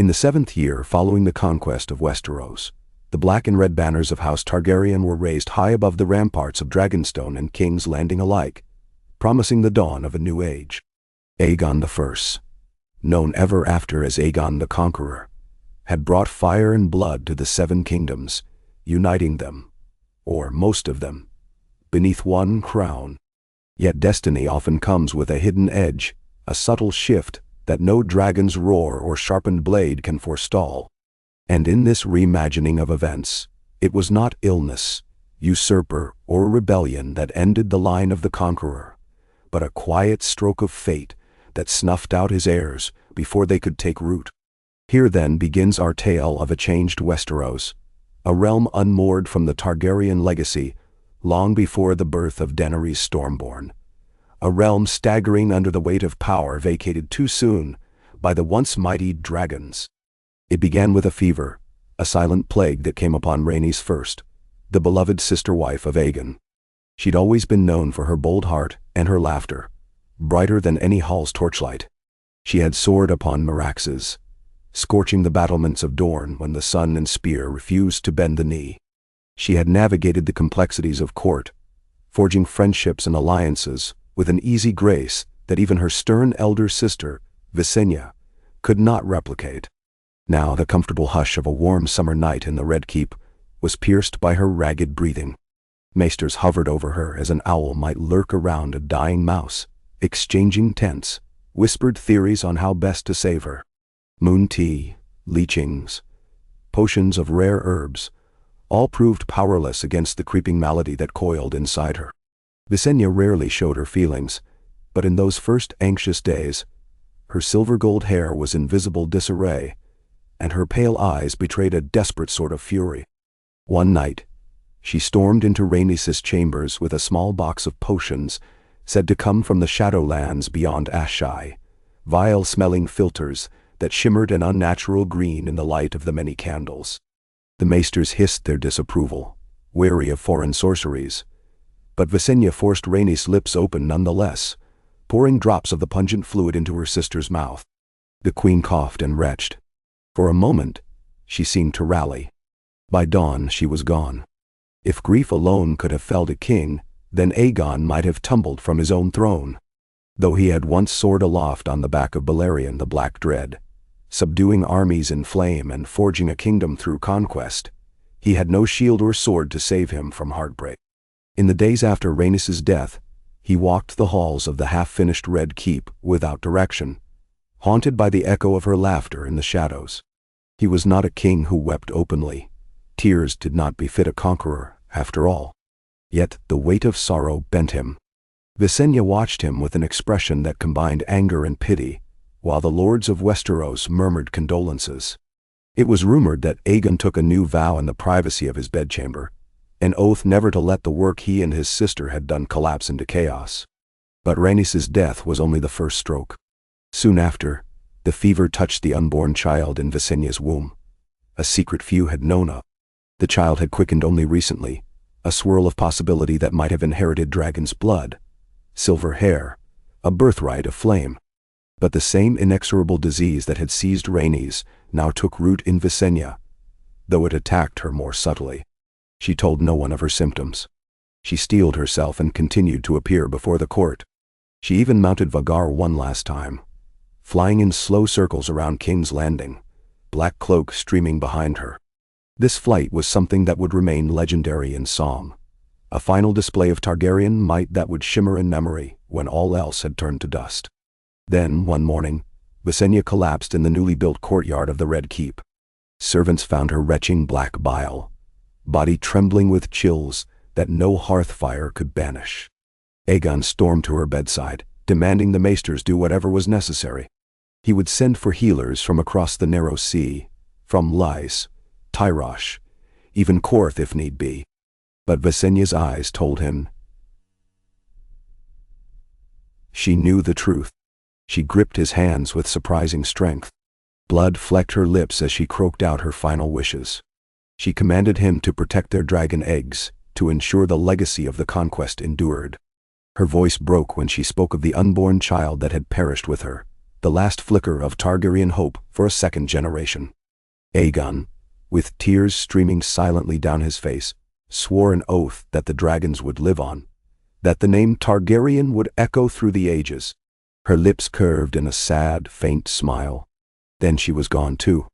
In the 7th year following the conquest of Westeros, the black and red banners of House Targaryen were raised high above the ramparts of Dragonstone and King's Landing alike, promising the dawn of a new age. Aegon I, known ever after as Aegon the Conqueror, had brought fire and blood to the 7 kingdoms, uniting them, or most of them, beneath one crown. Yet destiny often comes with a hidden edge, a subtle shift that no dragon's roar or sharpened blade can forestall. And in this reimagining of events, it was not illness, usurper, or rebellion that ended the line of the Conqueror, but a quiet stroke of fate that snuffed out his heirs before they could take root. Here then begins our tale of a changed Westeros, a realm unmoored from the Targaryen legacy long before the birth of Daenerys Stormborn, a realm staggering under the weight of power vacated too soon by the once mighty dragons. It began with a fever, a silent plague that came upon Rhaenys first, the beloved sister-wife of Aegon. She'd always been known for her bold heart and her laughter, brighter than any hall's torchlight. She had soared upon Meraxes, scorching the battlements of Dorne when the sun and spear refused to bend the knee. She had navigated the complexities of court, forging friendships and alliances with an easy grace that even her stern elder sister, Visenya, could not replicate. Now the comfortable hush of a warm summer night in the Red Keep was pierced by her ragged breathing. Maesters hovered over her as an owl might lurk around a dying mouse, exchanging tents, whispered theories on how best to save her. Moon tea, leechings, potions of rare herbs, all proved powerless against the creeping malady that coiled inside her. Visenya rarely showed her feelings, but in those first anxious days, her silver-gold hair was in visible disarray, and her pale eyes betrayed a desperate sort of fury. One night, she stormed into Rhaenys' chambers with a small box of potions said to come from the Shadowlands beyond Ashai, vile-smelling philters that shimmered an unnatural green in the light of the many candles. The maesters hissed their disapproval, wary of foreign sorceries, but Visenya forced Rhaenys' lips open nonetheless, pouring drops of the pungent fluid into her sister's mouth. The queen coughed and retched. For a moment, she seemed to rally. By dawn, she was gone. If grief alone could have felled a king, then Aegon might have tumbled from his own throne. Though he had once soared aloft on the back of Balerion the Black Dread, subduing armies in flame and forging a kingdom through conquest, he had no shield or sword to save him from heartbreak. In the days after Rhaenys' death, he walked the halls of the half-finished Red Keep without direction, haunted by the echo of her laughter in the shadows. He was not a king who wept openly. Tears did not befit a conqueror, after all. Yet the weight of sorrow bent him. Visenya watched him with an expression that combined anger and pity, while the lords of Westeros murmured condolences. It was rumored that Aegon took a new vow in the privacy of his bedchamber, an oath never to let the work he and his sister had done collapse into chaos. But Rhaenys' death was only the first stroke. Soon after, the fever touched the unborn child in Visenya's womb. A secret few had known of. The child had quickened only recently, a swirl of possibility that might have inherited dragon's blood, silver hair, a birthright of flame. But the same inexorable disease that had seized Rhaenys now took root in Visenya, though it attacked her more subtly. She told no one of her symptoms. She steeled herself and continued to appear before the court. She even mounted Vhagar one last time, flying in slow circles around King's Landing, black cloak streaming behind her. This flight was something that would remain legendary in song, a final display of Targaryen might that would shimmer in memory when all else had turned to dust. Then, one morning, Visenya collapsed in the newly built courtyard of the Red Keep. Servants found her retching black bile, body trembling with chills that no hearth fire could banish. Aegon stormed to her bedside, demanding the maesters do whatever was necessary. He would send for healers from across the narrow sea, from Lys, Tyrosh, even Korth if need be. But Visenya's eyes told him. She knew the truth. She gripped his hands with surprising strength. Blood flecked her lips as she croaked out her final wishes. She commanded him to protect their dragon eggs, to ensure the legacy of the conquest endured. Her voice broke when she spoke of the unborn child that had perished with her, the the last flicker of Targaryen hope for a second generation. Aegon, with tears streaming silently down his face, swore an oath that the dragons would live on, that the name Targaryen would echo through the ages. Her lips curved in a sad, faint smile. Then she was gone too.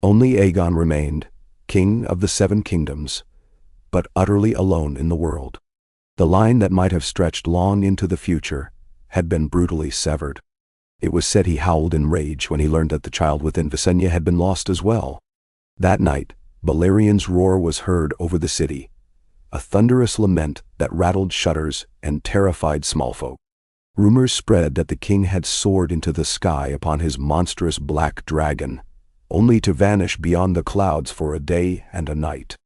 Only Aegon remained, king of the Seven Kingdoms, but utterly alone in the world. The line that might have stretched long into the future had been brutally severed. It was said he howled in rage when he learned that the child within Visenya had been lost as well. That night, Balerion's roar was heard over the city, a thunderous lament that rattled shutters and terrified small folk. Rumors spread that the king had soared into the sky upon his monstrous black dragon, only to vanish beyond the clouds for a day and a night.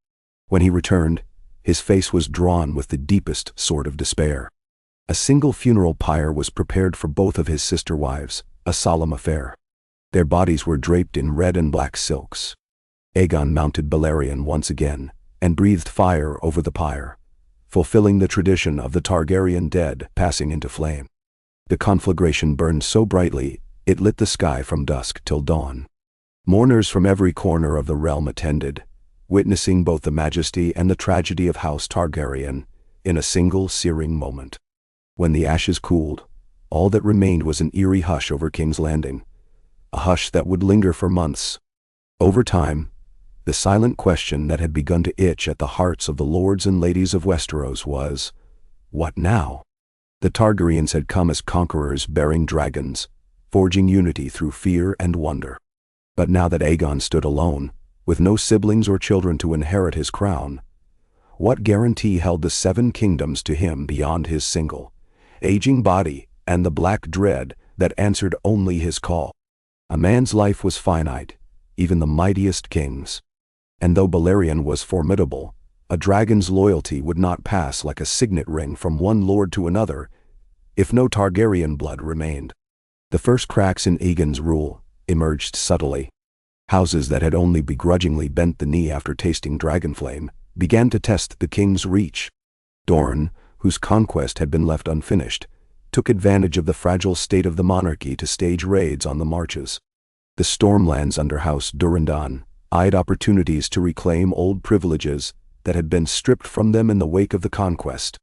When he returned, his face was drawn with the deepest sort of despair. A single funeral pyre was prepared for both of his sister wives, a solemn affair. Their bodies were draped in red and black silks. Aegon mounted Balerion once again, and breathed fire over the pyre, fulfilling the tradition of the Targaryen dead passing into flame. The conflagration burned so brightly, it lit the sky from dusk till dawn. Mourners from every corner of the realm attended, witnessing both the majesty and the tragedy of House Targaryen in a single searing moment. When the ashes cooled, all that remained was an eerie hush over King's Landing, a hush that would linger for months. Over time, the silent question that had begun to itch at the hearts of the lords and ladies of Westeros was, what now? The Targaryens had come as conquerors bearing dragons, forging unity through fear and wonder. But now that Aegon stood alone, with no siblings or children to inherit his crown, what guarantee held the Seven Kingdoms to him beyond his single, aging body and the black dread that answered only his call? A man's life was finite, even the mightiest kings. And though Balerion was formidable, a dragon's loyalty would not pass like a signet ring from one lord to another if no Targaryen blood remained. The first cracks in Aegon's rule emerged subtly. Houses that had only begrudgingly bent the knee after tasting dragonflame began to test the king's reach. Dorne, whose conquest had been left unfinished, took advantage of the fragile state of the monarchy to stage raids on the marches. The Stormlands under House Durrandon eyed opportunities to reclaim old privileges that had been stripped from them in the wake of the conquest.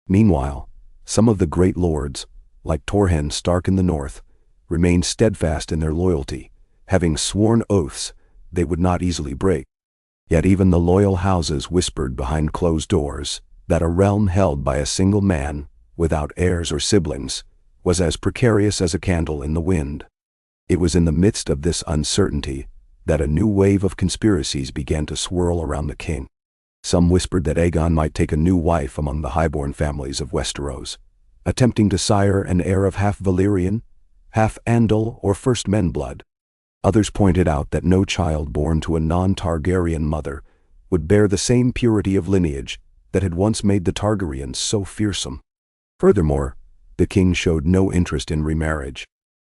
Meanwhile, some of the great lords, like Torrhen Stark in the north, remained steadfast in their loyalty, having sworn oaths they would not easily break. Yet even the loyal houses whispered behind closed doors that a realm held by a single man, without heirs or siblings, was as precarious as a candle in the wind. It was in the midst of this uncertainty that a new wave of conspiracies began to swirl around the king. Some whispered that Aegon might take a new wife among the highborn families of Westeros, attempting to sire an heir of half Valyrian, half Andal or First Men blood. Others pointed out that no child born to a non-Targaryen mother would bear the same purity of lineage that had once made the Targaryens so fearsome. Furthermore, the king showed no interest in remarriage.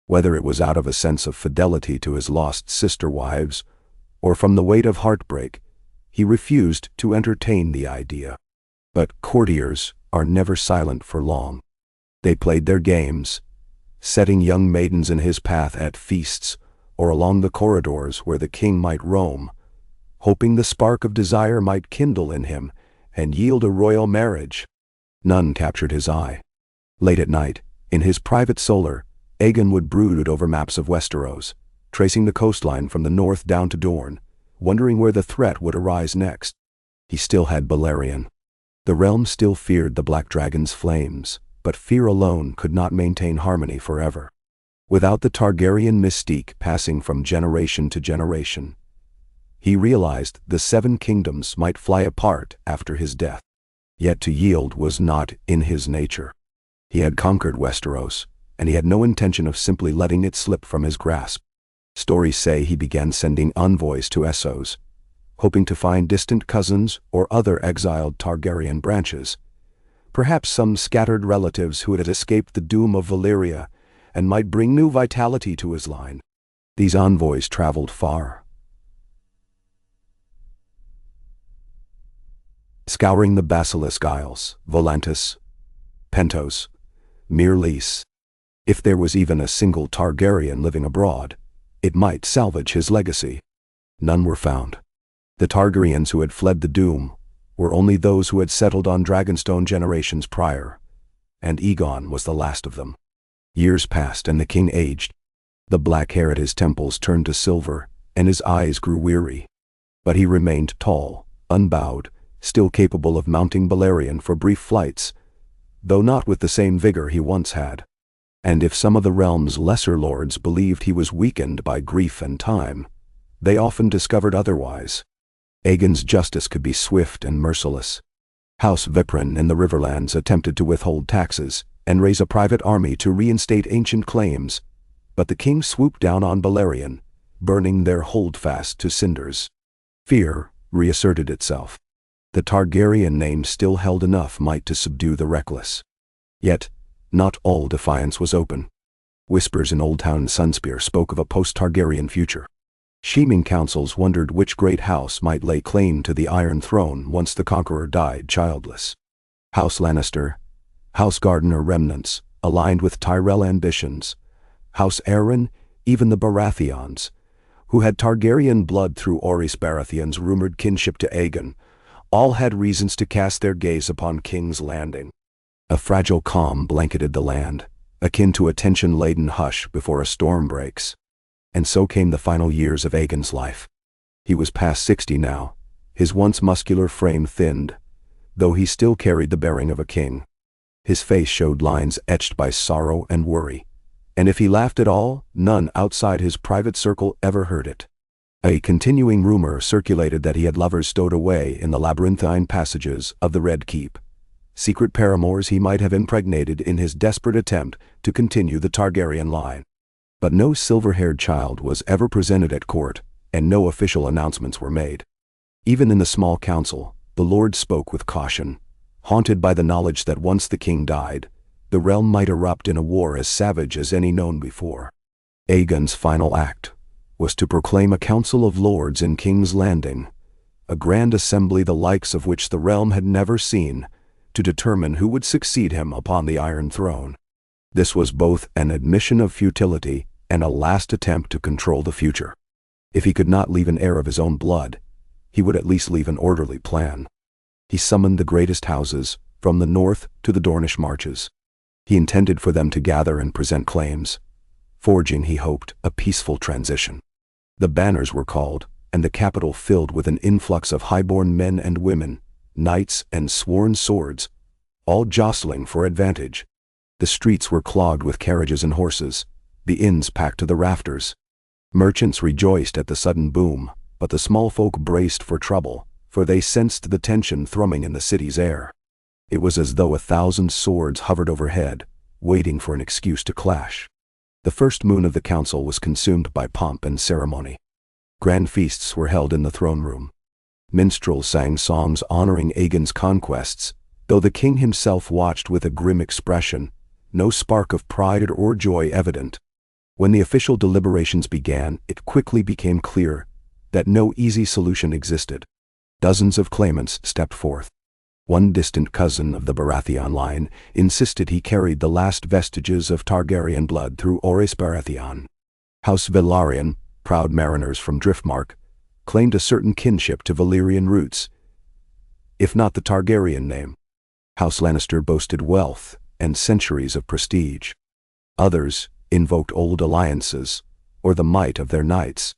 Whether it was out of a sense of fidelity to his lost sister wives, or from the weight of heartbreak, he refused to entertain the idea. But courtiers are never silent for long. They played their games, setting young maidens in his path at feasts or along the corridors where the king might roam, hoping the spark of desire might kindle in him and yield a royal marriage. None captured his eye. Late at night, in his private solar, Aegon would brood over maps of Westeros, tracing the coastline from the north down to Dorne, wondering where the threat would arise next. He still had Balerion. The realm still feared the Black Dragon's flames, but fear alone could not maintain harmony forever. Without the Targaryen mystique passing from generation to generation, he realized the Seven Kingdoms might fly apart after his death. Yet to yield was not in his nature. He had conquered Westeros, and he had no intention of simply letting it slip from his grasp. Stories say he began sending envoys to Essos, hoping to find distant cousins or other exiled Targaryen branches, perhaps some scattered relatives who had escaped the doom of Valyria and might bring new vitality to his line. These envoys traveled far, scouring the Basilisk Isles, Volantis, Pentos, Myrlis, If there was even a single Targaryen living abroad, it might salvage his legacy. None were found. The Targaryens who had fled the doom were only those who had settled on Dragonstone generations prior, and Aegon was the last of them. Years passed and the king aged. The black hair at his temples turned to silver, and his eyes grew weary. But he remained tall, unbowed, still capable of mounting Balerion for brief flights, though not with the same vigor he once had. And if some of the realm's lesser lords believed he was weakened by grief and time, they often discovered otherwise. Aegon's justice could be swift and merciless. House Viprin in the Riverlands attempted to withhold taxes and raise a private army to reinstate ancient claims, but the king swooped down on Balerion, burning their holdfast to cinders. Fear reasserted itself. The Targaryen name still held enough might to subdue the reckless. Yet, not all defiance was open. Whispers in Old Town Sunspear spoke of a post-Targaryen future. Scheming councils wondered which great house might lay claim to the Iron Throne once the Conqueror died childless. House Lannister, House Gardener remnants, aligned with Tyrell ambitions. House Arryn, even the Baratheons, who had Targaryen blood through Orys Baratheon's rumored kinship to Aegon, all had reasons to cast their gaze upon King's Landing. A fragile calm blanketed the land, akin to a tension-laden hush before a storm breaks. And so came the final years of Aegon's life. He was past 60 now, his once muscular frame thinned, though he still carried the bearing of a king. His face showed lines etched by sorrow and worry, and if he laughed at all, none outside his private circle ever heard it. A continuing rumor circulated that he had lovers stowed away in the labyrinthine passages of the Red Keep, secret paramours he might have impregnated in his desperate attempt to continue the Targaryen line. But no silver-haired child was ever presented at court, and no official announcements were made. Even in the small council, the lords spoke with caution, haunted by the knowledge that once the king died, the realm might erupt in a war as savage as any known before. Aegon's final act was to proclaim a council of lords in King's Landing, a grand assembly the likes of which the realm had never seen, to determine who would succeed him upon the Iron Throne. This was both an admission of futility and a last attempt to control the future. If he could not leave an heir of his own blood, he would at least leave an orderly plan. He summoned the greatest houses, from the north to the Dornish marches. He intended for them to gather and present claims, forging, he hoped, a peaceful transition. The banners were called, and the capital filled with an influx of highborn men and women, knights and sworn swords, all jostling for advantage. The streets were clogged with carriages and horses, the inns packed to the rafters. Merchants rejoiced at the sudden boom, but the small folk braced for trouble, for they sensed the tension thrumming in the city's air. It was as though 1,000 swords hovered overhead, waiting for an excuse to clash. The first moon of the council was consumed by pomp and ceremony. Grand feasts were held in the throne room. Minstrels sang songs honoring Aegon's conquests, though the king himself watched with a grim expression, no spark of pride or joy evident. When the official deliberations began, it quickly became clear that no easy solution existed. Dozens of claimants stepped forth. One distant cousin of the Baratheon line insisted he carried the last vestiges of Targaryen blood through Orys Baratheon. House Velaryon, proud mariners from Driftmark, claimed a certain kinship to Valyrian roots, if not the Targaryen name. House Lannister boasted wealth and centuries of prestige. Others invoked old alliances, or the might of their knights.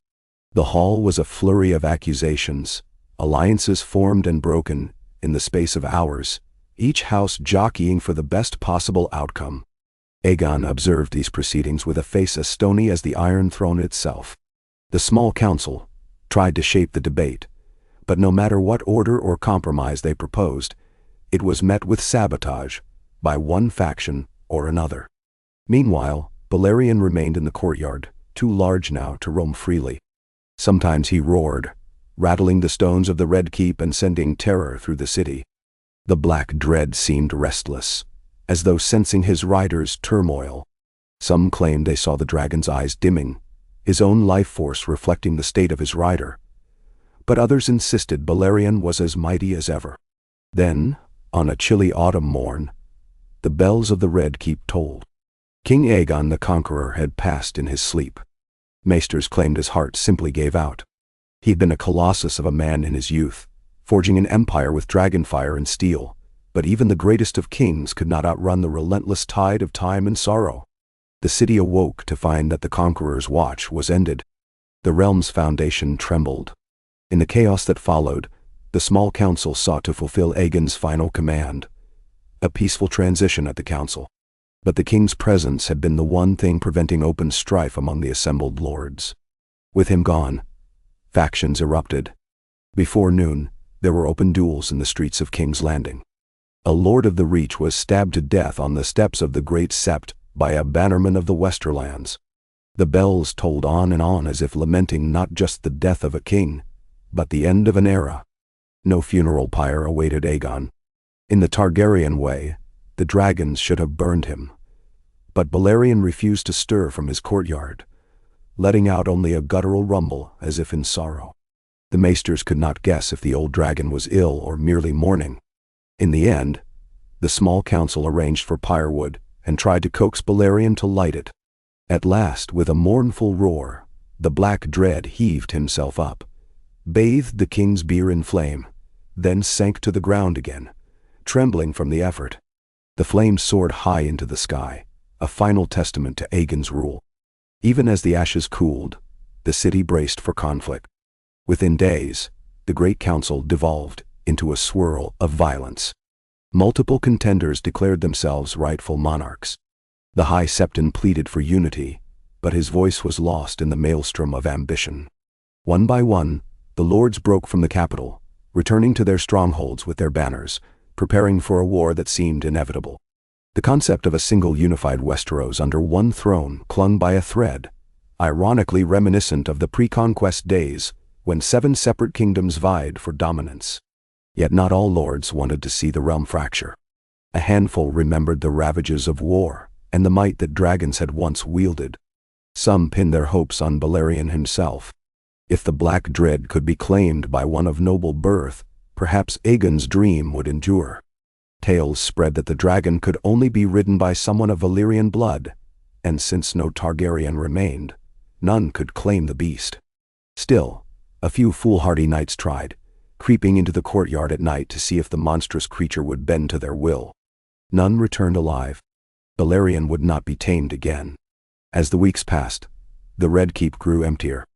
The hall was a flurry of accusations, alliances formed and broken in the space of hours, each house jockeying for the best possible outcome. Aegon observed these proceedings with a face as stony as the Iron Throne itself. The small council tried to shape the debate, but no matter what order or compromise they proposed, it was met with sabotage by one faction or another. Meanwhile, Balerion remained in the courtyard, too large now to roam freely. Sometimes he roared, rattling the stones of the Red Keep and sending terror through the city. The Black Dread seemed restless, as though sensing his riders' turmoil. Some claimed they saw the dragon's eyes dimming, his own life force reflecting the state of his rider. But others insisted Balerion was as mighty as ever. Then, on a chilly autumn morn, the bells of the Red Keep tolled. King Aegon the Conqueror had passed in his sleep. Maesters claimed his heart simply gave out. He had been a colossus of a man in his youth, forging an empire with dragonfire and steel, but even the greatest of kings could not outrun the relentless tide of time and sorrow. The city awoke to find that the Conqueror's watch was ended. The realm's foundation trembled. In the chaos that followed, the small council sought to fulfill Aegon's final command. A peaceful transition at the council. But the king's presence had been the one thing preventing open strife among the assembled lords. With him gone, factions erupted. Before noon, there were open duels in the streets of King's Landing. A lord of the Reach was stabbed to death on the steps of the Great Sept by a bannerman of the Westerlands. The bells tolled on and on as if lamenting not just the death of a king, but the end of an era. No funeral pyre awaited Aegon. In the Targaryen way, the dragons should have burned him. But Balerion refused to stir from his courtyard, letting out only a guttural rumble as if in sorrow. The maesters could not guess if the old dragon was ill or merely mourning. In the end, the small council arranged for firewood and tried to coax Balerion to light it. At last, with a mournful roar, the Black Dread heaved himself up, bathed the king's bier in flame, then sank to the ground again, trembling from the effort. The flames soared high into the sky, a final testament to Aegon's rule. Even as the ashes cooled, the city braced for conflict. Within days, the Great Council devolved into a swirl of violence. Multiple contenders declared themselves rightful monarchs. The High Septon pleaded for unity, but his voice was lost in the maelstrom of ambition. One by one, the lords broke from the capital, returning to their strongholds with their banners, preparing for a war that seemed inevitable. The concept of a single unified Westeros under one throne clung by a thread, ironically reminiscent of the pre-conquest days when 7 separate kingdoms vied for dominance. Yet not all lords wanted to see the realm fracture. A handful remembered the ravages of war and the might that dragons had once wielded. Some pinned their hopes on Balerion himself. If the Black Dread could be claimed by one of noble birth, perhaps Aegon's dream would endure. Tales spread that the dragon could only be ridden by someone of Valyrian blood, and since no Targaryen remained, none could claim the beast. Still, a few foolhardy knights tried, creeping into the courtyard at night to see if the monstrous creature would bend to their will. None returned alive. Balerion would not be tamed again. As the weeks passed, the Red Keep grew emptier.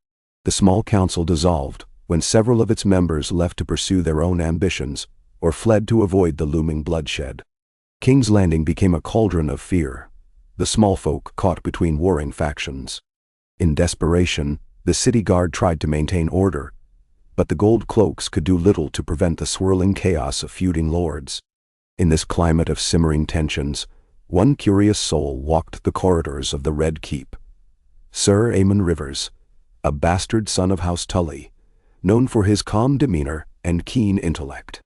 The small council dissolved when several of its members left to pursue their own ambitions or fled to avoid the looming bloodshed. King's Landing became a cauldron of fear, the small folk caught between warring factions. In desperation, the city guard tried to maintain order, but the gold cloaks could do little to prevent the swirling chaos of feuding lords. In this climate of simmering tensions, one curious soul walked the corridors of the Red Keep. Sir Aemon Rivers, a bastard son of House Tully, known for his calm demeanor and keen intellect.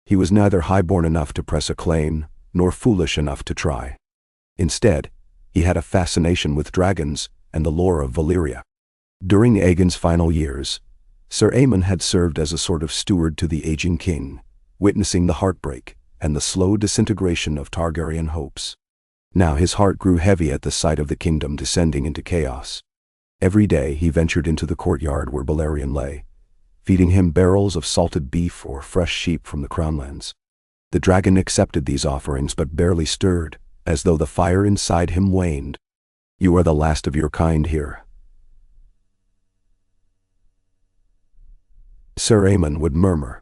He was neither highborn enough to press a claim, nor foolish enough to try. Instead, he had a fascination with dragons and the lore of Valyria. During Aegon's final years, Sir Aemon had served as a sort of steward to the aging king, witnessing the heartbreak and the slow disintegration of Targaryen hopes. Now his heart grew heavy at the sight of the kingdom descending into chaos. Every day he ventured into the courtyard where Balerion lay, feeding him barrels of salted beef or fresh sheep from the Crownlands. The dragon accepted these offerings but barely stirred, as though the fire inside him waned. "You are the last of your kind here," Sir Aemon would murmur,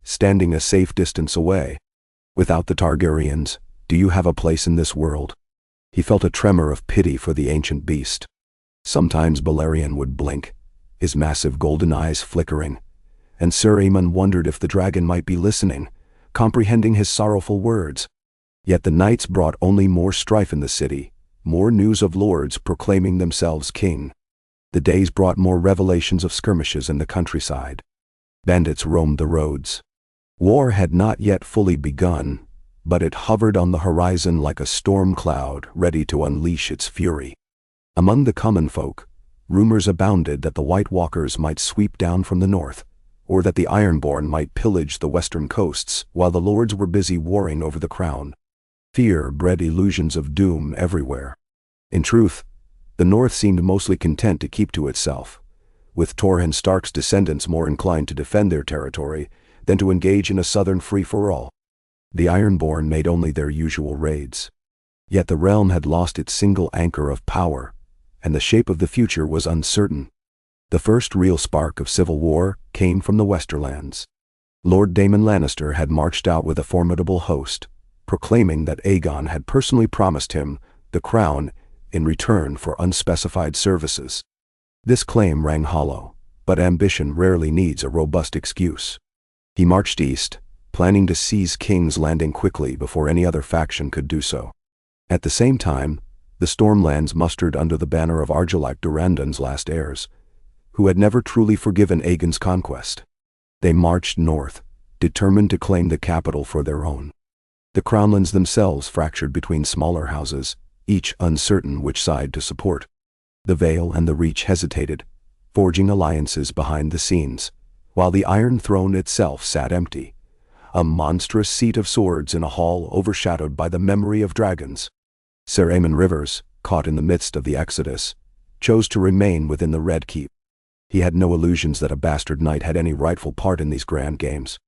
standing a safe distance away. "Without the Targaryens, do you have a place in this world?" He felt a tremor of pity for the ancient beast. Sometimes Balerion would blink, his massive golden eyes flickering, and Sir Aemon wondered if the dragon might be listening, comprehending his sorrowful words. Yet the nights brought only more strife in the city, more news of lords proclaiming themselves king. The days brought more revelations of skirmishes in the countryside. Bandits roamed the roads. War had not yet fully begun, but it hovered on the horizon like a storm cloud ready to unleash its fury. Among the common folk, rumors abounded that the White Walkers might sweep down from the north, or that the Ironborn might pillage the western coasts while the lords were busy warring over the crown. Fear bred illusions of doom everywhere. In truth, the North seemed mostly content to keep to itself, with Torrhen Stark's descendants more inclined to defend their territory than to engage in a southern free-for-all. The Ironborn made only their usual raids. Yet the realm had lost its single anchor of power, and the shape of the future was uncertain. The first real spark of civil war came from the Westerlands. Lord Daemon Lannister had marched out with a formidable host, proclaiming that Aegon had personally promised him the crown in return for unspecified services. This claim rang hollow, but ambition rarely needs a robust excuse. He marched east, planning to seize King's Landing quickly before any other faction could do so. At the same time, the Stormlands mustered under the banner of Argilac Durrandon's last heirs, who had never truly forgiven Aegon's conquest. They marched north, determined to claim the capital for their own. The crownlands themselves fractured between smaller houses, each uncertain which side to support. The Vale and the Reach hesitated, forging alliances behind the scenes, while the Iron Throne itself sat empty, a monstrous seat of swords in a hall overshadowed by the memory of dragons. Sir Aemon Rivers, caught in the midst of the exodus, chose to remain within the Red Keep. He had no illusions that a bastard knight had any rightful part in these grand games.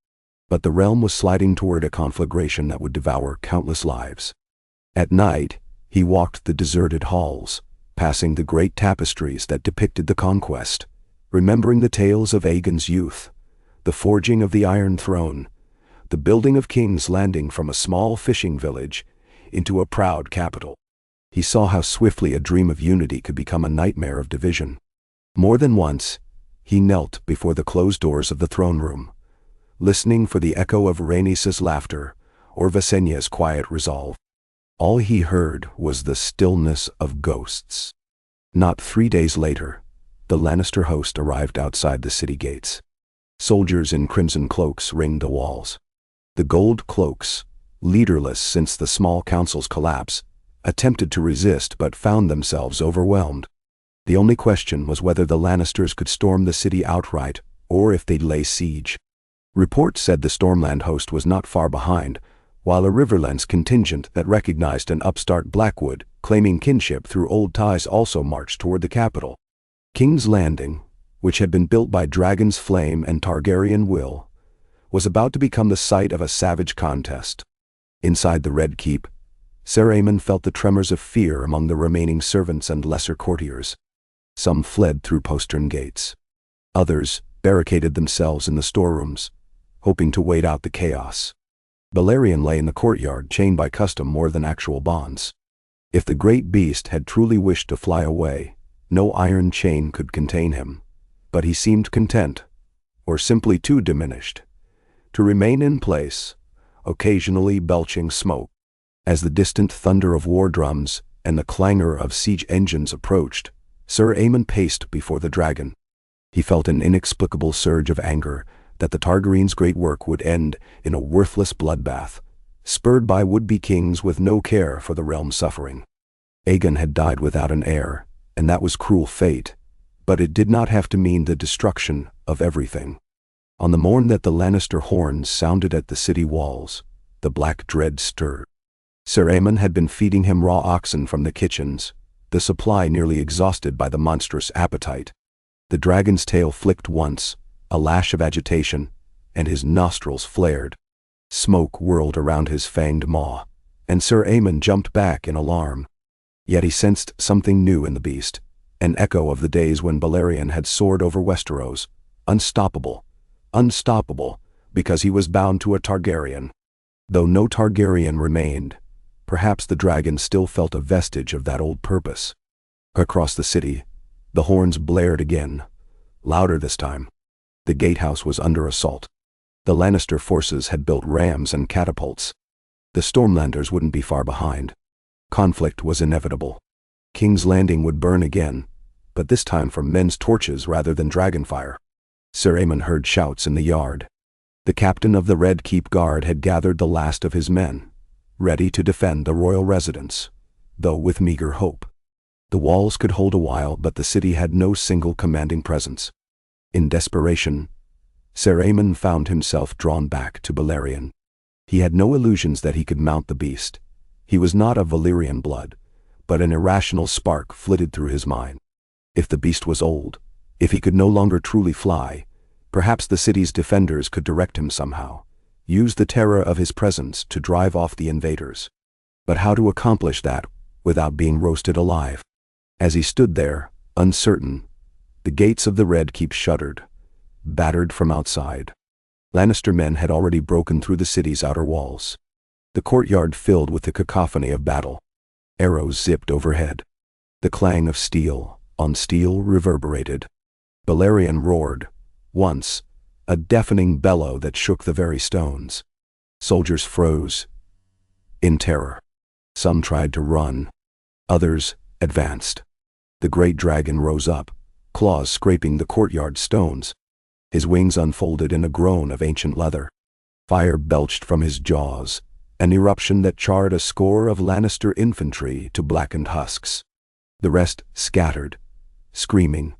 But the realm was sliding toward a conflagration that would devour countless lives. At night, he walked the deserted halls, passing the great tapestries that depicted the conquest, remembering the tales of Aegon's youth, the forging of the Iron Throne, the building of King's Landing from a small fishing village into a proud capital. He saw how swiftly a dream of unity could become a nightmare of division. More than once, he knelt before the closed doors of the throne room, listening for the echo of Rhaenys' laughter or Visenya's quiet resolve. All he heard was the stillness of ghosts. Not 3 days later, the Lannister host arrived outside the city gates. Soldiers in crimson cloaks ringed the walls. The gold cloaks, leaderless since the small council's collapse, attempted to resist but found themselves overwhelmed. The only question was whether the Lannisters could storm the city outright, or if they'd lay siege. Reports said the Stormland host was not far behind, while a Riverlands contingent that recognized an upstart Blackwood, claiming kinship through old ties, also marched toward the capital. King's Landing, which had been built by Dragon's Flame and Targaryen will, was about to become the site of a savage contest. Inside the Red Keep, Sir Aemon felt the tremors of fear among the remaining servants and lesser courtiers. Some fled through postern gates. Others barricaded themselves in the storerooms, hoping to wait out the chaos. Balerion lay in the courtyard, chained by custom more than actual bonds. If the great beast had truly wished to fly away, no iron chain could contain him. But he seemed content, or simply too diminished, to remain in place, occasionally belching smoke. As the distant thunder of war drums and the clangor of siege engines approached, Sir Aemon paced before the dragon. He felt an inexplicable surge of anger that the Targaryens' great work would end in a worthless bloodbath, spurred by would-be kings with no care for the realm's suffering. Aegon had died without an heir, and that was cruel fate, but it did not have to mean the destruction of everything. On the morn that the Lannister horns sounded at the city walls, the black dread stirred. Sir Aemon had been feeding him raw oxen from the kitchens, the supply nearly exhausted by the monstrous appetite. The dragon's tail flicked once, a lash of agitation, and his nostrils flared. Smoke whirled around his fanged maw, and Sir Aemon jumped back in alarm. Yet he sensed something new in the beast, an echo of the days when Balerion had soared over Westeros, unstoppable, because he was bound to a Targaryen. Though no Targaryen remained, perhaps the dragon still felt a vestige of that old purpose. Across the city, the horns blared again, louder this time. The gatehouse was under assault. The Lannister forces had built rams and catapults. The Stormlanders wouldn't be far behind. Conflict was inevitable. King's Landing would burn again, but this time from men's torches rather than dragonfire. Sir Aemon heard shouts in the yard. The captain of the Red Keep Guard had gathered the last of his men, ready to defend the royal residence, though with meager hope. The walls could hold a while, but the city had no single commanding presence. In desperation, Sir Aemon found himself drawn back to Balerion. He had no illusions that he could mount the beast. He was not of Valyrian blood, but an irrational spark flitted through his mind. If the beast was old, if he could no longer truly fly, perhaps the city's defenders could direct him somehow, use the terror of his presence to drive off the invaders. But how to accomplish that without being roasted alive? As he stood there, uncertain, the gates of the Red Keep shuddered, battered from outside. Lannister men had already broken through the city's outer walls. The courtyard filled with the cacophony of battle. Arrows zipped overhead. The clang of steel on steel reverberated. Balerion roared, once, a deafening bellow that shook the very stones. Soldiers froze in terror. Some tried to run. Others advanced. The great dragon rose up, claws scraping the courtyard stones. His wings unfolded in a groan of ancient leather. Fire belched from his jaws, an eruption that charred a score of Lannister infantry to blackened husks. The rest scattered, screaming,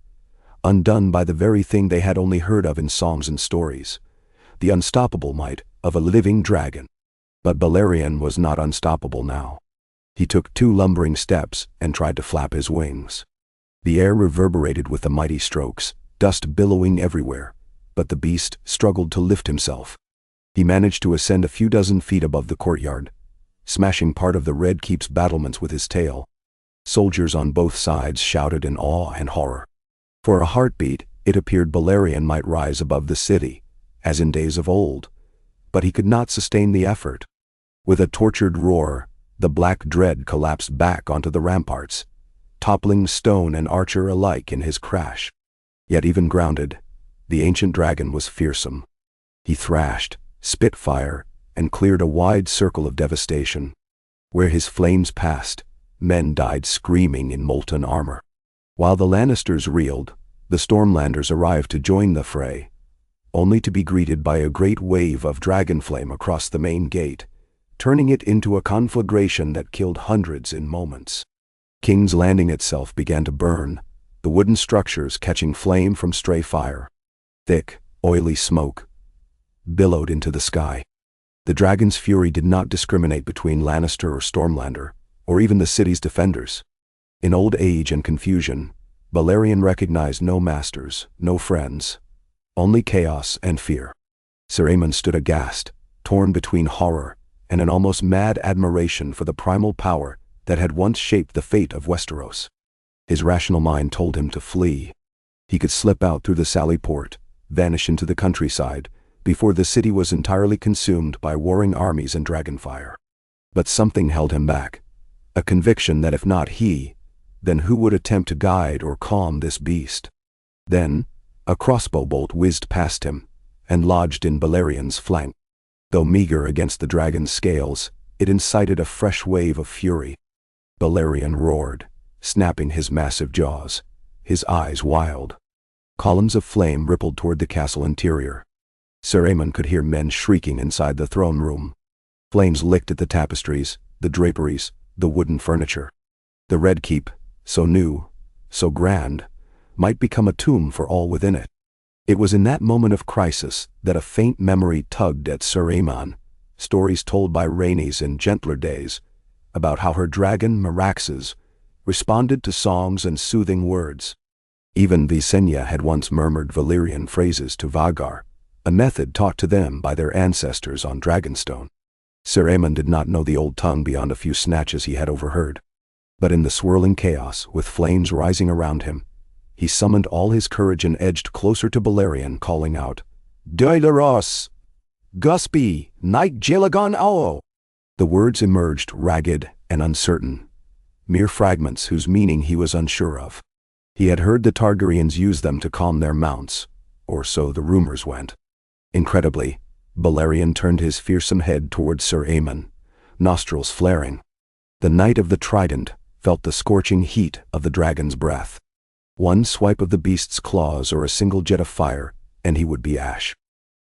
undone by the very thing they had only heard of in songs and stories, the unstoppable might of a living dragon. But Balerion was not unstoppable now. He took 2 lumbering steps and tried to flap his wings. The air reverberated with the mighty strokes, dust billowing everywhere, but the beast struggled to lift himself. He managed to ascend a few dozen feet above the courtyard, smashing part of the Red Keep's battlements with his tail. Soldiers on both sides shouted in awe and horror. For a heartbeat, it appeared Balerion might rise above the city, as in days of old, but he could not sustain the effort. With a tortured roar, the black dread collapsed back onto the ramparts, toppling stone and archer alike in his crash. Yet even grounded, the ancient dragon was fearsome. He thrashed, spit fire, and cleared a wide circle of devastation. Where his flames passed, men died screaming in molten armor. While the Lannisters reeled, the Stormlanders arrived to join the fray, only to be greeted by a great wave of dragon flame across the main gate, turning it into a conflagration that killed hundreds in moments. King's Landing itself began to burn, the wooden structures catching flame from stray fire. Thick, oily smoke billowed into the sky. The dragon's fury did not discriminate between Lannister or Stormlander, or even the city's defenders. In old age and confusion, Balerion recognized no masters, no friends, only chaos and fear. Sir Aemon stood aghast, torn between horror and an almost mad admiration for the primal power that had once shaped the fate of Westeros. His rational mind told him to flee. He could slip out through the Sally Port, vanish into the countryside, before the city was entirely consumed by warring armies and dragonfire. But something held him back, a conviction that if not he, then who would attempt to guide or calm this beast? Then, a crossbow bolt whizzed past him, and lodged in Balerion's flank. Though meager against the dragon's scales, it incited a fresh wave of fury. Balerion roared, snapping his massive jaws, his eyes wild. Columns of flame rippled toward the castle interior. Sir Aemon could hear men shrieking inside the throne room. Flames licked at the tapestries, the draperies, the wooden furniture. The Red Keep, so new, so grand, might become a tomb for all within it. It was in that moment of crisis that a faint memory tugged at Sir Aemon, stories told by Rhaenys in gentler days, about how her dragon Meraxes responded to songs and soothing words. Even Visenya had once murmured Valyrian phrases to Vhagar, a method taught to them by their ancestors on Dragonstone. Sir Aemon did not know the old tongue beyond a few snatches he had overheard. But in the swirling chaos, with flames rising around him, he summoned all his courage and edged closer to Balerion, calling out, Daenerys! Gusby! Knight Jelagon Ao! The words emerged ragged and uncertain, mere fragments whose meaning he was unsure of. He had heard the Targaryens use them to calm their mounts, or so the rumors went. Incredibly, Balerion turned his fearsome head towards Sir Aemon, nostrils flaring. The Knight of the Trident felt the scorching heat of the dragon's breath. One swipe of the beast's claws or a single jet of fire, and he would be ash.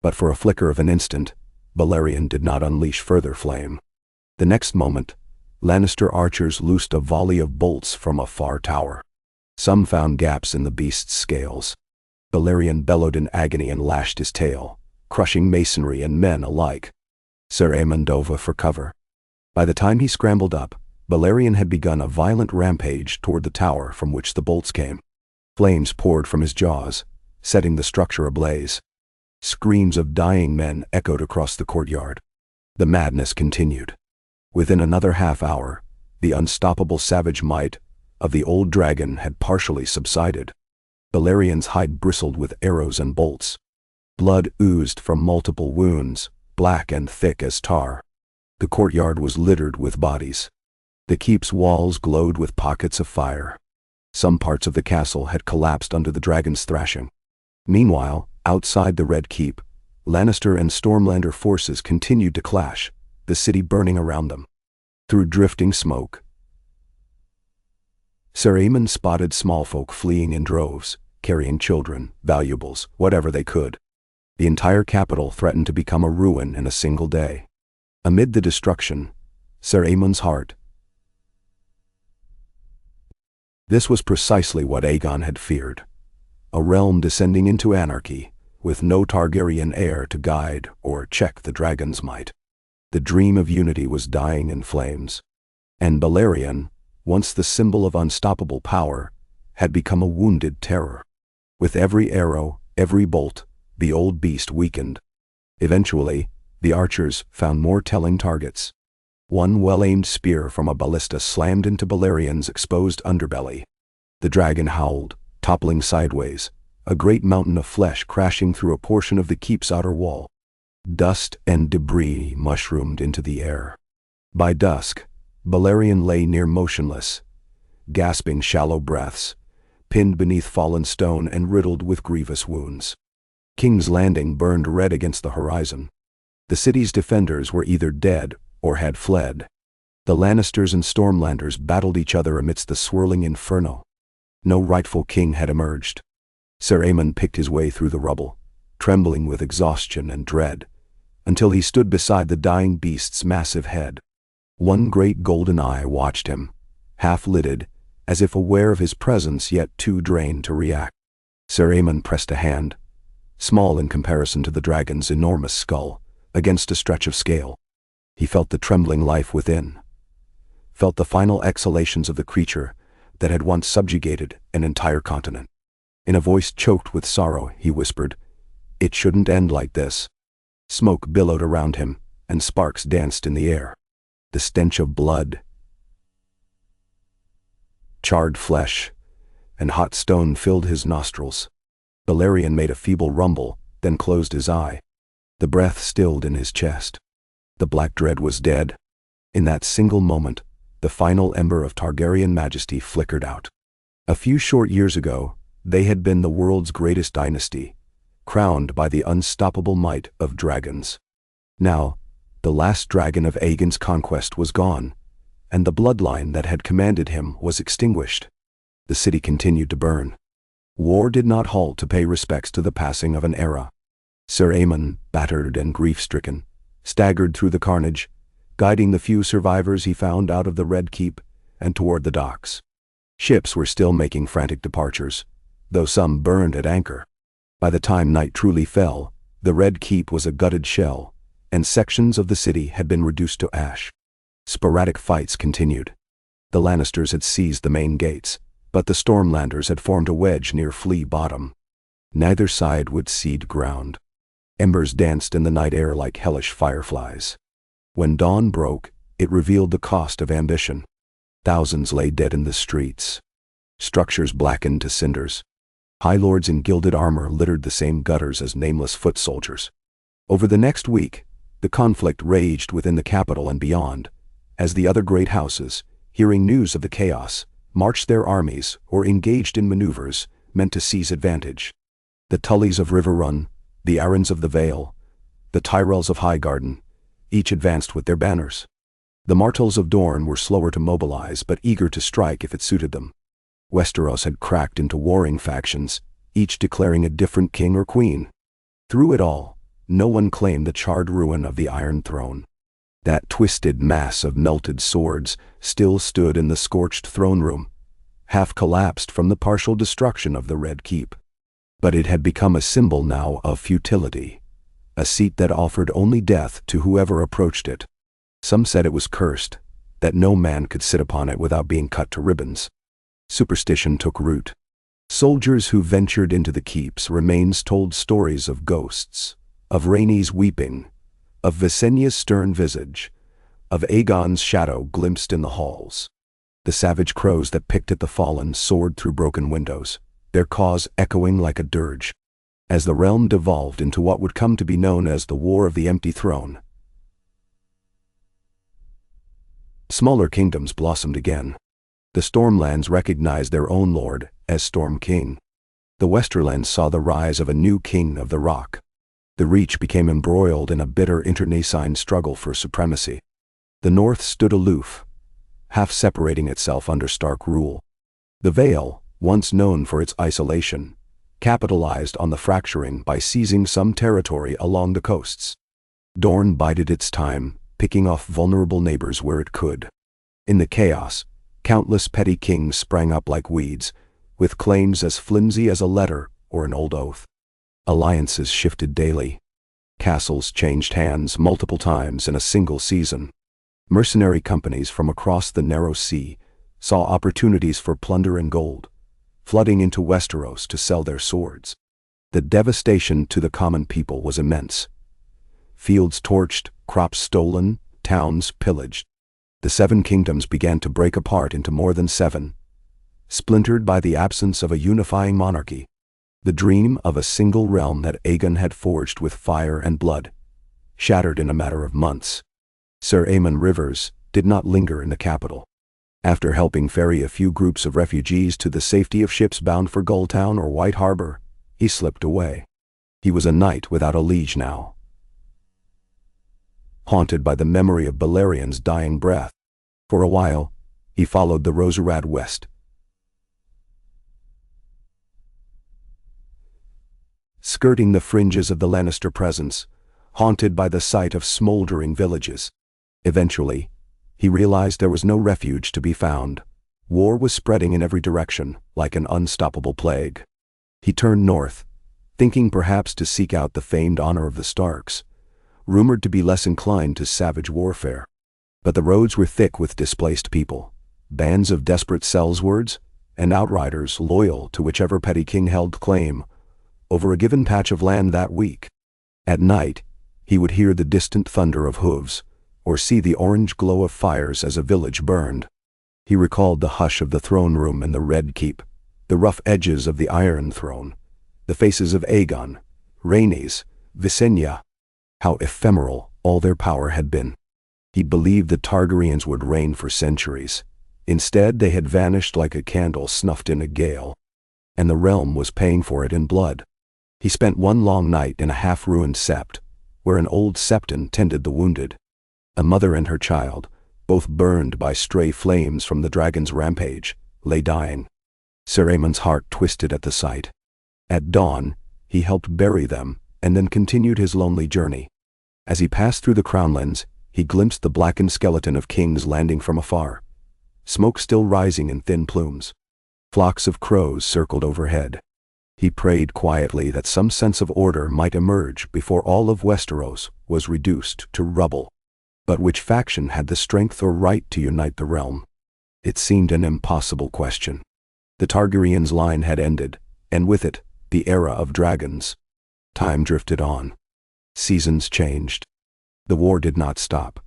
But for a flicker of an instant, Balerion did not unleash further flame. The next moment, Lannister archers loosed a volley of bolts from a far tower. Some found gaps in the beast's scales. Balerion bellowed in agony and lashed his tail, crushing masonry and men alike. Sir Aemon dove for cover. By the time he scrambled up, Balerion had begun a violent rampage toward the tower from which the bolts came. Flames poured from his jaws, setting the structure ablaze. Screams of dying men echoed across the courtyard. The madness continued. Within another half-hour, the unstoppable savage might of the old dragon had partially subsided. Balerion's hide bristled with arrows and bolts. Blood oozed from multiple wounds, black and thick as tar. The courtyard was littered with bodies. The keep's walls glowed with pockets of fire. Some parts of the castle had collapsed under the dragon's thrashing. Meanwhile, outside the Red Keep, Lannister and Stormlander forces continued to clash, the city burning around them. Through drifting smoke, Sir Aemon spotted small folk fleeing in droves, carrying children, valuables, whatever they could. The entire capital threatened to become a ruin in a single day. Amid the destruction, Sir Aemon's heart. This was precisely what Aegon had feared. A realm descending into anarchy, with no Targaryen heir to guide or check the dragon's might. The dream of unity was dying in flames. And Balerion, once the symbol of unstoppable power, had become a wounded terror. With every arrow, every bolt, the old beast weakened. Eventually, the archers found more telling targets. One well-aimed spear from a ballista slammed into Balerion's exposed underbelly. The dragon howled, toppling sideways, a great mountain of flesh crashing through a portion of the keep's outer wall. Dust and debris mushroomed into the air. By dusk, Balerion lay near motionless, gasping shallow breaths, pinned beneath fallen stone and riddled with grievous wounds. King's Landing burned red against the horizon. The city's defenders were either dead or had fled. The Lannisters and Stormlanders battled each other amidst the swirling inferno. No rightful king had emerged. Sir Aemon picked his way through the rubble, trembling with exhaustion and dread, until he stood beside the dying beast's massive head. One great golden eye watched him, half-lidded, as if aware of his presence yet too drained to react. Sir Aemon pressed a hand, small in comparison to the dragon's enormous skull, against a stretch of scale. He felt the trembling life within, felt the final exhalations of the creature that had once subjugated an entire continent. In a voice choked with sorrow, he whispered, "It shouldn't end like this." Smoke billowed around him, and sparks danced in the air. The stench of blood, charred flesh, and hot stone filled his nostrils. Balerion made a feeble rumble, then closed his eye. The breath stilled in his chest. The Black Dread was dead. In that single moment, the final ember of Targaryen majesty flickered out. A few short years ago, they had been the world's greatest dynasty, crowned by the unstoppable might of dragons. Now, the last dragon of Aegon's conquest was gone, and the bloodline that had commanded him was extinguished. The city continued to burn. War did not halt to pay respects to the passing of an era. Sir Aemon, battered and grief-stricken, staggered through the carnage, guiding the few survivors he found out of the Red Keep and toward the docks. Ships were still making frantic departures, though some burned at anchor. By the time night truly fell, the Red Keep was a gutted shell, and sections of the city had been reduced to ash. Sporadic fights continued. The Lannisters had seized the main gates, but the Stormlanders had formed a wedge near Flea Bottom. Neither side would cede ground. Embers danced in the night air like hellish fireflies. When dawn broke, it revealed the cost of ambition. Thousands lay dead in the streets. Structures blackened to cinders. High lords in gilded armor littered the same gutters as nameless foot soldiers. Over the next week, the conflict raged within the capital and beyond, as the other great houses, hearing news of the chaos, marched their armies or engaged in maneuvers meant to seize advantage. The Tullys of Riverrun, the Arryns of the Vale, the Tyrells of Highgarden, each advanced with their banners. The Martells of Dorne were slower to mobilize but eager to strike if it suited them. Westeros had cracked into warring factions, each declaring a different king or queen. Through it all, no one claimed the charred ruin of the Iron Throne. That twisted mass of melted swords still stood in the scorched throne room, half collapsed from the partial destruction of the Red Keep. But it had become a symbol now of futility, a seat that offered only death to whoever approached it. Some said it was cursed, that no man could sit upon it without being cut to ribbons. Superstition took root. Soldiers who ventured into the keep's remains told stories of ghosts, of Rhaenys weeping, of Visenya's stern visage, of Aegon's shadow glimpsed in the halls. The savage crows that picked at the fallen soared through broken windows, their caws echoing like a dirge. As the realm devolved into what would come to be known as the War of the Empty Throne, smaller kingdoms blossomed again. The Stormlands recognized their own lord as Storm King. The Westerlands saw the rise of a new king of the Rock. The Reach became embroiled in a bitter internecine struggle for supremacy. The North stood aloof, half separating itself under Stark rule. The Vale, once known for its isolation, capitalized on the fracturing by seizing some territory along the coasts. Dorne bided its time, picking off vulnerable neighbors where it could. In the chaos, countless petty kings sprang up like weeds, with claims as flimsy as a letter or an old oath. Alliances shifted daily. Castles changed hands multiple times in a single season. Mercenary companies from across the narrow sea saw opportunities for plunder and gold, flooding into Westeros to sell their swords. The devastation to the common people was immense. Fields torched, crops stolen, towns pillaged. The Seven Kingdoms began to break apart into more than seven, splintered by the absence of a unifying monarchy. The dream of a single realm that Aegon had forged with fire and blood shattered in a matter of months. Sir Aemon Rivers did not linger in the capital. After helping ferry a few groups of refugees to the safety of ships bound for Gulltown or White Harbor, he slipped away. He was a knight without a liege now, haunted by the memory of Balerion's dying breath. For a while, he followed the Roserad west, skirting the fringes of the Lannister presence, haunted by the sight of smoldering villages. Eventually, he realized there was no refuge to be found. War was spreading in every direction, like an unstoppable plague. He turned north, thinking perhaps to seek out the famed honor of the Starks, rumored to be less inclined to savage warfare. But the roads were thick with displaced people, bands of desperate sellswords, and outriders loyal to whichever petty king held claim over a given patch of land that week. At night, he would hear the distant thunder of hooves, or see the orange glow of fires as a village burned. He recalled the hush of the throne room and the Red Keep, the rough edges of the Iron Throne, the faces of Aegon, Rhaenys, Visenya. How ephemeral all their power had been. He believed the Targaryens would reign for centuries. Instead, they had vanished like a candle snuffed in a gale, and the realm was paying for it in blood. He spent one long night in a half-ruined sept, where an old septon tended the wounded. A mother and her child, both burned by stray flames from the dragon's rampage, lay dying. Sir Aemon's heart twisted at the sight. At dawn, he helped bury them, and then continued his lonely journey. As he passed through the Crownlands, he glimpsed the blackened skeleton of King's Landing from afar, smoke still rising in thin plumes. Flocks of crows circled overhead. He prayed quietly that some sense of order might emerge before all of Westeros was reduced to rubble. But which faction had the strength or right to unite the realm? It seemed an impossible question. The Targaryens' line had ended, and with it, the era of dragons. Time drifted on. Seasons changed. The war did not stop.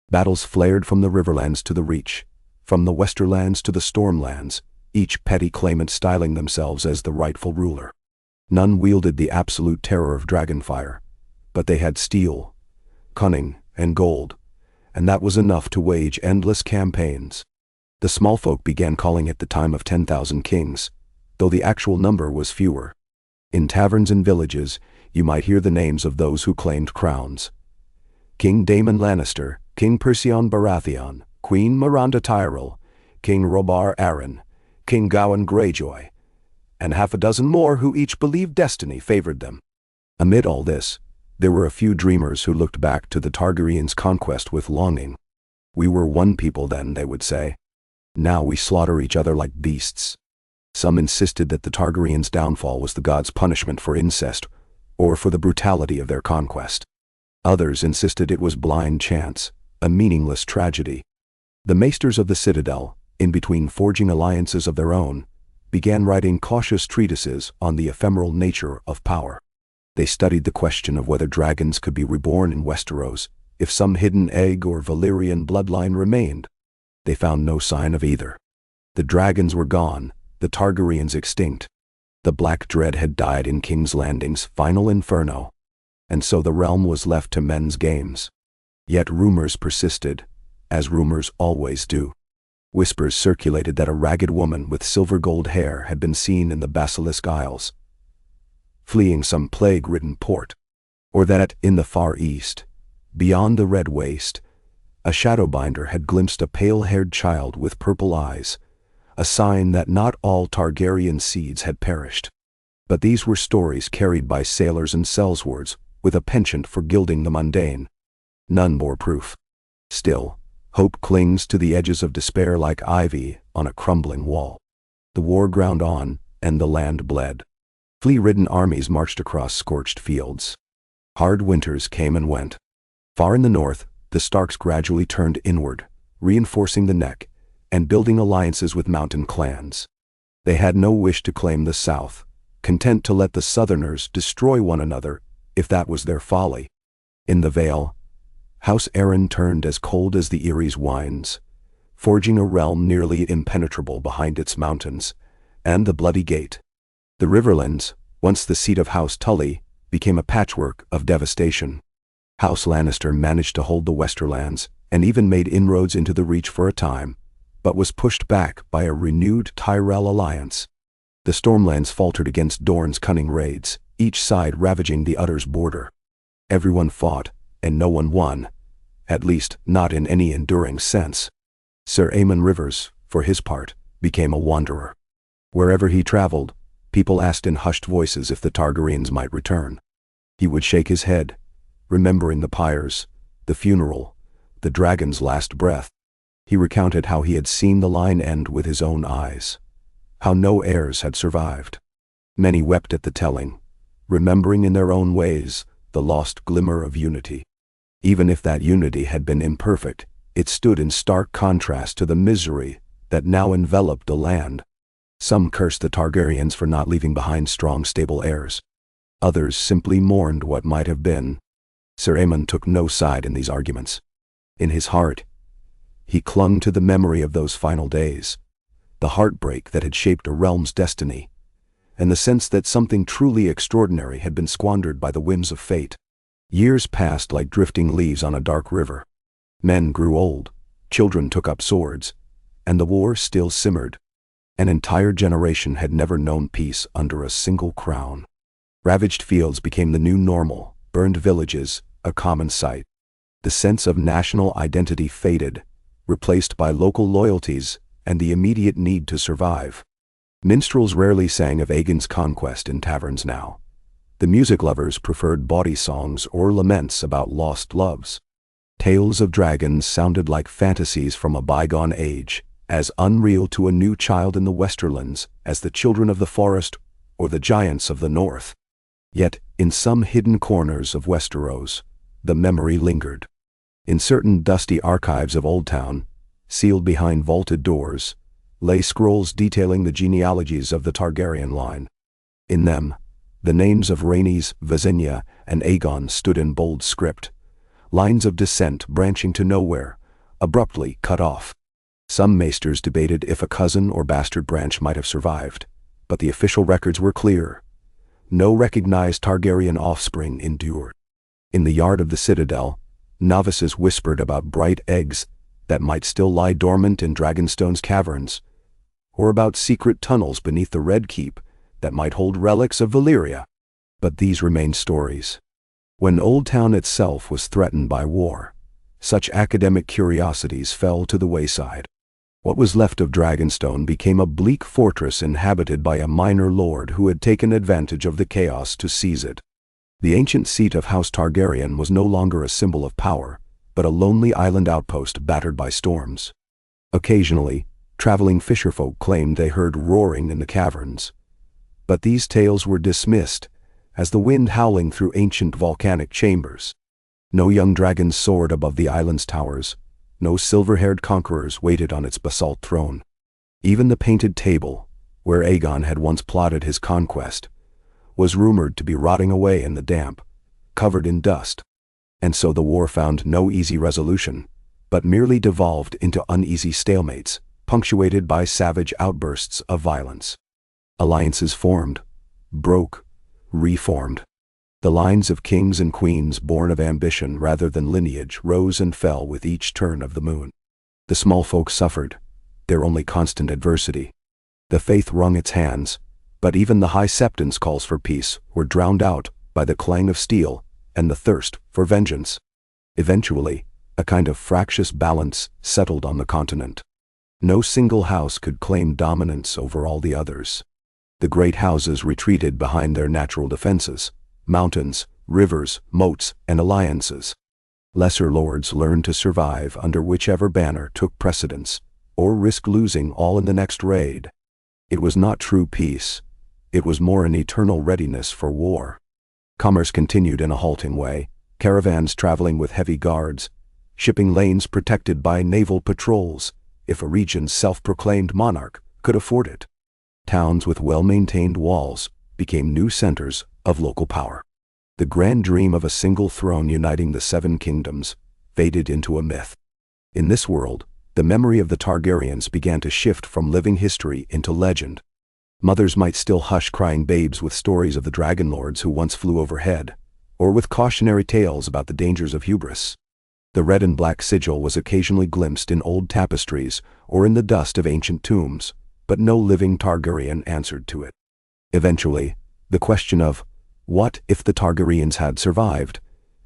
Battles flared from the Riverlands to the Reach, from the Westerlands to the Stormlands, each petty claimant styling themselves as the rightful ruler. None wielded the absolute terror of dragonfire, but they had steel, cunning, and gold, and that was enough to wage endless campaigns. The small folk began calling it the time of 10,000 kings, though the actual number was fewer. In taverns and villages, you might hear the names of those who claimed crowns. King Daemon Lannister, King Perceon Baratheon, Queen Myranda Tyrell, King Robar Arryn, King Gawain Greyjoy, and half a dozen more who each believed destiny favored them. Amid all this, there were a few dreamers who looked back to the Targaryens' conquest with longing. We were one people then, they would say. Now we slaughter each other like beasts. Some insisted that the Targaryens' downfall was the gods' punishment for incest or for the brutality of their conquest. Others insisted it was blind chance, a meaningless tragedy. The maesters of the Citadel, in between forging alliances of their own, began writing cautious treatises on the ephemeral nature of power. They studied the question of whether dragons could be reborn in Westeros if some hidden egg or Valyrian bloodline remained. They found no sign of either. The dragons were gone, the Targaryens extinct. The Black Dread had died in King's Landing's final inferno, and so the realm was left to men's games. Yet rumors persisted, as rumors always do. Whispers circulated that a ragged woman with silver-gold hair had been seen in the Basilisk Isles, fleeing some plague-ridden port, or that, in the Far East, beyond the Red Waste, a Shadowbinder had glimpsed a pale-haired child with purple eyes, a sign that not all Targaryen seeds had perished. But these were stories carried by sailors and sellswords with a penchant for gilding the mundane. None bore proof. Still, hope clings to the edges of despair like ivy on a crumbling wall. The war ground on, and the land bled. Flea-ridden armies marched across scorched fields. Hard winters came and went. Far in the north, the Starks gradually turned inward, reinforcing the neck and building alliances with mountain clans. They had no wish to claim the south, content to let the Southerners destroy one another if that was their folly. In the Vale, House Arryn turned as cold as the Erie's wines, forging a realm nearly impenetrable behind its mountains, and the Bloody Gate. The Riverlands, once the seat of House Tully, became a patchwork of devastation. House Lannister managed to hold the Westerlands and even made inroads into the Reach for a time, but was pushed back by a renewed Tyrell alliance. The Stormlands faltered against Dorne's cunning raids, each side ravaging the other's border. Everyone fought, and no one won, at least not in any enduring sense. Sir Aemon Rivers, for his part, became a wanderer. Wherever he traveled, people asked in hushed voices if the Targaryens might return. He would shake his head, remembering the pyres, the funeral, the dragon's last breath. He recounted how he had seen the line end with his own eyes, how no heirs had survived. Many wept at the telling, remembering in their own ways the lost glimmer of unity. Even if that unity had been imperfect, it stood in stark contrast to the misery that now enveloped the land. Some cursed the Targaryens for not leaving behind strong, stable heirs. Others simply mourned what might have been. Sir Aemon took no side in these arguments. In his heart, he clung to the memory of those final days, the heartbreak that had shaped a realm's destiny, and the sense that something truly extraordinary had been squandered by the whims of fate. Years passed like drifting leaves on a dark river. Men grew old, children took up swords, and the war still simmered. An entire generation had never known peace under a single crown. Ravaged fields became the new normal, burned villages, a common sight. The sense of national identity faded, replaced by local loyalties and the immediate need to survive. Minstrels rarely sang of Aegon's conquest in taverns now. The music lovers preferred bawdy songs or laments about lost loves. Tales of dragons sounded like fantasies from a bygone age, as unreal to a new child in the Westerlands as the children of the forest or the giants of the north. Yet, in some hidden corners of Westeros, the memory lingered. In certain dusty archives of Old Town, sealed behind vaulted doors, lay scrolls detailing the genealogies of the Targaryen line. In them, the names of Rhaenys, Visenya, and Aegon stood in bold script, lines of descent branching to nowhere, abruptly cut off. Some maesters debated if a cousin or bastard branch might have survived, but the official records were clear. No recognized Targaryen offspring endured. In the yard of the Citadel, novices whispered about bright eggs that might still lie dormant in Dragonstone's caverns, or about secret tunnels beneath the Red Keep that might hold relics of Valyria. But these remained stories. When Old Town itself was threatened by war, such academic curiosities fell to the wayside. What was left of Dragonstone became a bleak fortress inhabited by a minor lord who had taken advantage of the chaos to seize it. The ancient seat of House Targaryen was no longer a symbol of power, but a lonely island outpost battered by storms. Occasionally, Traveling fisherfolk claimed they heard roaring in the caverns. But these tales were dismissed as the wind howling through ancient volcanic chambers. No young dragons soared above the island's towers. No silver-haired conquerors waited on its basalt throne. Even the painted table, where Aegon had once plotted his conquest, was rumored to be rotting away in the damp, covered in dust. And so the war found no easy resolution, but merely devolved into uneasy stalemates, punctuated by savage outbursts of violence. Alliances formed, broke, reformed. The lines of kings and queens born of ambition rather than lineage rose and fell with each turn of the moon. The small folk suffered, their only constant adversity. The faith wrung its hands, but even the high septon's calls for peace were drowned out by the clang of steel and the thirst for vengeance. Eventually, a kind of fractious balance settled on the continent. No single house could claim dominance over all the others. The great houses retreated behind their natural defenses: mountains, rivers, moats, and alliances. Lesser lords learned to survive under whichever banner took precedence, or risk losing all in the next raid. It was not true peace. It was more an eternal readiness for war. Commerce continued in a halting way, caravans traveling with heavy guards, shipping lanes protected by naval patrols, if a region's self-proclaimed monarch could afford it. Towns with well-maintained walls became new centers of local power. The grand dream of a single throne uniting the 7 kingdoms faded into a myth. In this world, the memory of the Targaryens began to shift from living history into legend. Mothers might still hush crying babes with stories of the dragon lords who once flew overhead, or with cautionary tales about the dangers of hubris. The red and black sigil was occasionally glimpsed in old tapestries or in the dust of ancient tombs, but no living Targaryen answered to it. Eventually, the question of, what if the Targaryens had survived,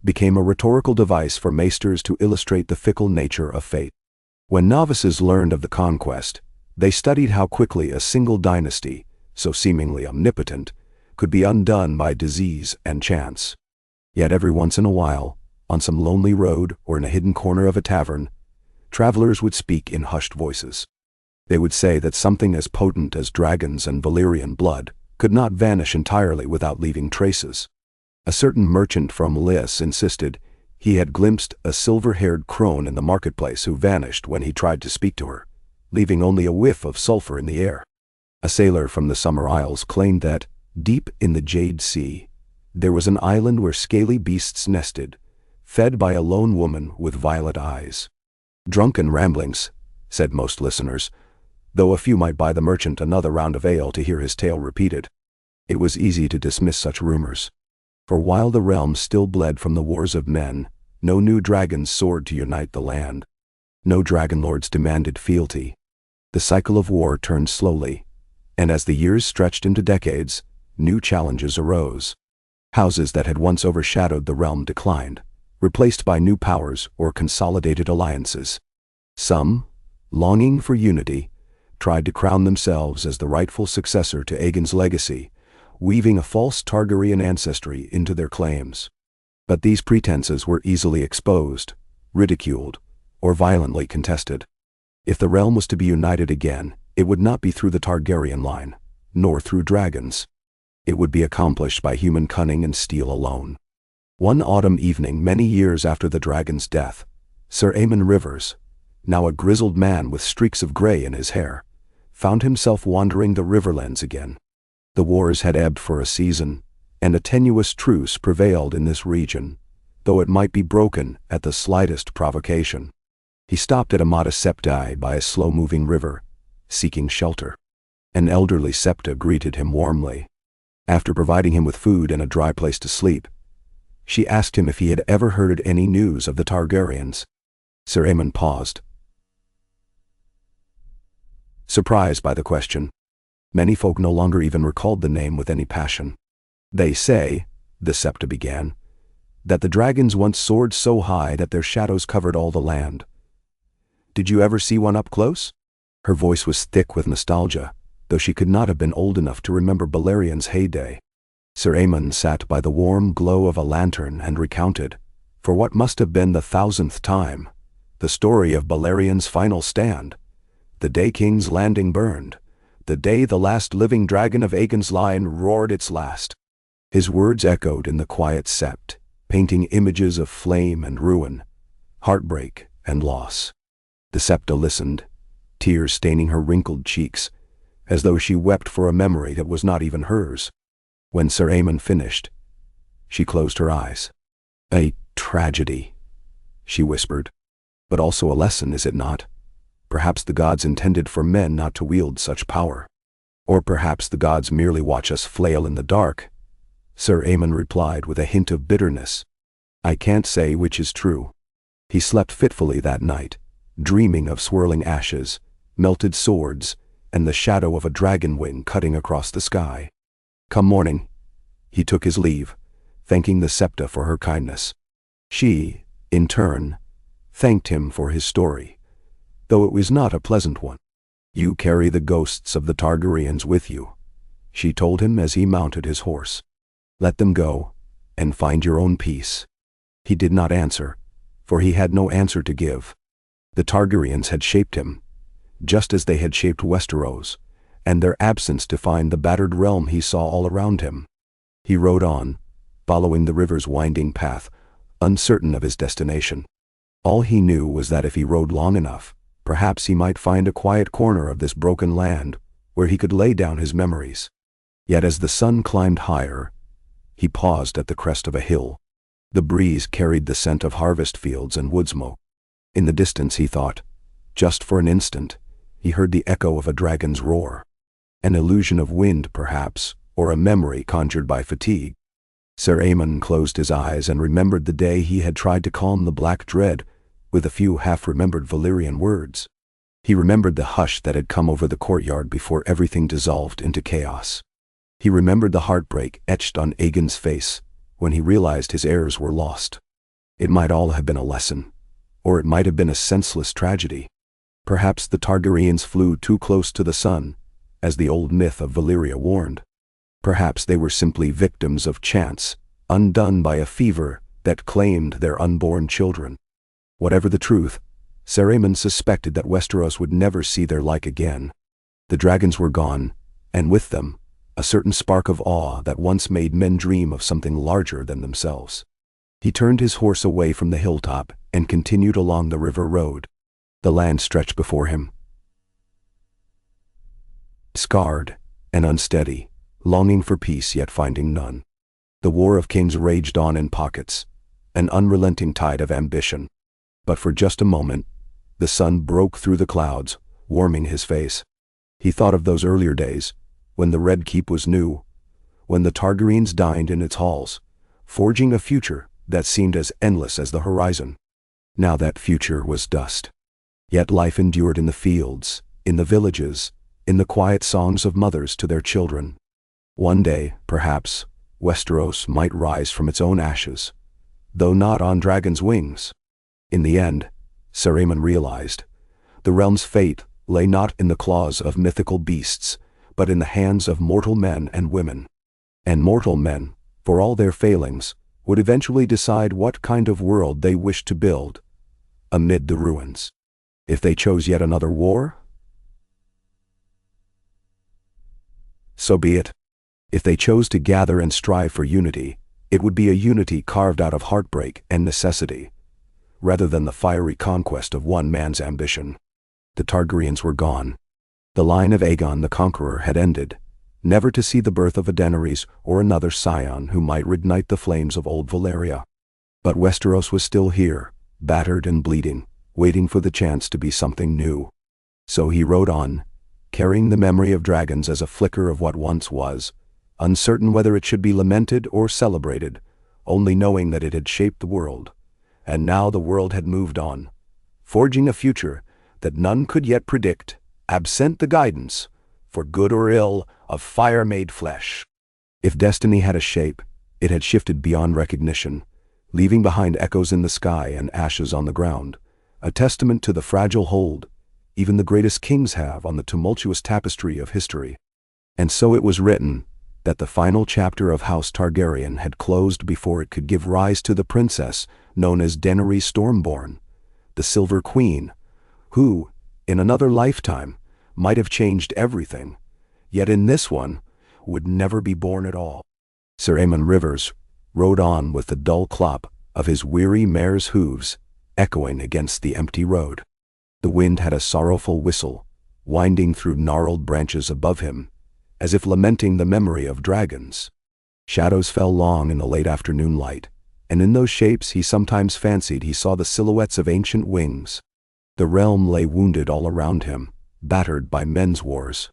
became a rhetorical device for maesters to illustrate the fickle nature of fate. When novices learned of the conquest, they studied how quickly a single dynasty, so seemingly omnipotent, could be undone by disease and chance. Yet every once in a while, on some lonely road or in a hidden corner of a tavern, travelers would speak in hushed voices. They would say that something as potent as dragons and Valyrian blood could not vanish entirely without leaving traces. A certain merchant from Lys insisted he had glimpsed a silver-haired crone in the marketplace who vanished when he tried to speak to her, leaving only a whiff of sulfur in the air. A sailor from the Summer Isles claimed that, deep in the Jade Sea, there was an island where scaly beasts nested, fed by a lone woman with violet eyes. Drunken ramblings, said most listeners, though a few might buy the merchant another round of ale to hear his tale repeated. It was easy to dismiss such rumors. For while the realm still bled from the wars of men, no new dragons soared to unite the land. No dragon lords demanded fealty. The cycle of war turned slowly, and as the years stretched into decades, new challenges arose. Houses that had once overshadowed the realm declined, replaced by new powers or consolidated alliances. Some, longing for unity, tried to crown themselves as the rightful successor to Aegon's legacy, weaving a false Targaryen ancestry into their claims. But these pretenses were easily exposed, ridiculed, or violently contested. If the realm was to be united again, it would not be through the Targaryen line, nor through dragons. It would be accomplished by human cunning and steel alone. One autumn evening many years after the dragon's death, Sir Aemon Rivers, now a grizzled man with streaks of gray in his hair, found himself wandering the riverlands again. The wars had ebbed for a season, and a tenuous truce prevailed in this region, though it might be broken at the slightest provocation. He stopped at a modest septa by a slow-moving river, seeking shelter. An elderly septa greeted him warmly. After providing him with food and a dry place to sleep, she asked him if he had ever heard any news of the Targaryens. Sir Aemon paused, surprised by the question. Many folk no longer even recalled the name with any passion. They say, the septa began, that the dragons once soared so high that their shadows covered all the land. Did you ever see one up close? Her voice was thick with nostalgia, though she could not have been old enough to remember Balerion's heyday. Sir Aemon sat by the warm glow of a lantern and recounted, for what must have been the 1000th time, the story of Balerion's final stand, The day King's Landing burned. The day the last living dragon of Aegon's line roared its last. His words echoed in the quiet sept, painting images of flame and ruin, heartbreak and loss. The septa listened, tears staining her wrinkled cheeks, as though she wept for a memory that was not even hers. When Sir Aemon finished, she closed her eyes. "A tragedy," she whispered. "But also a lesson, is it not? Perhaps the gods intended for men not to wield such power. Or perhaps the gods merely watch us flail in the dark." Sir Aemon replied with a hint of bitterness. "I can't say which is true." He slept fitfully that night, dreaming of swirling ashes, melted swords, and the shadow of a dragon wing cutting across the sky. Come morning, he took his leave, thanking the septa for her kindness. She, in turn, thanked him for his story, though it was not a pleasant one. "You carry the ghosts of the Targaryens with you," she told him as he mounted his horse. "Let them go, and find your own peace." He did not answer, for he had no answer to give. The Targaryens had shaped him, just as they had shaped Westeros, and their absence defined the battered realm he saw all around him. He rode on, following the river's winding path, uncertain of his destination. All he knew was that if he rode long enough, perhaps he might find a quiet corner of this broken land where he could lay down his memories. Yet as the sun climbed higher, he paused at the crest of a hill. The breeze carried the scent of harvest fields and wood smoke. In the distance, he thought, just for an instant, he heard the echo of a dragon's roar. An illusion of wind, perhaps, or a memory conjured by fatigue. Sir Aemon closed his eyes and remembered the day he had tried to calm the black dread with a few half-remembered Valyrian words. He remembered the hush that had come over the courtyard before everything dissolved into chaos. He remembered the heartbreak etched on Aegon's face when he realized his heirs were lost. It might all have been a lesson, or it might have been a senseless tragedy. Perhaps the Targaryens flew too close to the sun, as the old myth of Valyria warned. Perhaps they were simply victims of chance, undone by a fever that claimed their unborn children. Whatever the truth, Sir Aemon suspected that Westeros would never see their like again. The dragons were gone, and with them, a certain spark of awe that once made men dream of something larger than themselves. He turned his horse away from the hilltop and continued along the river road. The land stretched before him, scarred and unsteady, longing for peace yet finding none. The War of Kings raged on in pockets, an unrelenting tide of ambition. But for just a moment, the sun broke through the clouds, warming his face. He thought of those earlier days, when the Red Keep was new, when the Targaryens dined in its halls, forging a future that seemed as endless as the horizon. Now that future was dust. Yet life endured in the fields, in the villages, in the quiet songs of mothers to their children. One day, perhaps, Westeros might rise from its own ashes, though not on dragon's wings. In the end, Sir Aemon realized, the realm's fate lay not in the claws of mythical beasts, but in the hands of mortal men and women. And mortal men, for all their failings, would eventually decide what kind of world they wished to build amid the ruins. If they chose yet another war, so be it. If they chose to gather and strive for unity, it would be a unity carved out of heartbreak and necessity, rather than the fiery conquest of one man's ambition. The Targaryens were gone. The line of Aegon the Conqueror had ended, never to see the birth of a Daenerys or another scion who might reignite the flames of old Valyria. But Westeros was still here, battered and bleeding, waiting for the chance to be something new. So he rode on, carrying the memory of dragons as a flicker of what once was, uncertain whether it should be lamented or celebrated, only knowing that it had shaped the world. And now the world had moved on, forging a future that none could yet predict, absent the guidance, for good or ill, of fire made flesh. If destiny had a shape, it had shifted beyond recognition, leaving behind echoes in the sky and ashes on the ground, a testament to the fragile hold even the greatest kings have on the tumultuous tapestry of history. And so it was written that the final chapter of House Targaryen had closed before it could give rise to the princess known as Daenerys Stormborn, the Silver Queen, who, in another lifetime, might have changed everything, yet in this one, would never be born at all. Sir Aemon Rivers rode on with the dull clop of his weary mare's hooves echoing against the empty road. The wind had a sorrowful whistle, winding through gnarled branches above him, as if lamenting the memory of dragons. Shadows fell long in the late afternoon light, and in those shapes he sometimes fancied he saw the silhouettes of ancient wings. The realm lay wounded all around him, battered by men's wars.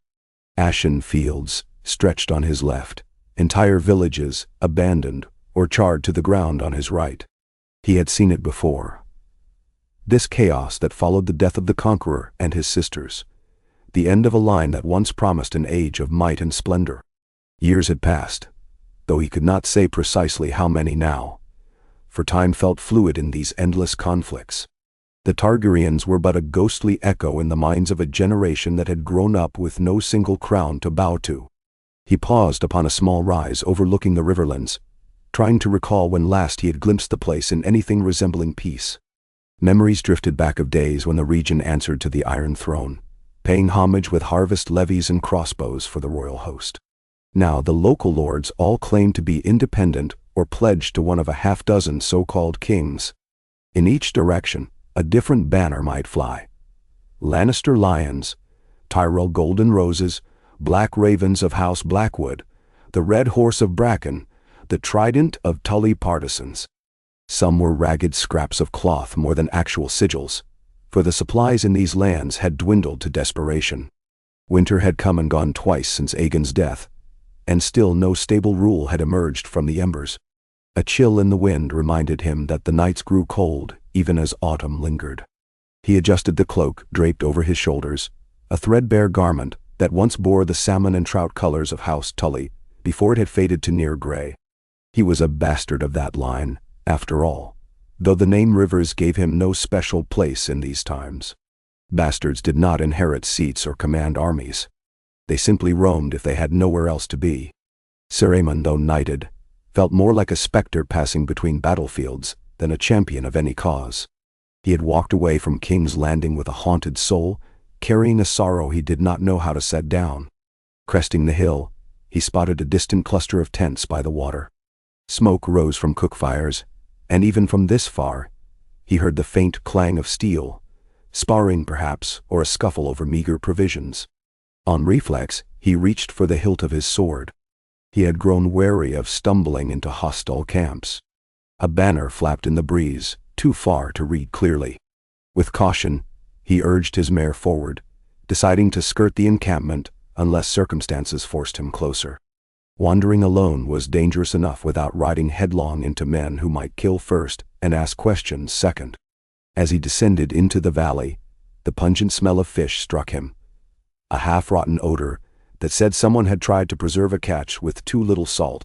Ashen fields stretched on his left, entire villages abandoned or charred to the ground on his right. He had seen it before. This chaos that followed the death of the Conqueror and his sisters, the end of a line that once promised an age of might and splendor. Years had passed, though he could not say precisely how many now, for time felt fluid in these endless conflicts. The Targaryens were but a ghostly echo in the minds of a generation that had grown up with no single crown to bow to. He paused upon a small rise overlooking the riverlands, trying to recall when last he had glimpsed the place in anything resembling peace. Memories drifted back of days when the region answered to the Iron Throne, paying homage with harvest levies and crossbows for the royal host. Now the local lords all claimed to be independent or pledged to one of a half-dozen so-called kings. In each direction, a different banner might fly. Lannister lions, Tyrell golden roses, black ravens of House Blackwood, the red horse of Bracken, the trident of Tully partisans. Some were ragged scraps of cloth more than actual sigils, for the supplies in these lands had dwindled to desperation. Winter had come and gone twice since Aegon's death, and still no stable rule had emerged from the embers. A chill in the wind reminded him that the nights grew cold even as autumn lingered. He adjusted the cloak draped over his shoulders, a threadbare garment that once bore the salmon and trout colors of House Tully before it had faded to near gray. He was a bastard of that line, after all, though the name Rivers gave him no special place in these times. Bastards did not inherit seats or command armies. They simply roamed if they had nowhere else to be. Sir Aemon, though knighted, felt more like a specter passing between battlefields than a champion of any cause. He had walked away from King's Landing with a haunted soul, carrying a sorrow he did not know how to set down. Cresting the hill, he spotted a distant cluster of tents by the water. Smoke rose from cook fires, and even from this far, he heard the faint clang of steel, sparring perhaps, or a scuffle over meager provisions. On reflex, he reached for the hilt of his sword. He had grown wary of stumbling into hostile camps. A banner flapped in the breeze, too far to read clearly. With caution, he urged his mare forward, deciding to skirt the encampment unless circumstances forced him closer. Wandering alone was dangerous enough without riding headlong into men who might kill first and ask questions second. As he descended into the valley, the pungent smell of fish struck him, a half-rotten odor that said someone had tried to preserve a catch with too little salt.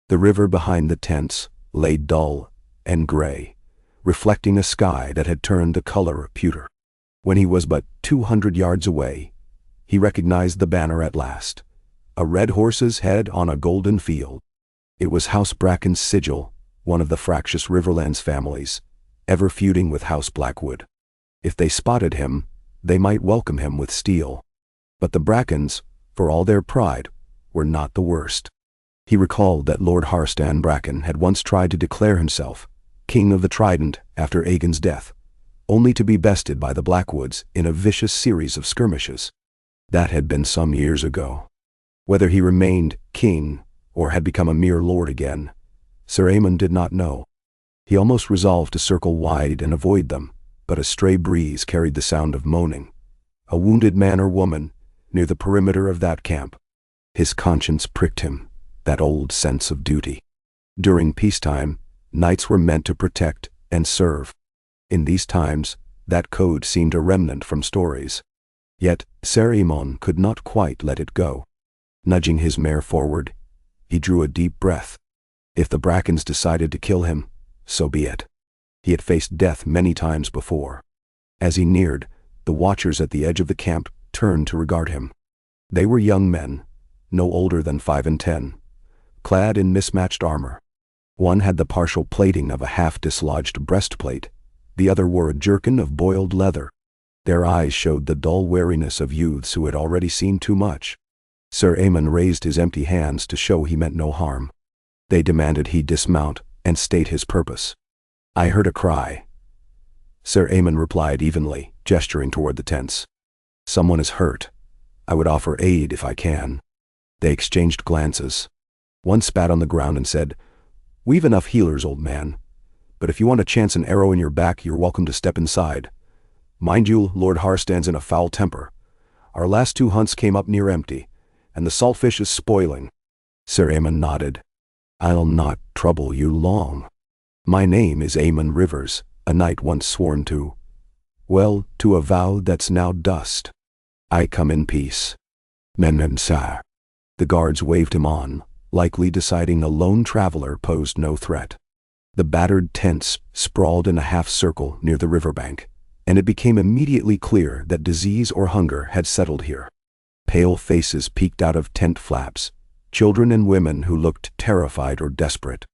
The river behind the tents lay dull and gray, reflecting a sky that had turned the color of pewter. When he was but 200 yards away, he recognized the banner at last. A red horse's head on a golden field. It was House Bracken's sigil, one of the fractious Riverlands families, ever feuding with House Blackwood. If they spotted him, they might welcome him with steel. But the Brackens, for all their pride, were not the worst. He recalled that Lord Harstan Bracken had once tried to declare himself King of the Trident after Aegon's death, only to be bested by the Blackwoods in a vicious series of skirmishes. That had been some years ago. Whether he remained king or had become a mere lord again, Sir Aemon did not know. He almost resolved to circle wide and avoid them, but a stray breeze carried the sound of moaning. A wounded man or woman near the perimeter of that camp. His conscience pricked him, that old sense of duty. During peacetime, knights were meant to protect and serve. In these times, that code seemed a remnant from stories. Yet Sir Aemon could not quite let it go. Nudging his mare forward, he drew a deep breath. If the Brackens decided to kill him, so be it. He had faced death many times before. As he neared, the watchers at the edge of the camp turned to regard him. They were young men, no older than 5 and 10, clad in mismatched armor. One had the partial plating of a half-dislodged breastplate, the other wore a jerkin of boiled leather. Their eyes showed the dull wariness of youths who had already seen too much. Sir Aemon raised his empty hands to show he meant no harm. They demanded he dismount and state his purpose. I heard a cry. Sir Aemon replied evenly, gesturing toward the tents. Someone is hurt. I would offer aid if I can. They exchanged glances. One spat on the ground and said, "We've enough healers, old man. But if you want to chance an arrow in your back, you're welcome to step inside. Mind you, Lord Harstand's in a foul temper. Our last 2 hunts came up near empty, and the saltfish is spoiling." Sir Aemon nodded. "I'll not trouble you long. My name is Aemon Rivers, a knight once sworn to, well, to a vow that's now dust. I come in peace. Men, sire." The guards waved him on, likely deciding a lone traveler posed no threat. The battered tents sprawled in a half-circle near the riverbank, and it became immediately clear that disease or hunger had settled here. Pale faces peeked out of tent flaps, children and women who looked terrified or desperate.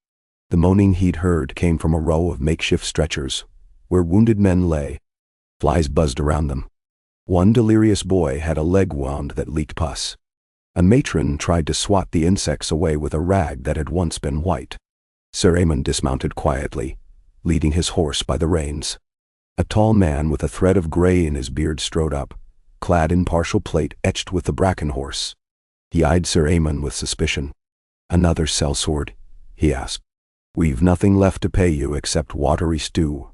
The moaning he'd heard came from a row of makeshift stretchers, where wounded men lay. Flies buzzed around them. One delirious boy had a leg wound that leaked pus. A matron tried to swat the insects away with a rag that had once been white. Sir Aemon dismounted quietly, leading his horse by the reins. A tall man with a thread of gray in his beard strode up, clad in partial plate etched with the bracken horse. He eyed Sir Aemon with suspicion. "Another sellsword?" he asked. "We've nothing left to pay you except watery stew,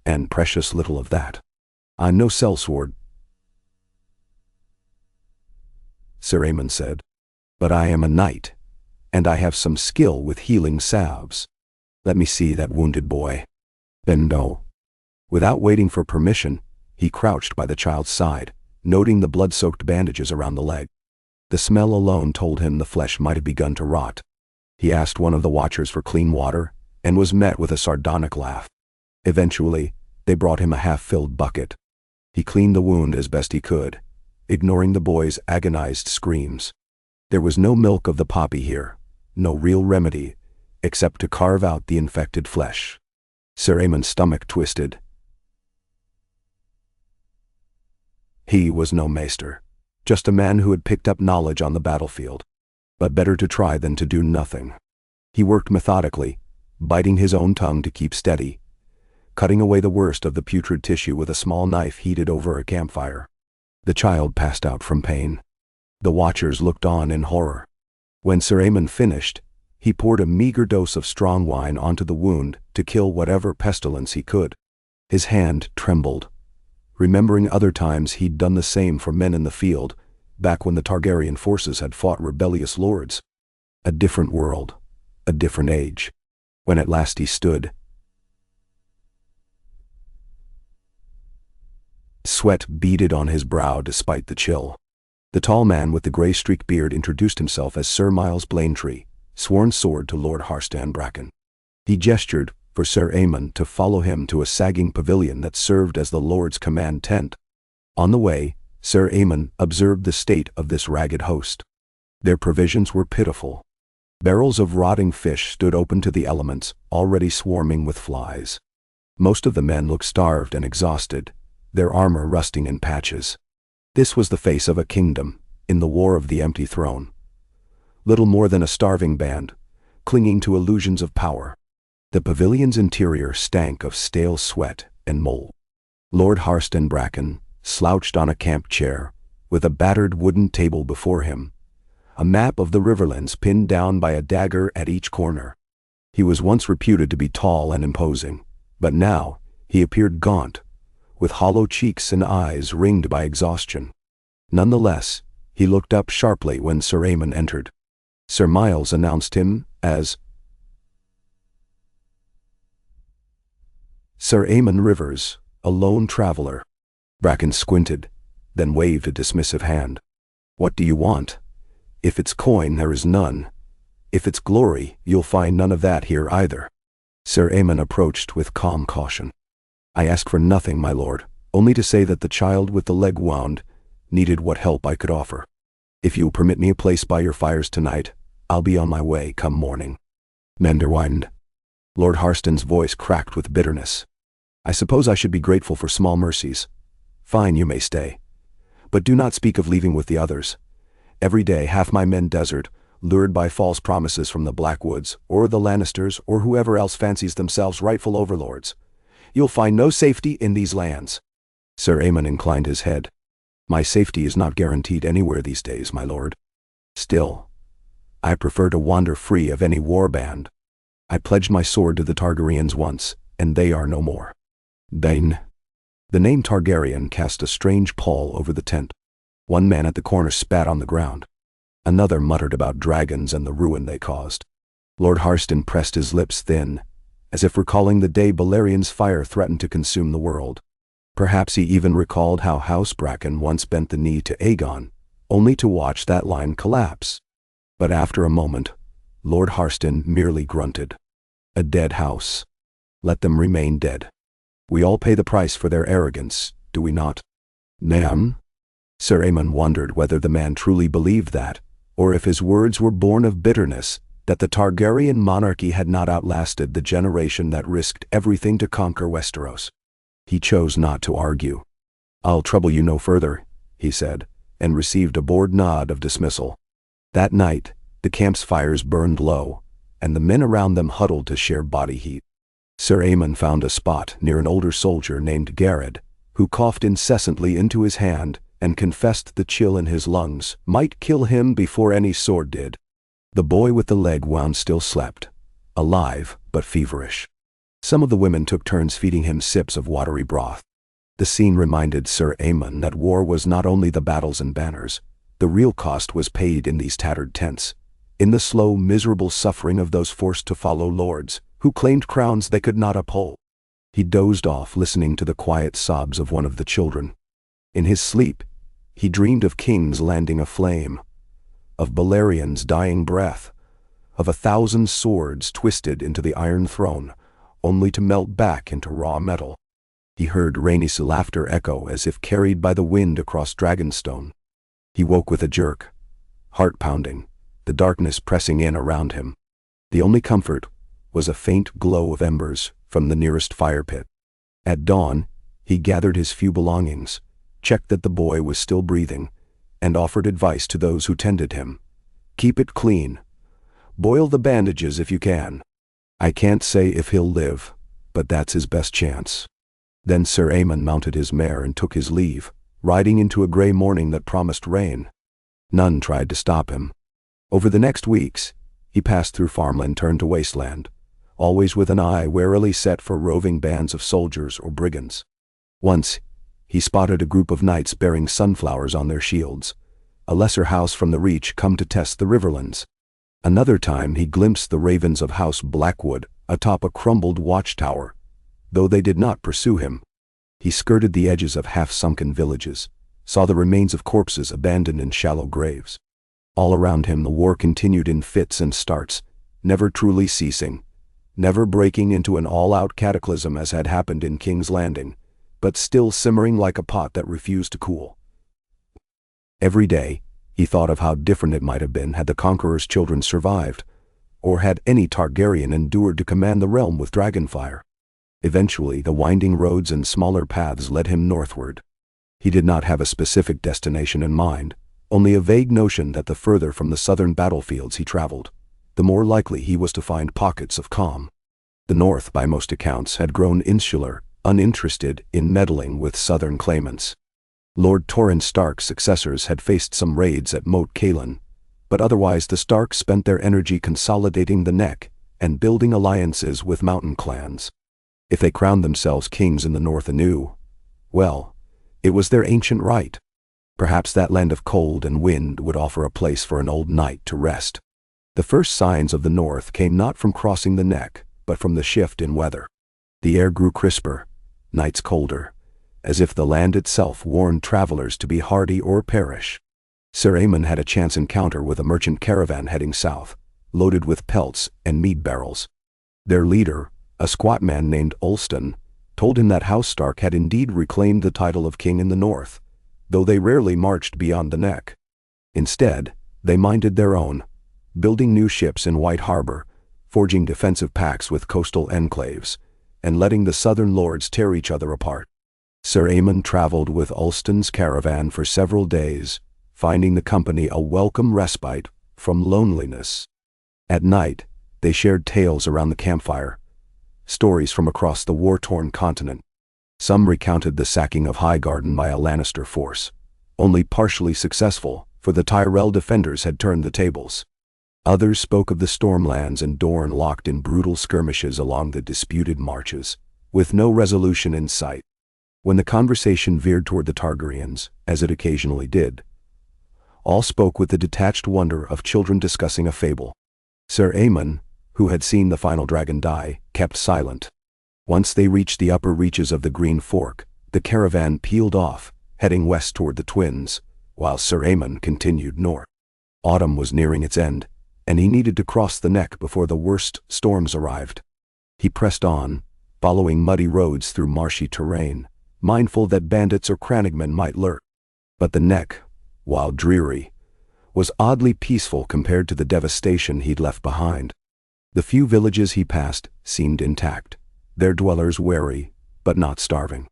and precious little of that." "I'm no sellsword," Sir Aemon said, "but I am a knight, and I have some skill with healing salves. Let me see that wounded boy." Then no. Without waiting for permission, he crouched by the child's side, noting the blood-soaked bandages around the leg. The smell alone told him the flesh might have begun to rot. He asked one of the watchers for clean water, and was met with a sardonic laugh. Eventually, they brought him a half-filled bucket. He cleaned the wound as best he could, ignoring the boy's agonized screams. There was no milk of the poppy here, no real remedy, except to carve out the infected flesh. Sir Aemon's stomach twisted. He was no maester, just a man who had picked up knowledge on the battlefield. But better to try than to do nothing. He worked methodically, biting his own tongue to keep steady, cutting away the worst of the putrid tissue with a small knife heated over a campfire. The child passed out from pain. The watchers looked on in horror. When Sir Aemon finished, he poured a meager dose of strong wine onto the wound to kill whatever pestilence he could. His hand trembled, remembering other times he'd done the same for men in the field, back when the Targaryen forces had fought rebellious lords. A different world, a different age. When at last he stood, sweat beaded on his brow despite the chill. The tall man with the gray-streaked beard introduced himself as Sir Miles Blaintree, sworn sword to Lord Harstand Bracken. He gestured for Sir Aemon to follow him to a sagging pavilion that served as the Lord's command tent. On the way, Sir Aemon observed the state of this ragged host. Their provisions were pitiful. Barrels of rotting fish stood open to the elements, already swarming with flies. Most of the men looked starved and exhausted, their armor rusting in patches. This was the face of a kingdom, in the War of the Empty Throne. Little more than a starving band, clinging to illusions of power. The pavilion's interior stank of stale sweat and mold. Lord Harstand Bracken slouched on a camp chair, with a battered wooden table before him, a map of the Riverlands pinned down by a dagger at each corner. He was once reputed to be tall and imposing, but now he appeared gaunt, with hollow cheeks and eyes ringed by exhaustion. Nonetheless, he looked up sharply when Sir Aemon entered. Sir Miles announced him as Sir Aemon Rivers, a lone traveler. Bracken squinted, then waved a dismissive hand. "What do you want? If it's coin, there is none. If it's glory, you'll find none of that here either." Sir Aemon approached with calm caution. "I ask for nothing, my lord, only to say that the child with the leg wound needed what help I could offer. If you'll permit me a place by your fires tonight, I'll be on my way come morning." Menderwind. Lord Harstand's voice cracked with bitterness. "I suppose I should be grateful for small mercies, Fine, you may stay. But do not speak of leaving with the others. Every day half my men desert, lured by false promises from the Blackwoods, or the Lannisters, or whoever else fancies themselves rightful overlords. You'll find no safety in these lands." Sir Aemon inclined his head. "My safety is not guaranteed anywhere these days, my lord. Still, I prefer to wander free of any warband. I pledged my sword to the Targaryens once, and they are no more." The name Targaryen cast a strange pall over the tent. One man at the corner spat on the ground. Another muttered about dragons and the ruin they caused. Lord Harston pressed his lips thin, as if recalling the day Balerian's fire threatened to consume the world. Perhaps he even recalled how House Bracken once bent the knee to Aegon, only to watch that line collapse. But after a moment, Lord Harston merely grunted. "A dead house. Let them remain dead. We all pay the price for their arrogance, do we not?" "Nam?" Sir Aemon wondered whether the man truly believed that, or if his words were born of bitterness, that the Targaryen monarchy had not outlasted the generation that risked everything to conquer Westeros. He chose not to argue. "I'll trouble you no further," he said, and received a bored nod of dismissal. That night, the camp's fires burned low, and the men around them huddled to share body heat. Sir Aemon found a spot near an older soldier named Garrett, who coughed incessantly into his hand and confessed the chill in his lungs might kill him before any sword did. The boy with the leg wound still slept, alive but feverish. Some of the women took turns feeding him sips of watery broth. The scene reminded Sir Aemon that war was not only the battles and banners. The real cost was paid in these tattered tents, in the slow, miserable suffering of those forced to follow lords, who claimed crowns they could not uphold. He dozed off listening to the quiet sobs of one of the children. In his sleep, he dreamed of kings landing aflame, of Balerian's dying breath, of 1,000 swords twisted into the Iron Throne, only to melt back into raw metal. He heard Rhaenys' laughter echo as if carried by the wind across Dragonstone. He woke with a jerk, heart pounding, the darkness pressing in around him. The only comfort was a faint glow of embers from the nearest fire pit. At dawn, he gathered his few belongings, checked that the boy was still breathing, and offered advice to those who tended him. "Keep it clean. Boil the bandages if you can. I can't say if he'll live, but that's his best chance." Then Sir Aemon mounted his mare and took his leave, riding into a gray morning that promised rain. None tried to stop him. Over the next weeks, he passed through farmland turned to wasteland, always with an eye warily set for roving bands of soldiers or brigands. Once, he spotted a group of knights bearing sunflowers on their shields, a lesser house from the Reach come to test the Riverlands. Another time he glimpsed the ravens of House Blackwood atop a crumbled watchtower, though they did not pursue him. He skirted the edges of half-sunken villages, saw the remains of corpses abandoned in shallow graves. All around him the war continued in fits and starts, never truly ceasing, never breaking into an all-out cataclysm as had happened in King's Landing, but still simmering like a pot that refused to cool. Every day, he thought of how different it might have been had the Conqueror's children survived, or had any Targaryen endured to command the realm with dragonfire. Eventually, the winding roads and smaller paths led him northward. He did not have a specific destination in mind, only a vague notion that the further from the southern battlefields he traveled, the more likely he was to find pockets of calm. The north, by most accounts, had grown insular, uninterested in meddling with southern claimants. Lord Torrhen Stark's successors had faced some raids at Moat Cailin, but otherwise the Starks spent their energy consolidating the Neck and building alliances with mountain clans. If they crowned themselves kings in the north anew, well, it was their ancient right. Perhaps that land of cold and wind would offer a place for an old knight to rest. The first signs of the north came not from crossing the Neck, but from the shift in weather. The air grew crisper, nights colder, as if the land itself warned travelers to be hardy or perish. Sir Aemon had a chance encounter with a merchant caravan heading south, loaded with pelts and mead barrels. Their leader, a squat man named Ulston, told him that House Stark had indeed reclaimed the title of king in the north, though they rarely marched beyond the Neck. Instead, they minded their own, building new ships in White Harbor, forging defensive pacts with coastal enclaves, and letting the southern lords tear each other apart. Sir Aemon traveled with Ulston's caravan for several days, finding the company a welcome respite from loneliness. At night, they shared tales around the campfire, stories from across the war-torn continent. Some recounted the sacking of Highgarden by a Lannister force, only partially successful, for the Tyrell defenders had turned the tables. Others spoke of the Stormlands and Dorne locked in brutal skirmishes along the disputed marches, with no resolution in sight. When the conversation veered toward the Targaryens, as it occasionally did, all spoke with the detached wonder of children discussing a fable. Sir Aemon, who had seen the final dragon die, kept silent. Once they reached the upper reaches of the Green Fork, the caravan peeled off, heading west toward the Twins, while Sir Aemon continued north. Autumn was nearing its end, and he needed to cross the neck before the worst storms arrived. He pressed on, following muddy roads through marshy terrain, mindful that bandits or crannogmen might lurk. But the neck, while dreary, was oddly peaceful compared to the devastation he'd left behind. The few villages he passed seemed intact, their dwellers wary, but not starving.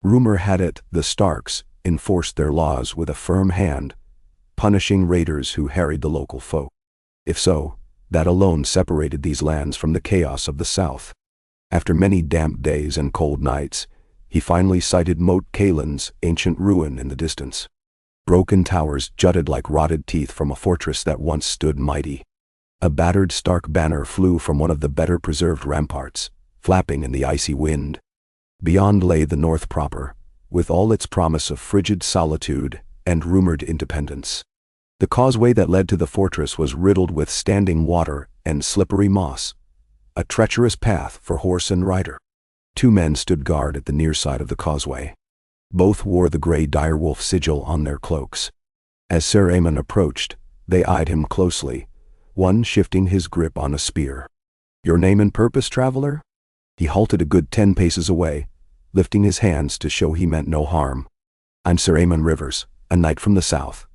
Rumor had it the Starks enforced their laws with a firm hand, punishing raiders who harried the local folk. If so, that alone separated these lands from the chaos of the south. After many damp days and cold nights, he finally sighted Moat Caelan's ancient ruin in the distance. Broken towers jutted like rotted teeth from a fortress that once stood mighty. A battered Stark banner flew from one of the better-preserved ramparts, flapping in the icy wind. Beyond lay the north proper, with all its promise of frigid solitude and rumored independence. The causeway that led to the fortress was riddled with standing water and slippery moss, a treacherous path for horse and rider. 2 men stood guard at the near side of the causeway. Both wore the gray direwolf sigil on their cloaks. As Sir Aemon approached, they eyed him closely, one shifting his grip on a spear. "Your name and purpose, traveler?" He halted a good 10 paces away, lifting his hands to show he meant no harm. "I'm Sir Aemon Rivers, a knight from the south.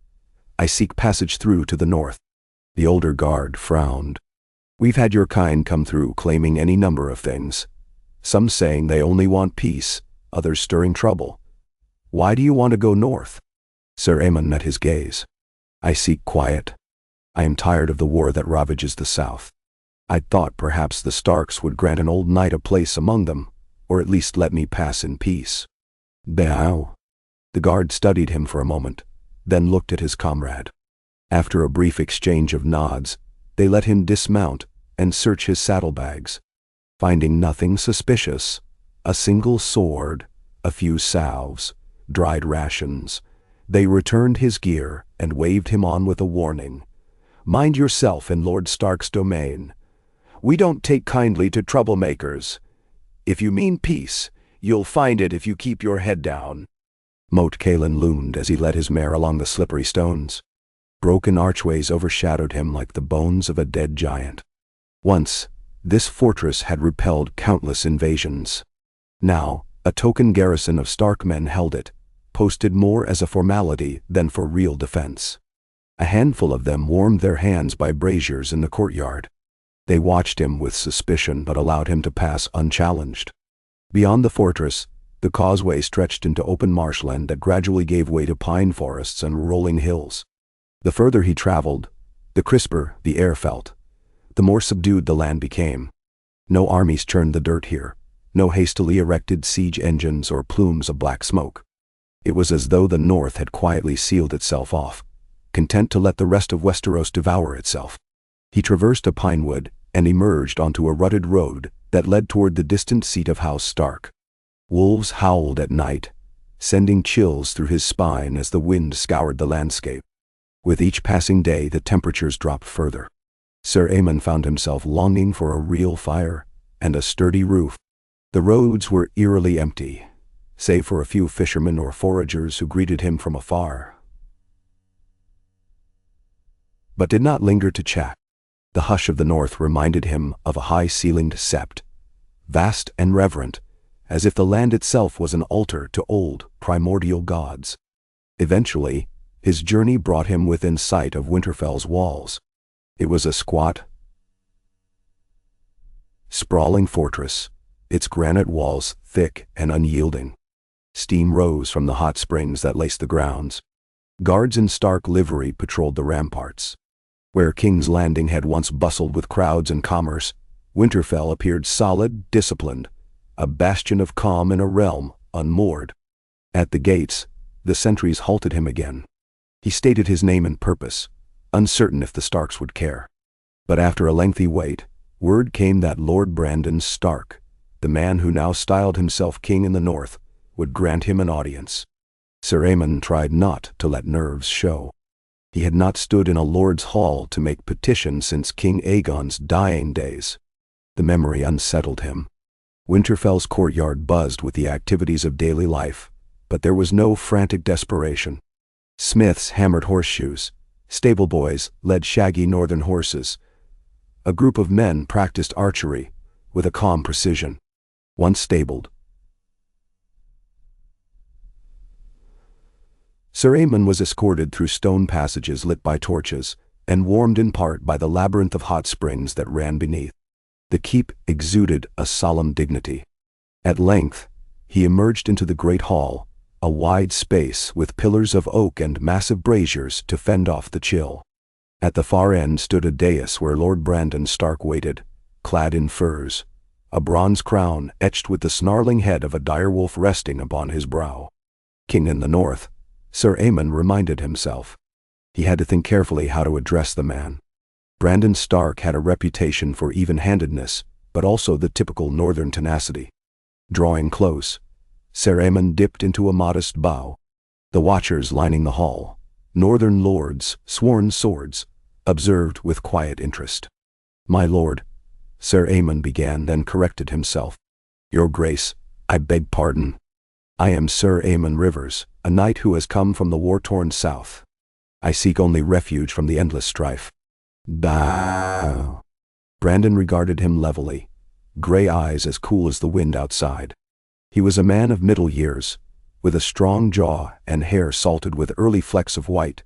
I seek passage through to the north." The older guard frowned. "We've had your kind come through claiming any number of things. Some saying they only want peace, others stirring trouble. Why do you want to go north?" Sir Aemon met his gaze. "I seek quiet. I am tired of the war that ravages the south. I thought perhaps the Starks would grant an old knight a place among them, or at least let me pass in peace." "Bow." The guard studied him for a moment, then looked at his comrade. After a brief exchange of nods, they let him dismount and search his saddlebags. Finding nothing suspicious, a single sword, a few salves, dried rations, they returned his gear and waved him on with a warning. "Mind yourself in Lord Stark's domain. We don't take kindly to troublemakers. If you mean peace, you'll find it if you keep your head down." Moat Caelan loomed as he led his mare along the slippery stones. Broken archways overshadowed him like the bones of a dead giant. Once, this fortress had repelled countless invasions. Now, a token garrison of Stark men held it, posted more as a formality than for real defense. A handful of them warmed their hands by braziers in the courtyard. They watched him with suspicion but allowed him to pass unchallenged. Beyond the fortress, the causeway stretched into open marshland that gradually gave way to pine forests and rolling hills. The further he traveled, the crisper the air felt, the more subdued the land became. No armies churned the dirt here, no hastily erected siege engines or plumes of black smoke. It was as though the north had quietly sealed itself off, content to let the rest of Westeros devour itself. He traversed a pine wood and emerged onto a rutted road that led toward the distant seat of House Stark. Wolves howled at night, sending chills through his spine as the wind scoured the landscape. With each passing day, the temperatures dropped further. Sir Aemon found himself longing for a real fire and a sturdy roof. The roads were eerily empty, save for a few fishermen or foragers who greeted him from afar, but did not linger to chat. The hush of the north reminded him of a high-ceilinged sept, vast and reverent, as if the land itself was an altar to old, primordial gods. Eventually, his journey brought him within sight of Winterfell's walls. It was a squat, sprawling fortress, its granite walls thick and unyielding. Steam rose from the hot springs that laced the grounds. Guards in stark livery patrolled the ramparts. Where King's Landing had once bustled with crowds and commerce, Winterfell appeared solid, disciplined, a bastion of calm in a realm unmoored. At the gates, the sentries halted him again. He stated his name and purpose, uncertain if the Starks would care. But after a lengthy wait, word came that Lord Brandon Stark, the man who now styled himself king in the north, would grant him an audience. Sir Aemon tried not to let nerves show. He had not stood in a lord's hall to make petition since King Aegon's dying days. The memory unsettled him. Winterfell's courtyard buzzed with the activities of daily life, but there was no frantic desperation. Smiths hammered horseshoes. Stable boys led shaggy northern horses. A group of men practiced archery with a calm precision. Once stabled, Sir Aemon was escorted through stone passages lit by torches and warmed in part by the labyrinth of hot springs that ran beneath. The keep exuded a solemn dignity. At length, he emerged into the great hall, a wide space with pillars of oak and massive braziers to fend off the chill. At the far end stood a dais where Lord Brandon Stark waited, clad in furs, a bronze crown etched with the snarling head of a direwolf resting upon his brow. King in the north, Sir Aemon reminded himself. He had to think carefully how to address the man. Brandon Stark had a reputation for even-handedness, but also the typical northern tenacity. Drawing close, Sir Aemon dipped into a modest bow. The watchers lining the hall, northern lords, sworn swords, observed with quiet interest. "My lord," Sir Aemon began, then corrected himself. "Your Grace, I beg pardon. I am Sir Aemon Rivers, a knight who has come from the war-torn south. I seek only refuge from the endless strife." Bah! Brandon regarded him levelly, gray eyes as cool as the wind outside. He was a man of middle years, with a strong jaw and hair salted with early flecks of white,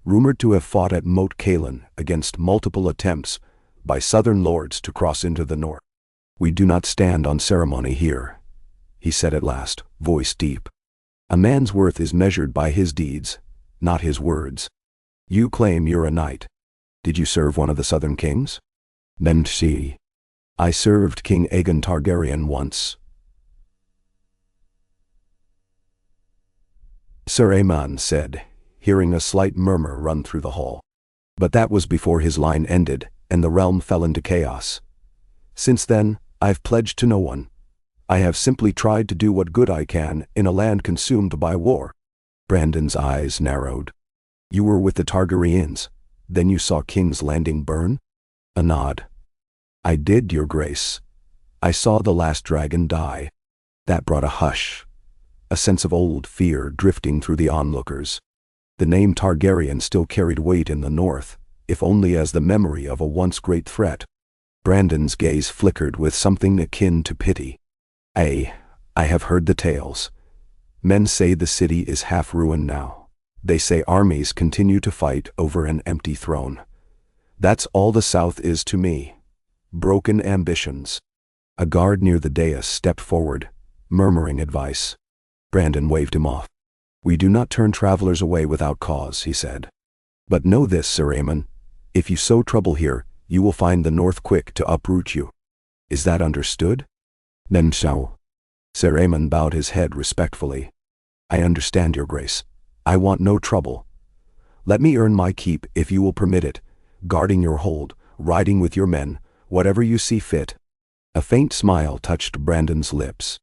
rumored to have fought at Moat Cailin against multiple attempts by southern lords to cross into the north. "We do not stand on ceremony here," he said at last, voice deep. "A man's worth is measured by his deeds, not his words. You claim you're a knight. Did you serve one of the southern kings?" "Memsi. I served King Aegon Targaryen once." Sir Aemon said, hearing a slight murmur run through the hall. But that was before his line ended, and the realm fell into chaos. "Since then, I've pledged to no one. I have simply tried to do what good I can in a land consumed by war." Brandon's eyes narrowed. "You were with the Targaryens, then you saw King's Landing burn?" A nod. "I did, Your Grace. I saw the last dragon die." That brought a hush, a sense of old fear drifting through the onlookers. The name Targaryen still carried weight in the north, if only as the memory of a once great threat. Brandon's gaze flickered with something akin to pity. I have heard the tales. Men say the city is half ruined now. They say armies continue to fight over an empty throne. That's all the South is to me. Broken ambitions." A guard near the dais stepped forward, murmuring advice. Brandon waved him off. "We do not turn travelers away without cause," he said. "But know this, Sir Aemon, if you sow trouble here, you will find the north quick to uproot you. Is that understood?" "Memsau." Sir Aemon bowed his head respectfully. "I understand, Your Grace. I want no trouble. Let me earn my keep if you will permit it, guarding your hold, riding with your men, whatever you see fit." A faint smile touched Brandon's lips.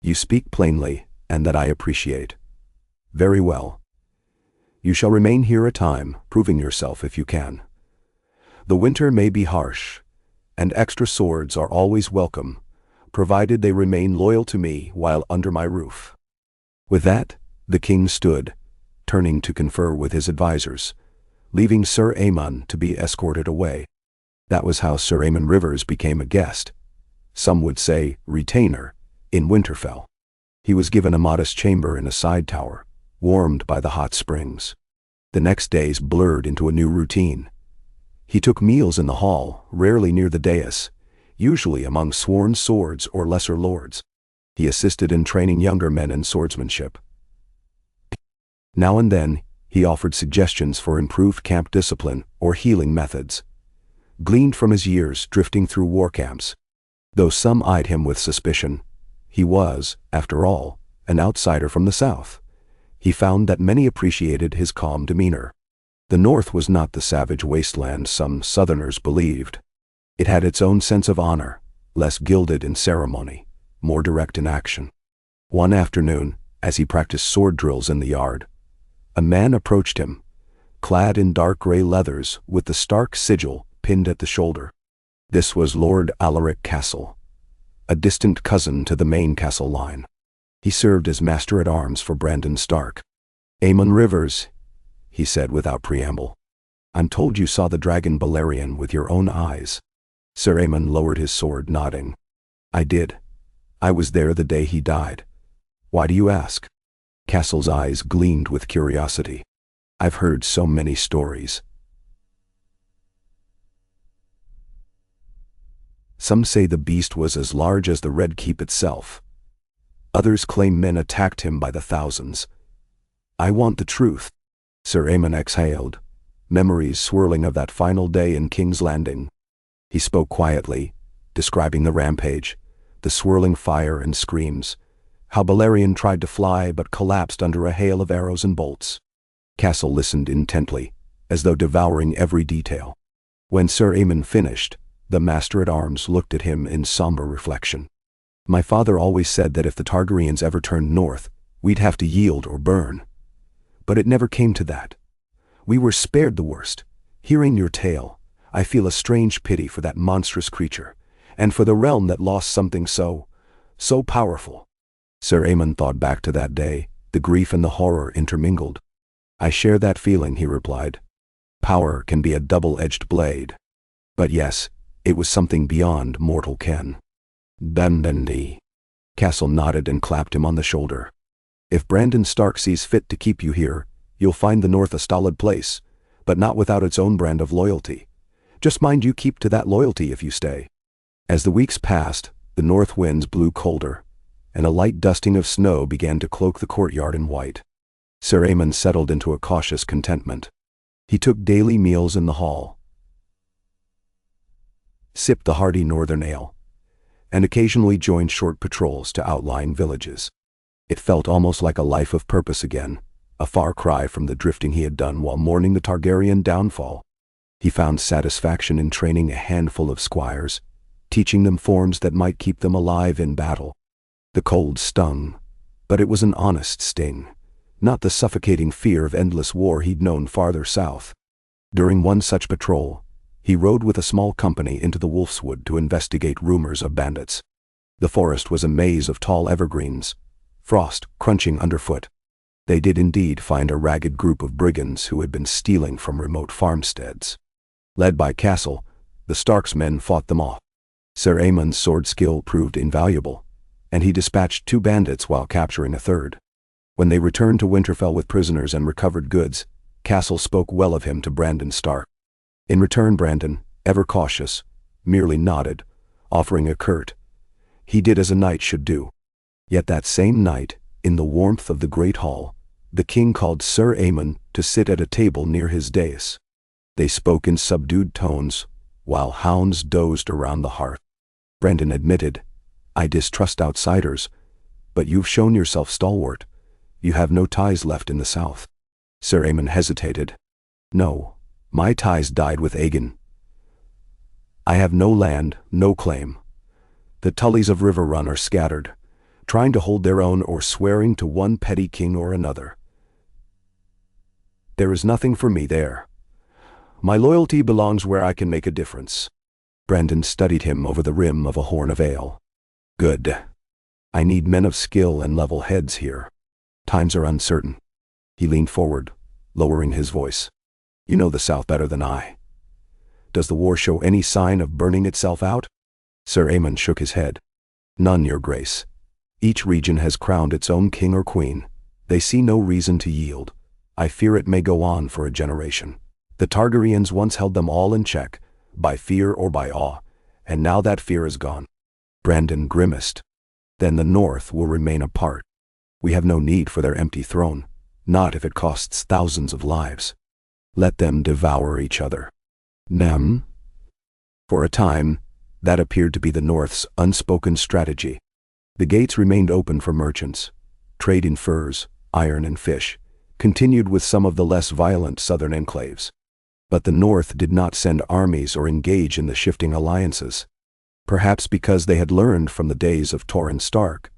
"You speak plainly, and that I appreciate. Very well. You shall remain here a time, proving yourself if you can. The winter may be harsh, and extra swords are always welcome, provided they remain loyal to me while under my roof." With that, the king stood, turning to confer with his advisors, leaving Sir Aemon to be escorted away. That was how Sir Aemon Rivers became a guest, some would say retainer, in Winterfell. He was given a modest chamber in a side tower, warmed by the hot springs. The next days blurred into a new routine. He took meals in the hall, rarely near the dais, usually among sworn swords or lesser lords. He assisted in training younger men in swordsmanship. Now and then, he offered suggestions for improved camp discipline or healing methods, gleaned from his years drifting through war camps. Though some eyed him with suspicion, he was, after all, an outsider from the South. He found that many appreciated his calm demeanor. The North was not the savage wasteland some Southerners believed. It had its own sense of honor, less gilded in ceremony, more direct in action. One afternoon, as he practiced sword drills in the yard, a man approached him, clad in dark gray leathers with the stark sigil pinned at the shoulder. This was Lord Alaric Castle, a distant cousin to the main castle line. He served as master-at-arms for Brandon Stark. "Aemon Rivers," he said without preamble, "I'm told you saw the dragon Balerion with your own eyes." Sir Aemon lowered his sword, nodding. "I did. I was there the day he died. Why do you ask?" Castle's eyes gleamed with curiosity. "I've heard so many stories. Some say the beast was as large as the Red Keep itself. Others claim men attacked him by the thousands. I want the truth." Sir Aemon exhaled, memories swirling of that final day in King's Landing. He spoke quietly, describing the rampage, the swirling fire and screams, how Balerion tried to fly but collapsed under a hail of arrows and bolts. Castle listened intently, as though devouring every detail. When Sir Aemon finished, the master-at-arms looked at him in somber reflection. "My father always said that if the Targaryens ever turned north, we'd have to yield or burn. But it never came to that. We were spared the worst. Hearing your tale, I feel a strange pity for that monstrous creature, and for the realm that lost something so powerful." Sir Aemon thought back to that day, the grief and the horror intermingled. "I share that feeling," he replied. "Power can be a double-edged blade. But yes, it was something beyond mortal ken." "Dandy." Castle nodded and clapped him on the shoulder. "If Brandon Stark sees fit to keep you here, you'll find the North a stolid place, but not without its own brand of loyalty. Just mind you keep to that loyalty if you stay." As the weeks passed, the north winds blew colder, and a light dusting of snow began to cloak the courtyard in white. Sir Aemon settled into a cautious contentment. He took daily meals in the hall, sipped the hearty northern ale, and occasionally joined short patrols to outlying villages. It felt almost like a life of purpose again, a far cry from the drifting he had done while mourning the Targaryen downfall. He found satisfaction in training a handful of squires, teaching them forms that might keep them alive in battle. The cold stung, but it was an honest sting, not the suffocating fear of endless war he'd known farther south. During one such patrol, he rode with a small company into the Wolfswood to investigate rumors of bandits. The forest was a maze of tall evergreens, frost crunching underfoot. They did indeed find a ragged group of brigands who had been stealing from remote farmsteads. Led by Castle, the Stark's men fought them off. Sir Aemon's sword skill proved invaluable, and he dispatched 2 bandits while capturing a third. When they returned to Winterfell with prisoners and recovered goods, Castle spoke well of him to Brandon Stark. In return, Brandon, ever cautious, merely nodded, offering a curt, "He did as a knight should do." Yet that same night, in the warmth of the great hall, the king called Sir Aemon to sit at a table near his dais. They spoke in subdued tones, while hounds dozed around the hearth. Brandon admitted, "I distrust outsiders, but you've shown yourself stalwart. You have no ties left in the south." Sir Aemon hesitated. "No, my ties died with Aegon. I have no land, no claim. The Tullys of Riverrun are scattered, trying to hold their own or swearing to one petty king or another. There is nothing for me there. My loyalty belongs where I can make a difference." Brandon studied him over the rim of a horn of ale. "Good. I need men of skill and level heads here. Times are uncertain." He leaned forward, lowering his voice. "You know the South better than I. Does the war show any sign of burning itself out?" Sir Aemon shook his head. "None, your grace. Each region has crowned its own king or queen. They see no reason to yield. I fear it may go on for a generation. The Targaryens once held them all in check, by fear or by awe, and now that fear is gone." Brandon grimaced. Then the North will remain apart. We have no need for their empty throne, not if it costs thousands of lives. Let them devour each other. Nem? For a time, that appeared to be the North's unspoken strategy. The gates remained open for merchants. Trade in furs, iron and fish continued with some of the less violent southern enclaves. But the North did not send armies or engage in the shifting alliances. Perhaps because they had learned from the days of Torrhen Stark,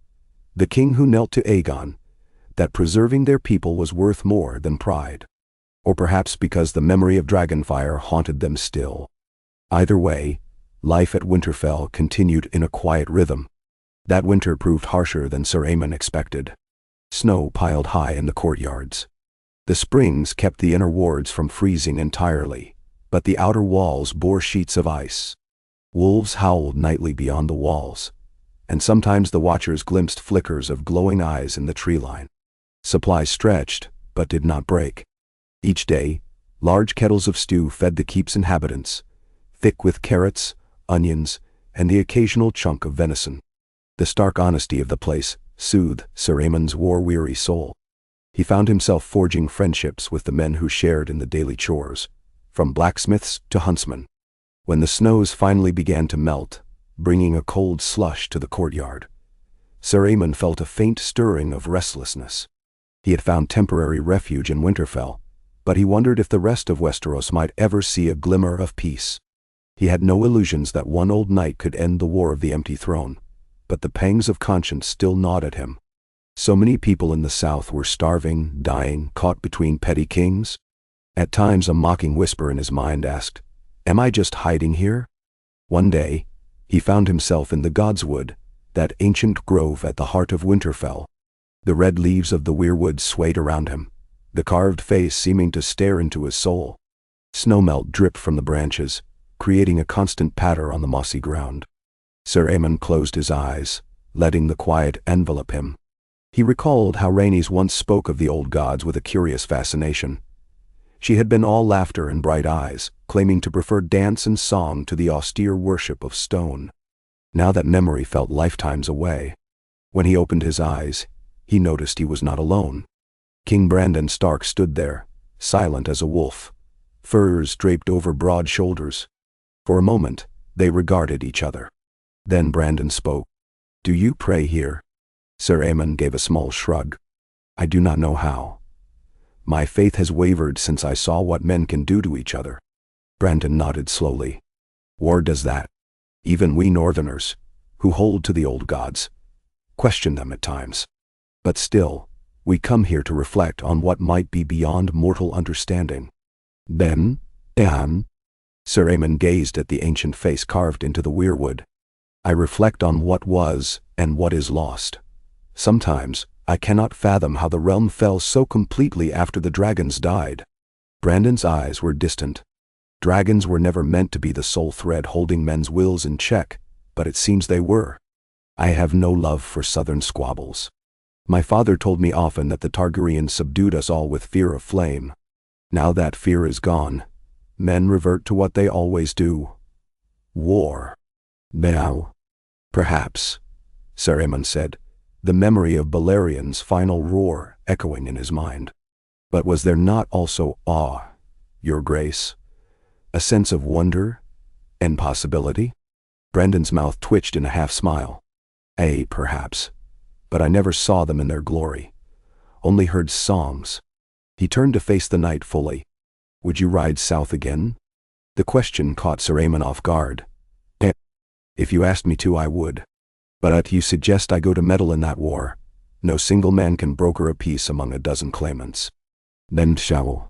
the king who knelt to Aegon, that preserving their people was worth more than pride. Or perhaps because the memory of Dragonfire haunted them still. Either way, life at Winterfell continued in a quiet rhythm. That winter proved harsher than Sir Aemon expected. Snow piled high in the courtyards. The springs kept the inner wards from freezing entirely, but the outer walls bore sheets of ice. Wolves howled nightly beyond the walls, and sometimes the watchers glimpsed flickers of glowing eyes in the tree line. Supplies stretched, but did not break. Each day, large kettles of stew fed the keep's inhabitants, thick with carrots, onions, and the occasional chunk of venison. The stark honesty of the place soothed Sir Aemon's war-weary soul. He found himself forging friendships with the men who shared in the daily chores, from blacksmiths to huntsmen. When the snows finally began to melt, bringing a cold slush to the courtyard, Sir Aemon felt a faint stirring of restlessness. He had found temporary refuge in Winterfell, but he wondered if the rest of Westeros might ever see a glimmer of peace. He had no illusions that one old night could end the War of the Empty Throne, but the pangs of conscience still gnawed at him. So many people in the South were starving, dying, caught between petty kings. At times a mocking whisper in his mind asked, "Am I just hiding here?" One day, he found himself in the Godswood, that ancient grove at the heart of Winterfell. The red leaves of the weirwood swayed around him, the carved face seeming to stare into his soul. Snowmelt dripped from the branches, creating a constant patter on the mossy ground. Sir Aemon closed his eyes, letting the quiet envelop him. He recalled how Rhaenys once spoke of the old gods with a curious fascination. She had been all laughter and bright eyes, claiming to prefer dance and song to the austere worship of stone. Now that memory felt lifetimes away. When he opened his eyes, he noticed he was not alone. King Brandon Stark stood there, silent as a wolf, furs draped over broad shoulders. For a moment, they regarded each other. Then Brandon spoke. "Do you pray here?" Sir Aemon gave a small shrug. "I do not know how. My faith has wavered since I saw what men can do to each other." Brandon nodded slowly. "War does that. Even we Northerners, who hold to the old gods, question them at times. But still, we come here to reflect on what might be beyond mortal understanding." "Then, Anne?" Sir Aemon gazed at the ancient face carved into the weirwood. "I reflect on what was and what is lost. Sometimes, I cannot fathom how the realm fell so completely after the dragons died." Brandon's eyes were distant. Dragons were never meant to be the sole thread holding men's wills in check, but it seems they were. "I have no love for southern squabbles. My father told me often that the Targaryens subdued us all with fear of flame. Now that fear is gone, men revert to what they always do. War." "Now, perhaps," Sir Aemon said, the memory of Balerion's final roar echoing in his mind. "But was there not also awe, Your Grace? A sense of wonder and possibility?" Brandon's mouth twitched in a half-smile. Perhaps. But I never saw them in their glory. Only heard songs." He turned to face the night fully. "Would you ride south again?" The question caught Sir Aemon off guard. "If you asked me to, I would. But you suggest I go to meddle in that war. No single man can broker a peace among a dozen claimants." "Then shall."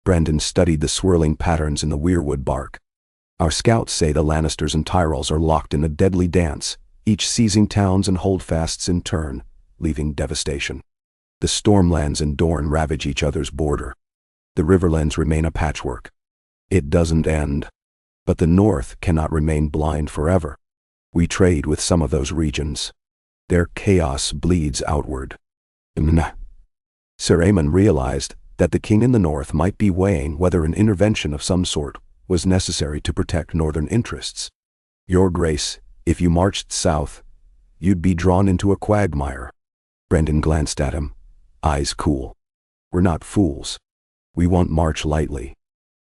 Brandon studied the swirling patterns in the weirwood bark. "Our scouts say the Lannisters and Tyrells are locked in a deadly dance, each seizing towns and holdfasts in turn, leaving devastation. The Stormlands and Dorne ravage each other's border. The Riverlands remain a patchwork. It doesn't end. But the North cannot remain blind forever. We trade with some of those regions. Their chaos bleeds outward." Sir Aemon realized that the king in the North might be weighing whether an intervention of some sort was necessary to protect northern interests. "Your Grace, if you marched south, you'd be drawn into a quagmire. Brandon glanced at him, eyes cool. We're not fools. We won't march lightly.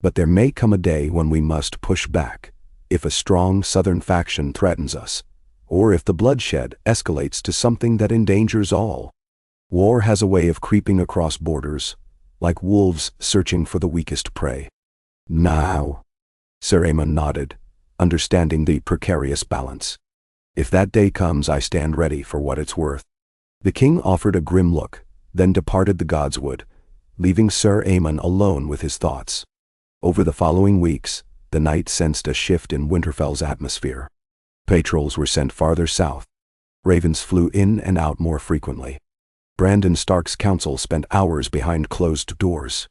But there may come a day when we must push back, if a strong southern faction threatens us, or if the bloodshed escalates to something that endangers all. War has a way of creeping across borders, like wolves searching for the weakest prey. Now. Sir Aemon nodded, understanding the precarious balance. If that day comes, I stand ready for what it's worth. The king offered a grim look, then departed the godswood, leaving Sir Aemon alone with his thoughts. Over the following weeks, the night sensed a shift in Winterfell's atmosphere. Patrols were sent farther south. Ravens flew in and out more frequently. Brandon Stark's council spent hours behind closed doors.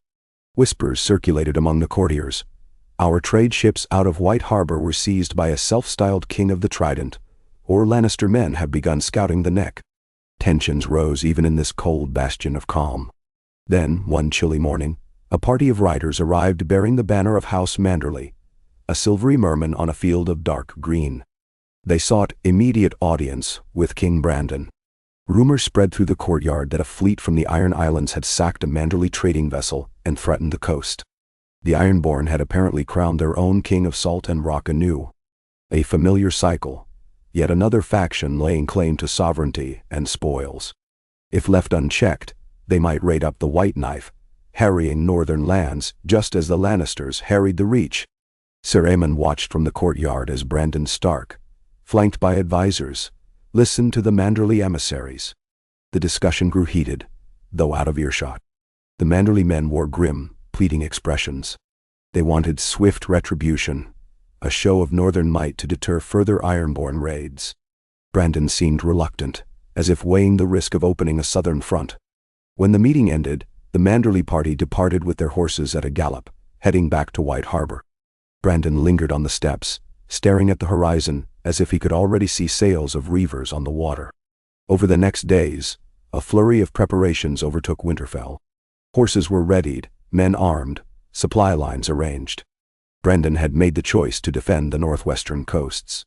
Whispers circulated among the courtiers. Our trade ships out of White Harbor were seized by a self-styled King of the Trident, or Lannister men have begun scouting the Neck. Tensions rose even in this cold bastion of calm. Then, one chilly morning, a party of riders arrived bearing the banner of House Manderly, a silvery merman on a field of dark green. They sought immediate audience with King Brandon. Rumor spread through the courtyard that a fleet from the Iron Islands had sacked a Manderly trading vessel and threatened the coast. The Ironborn had apparently crowned their own king of salt and rock anew. A familiar cycle, yet another faction laying claim to sovereignty and spoils. If left unchecked, they might raid up the White Knife, harrying northern lands just as the Lannisters harried the Reach. Sir Aemon watched from the courtyard as Brandon Stark, flanked by advisors, listened to the Manderly emissaries. The discussion grew heated, though out of earshot. The Manderly men wore grim, pleading expressions. They wanted swift retribution, a show of northern might to deter further Ironborn raids. Brandon seemed reluctant, as if weighing the risk of opening a southern front. When the meeting ended, the Manderly party departed with their horses at a gallop, heading back to White Harbor. Brandon lingered on the steps, staring at the horizon as if he could already see sails of reavers on the water. Over the next days, a flurry of preparations overtook Winterfell. Horses were readied, men armed, supply lines arranged. Brandon had made the choice to defend the northwestern coasts.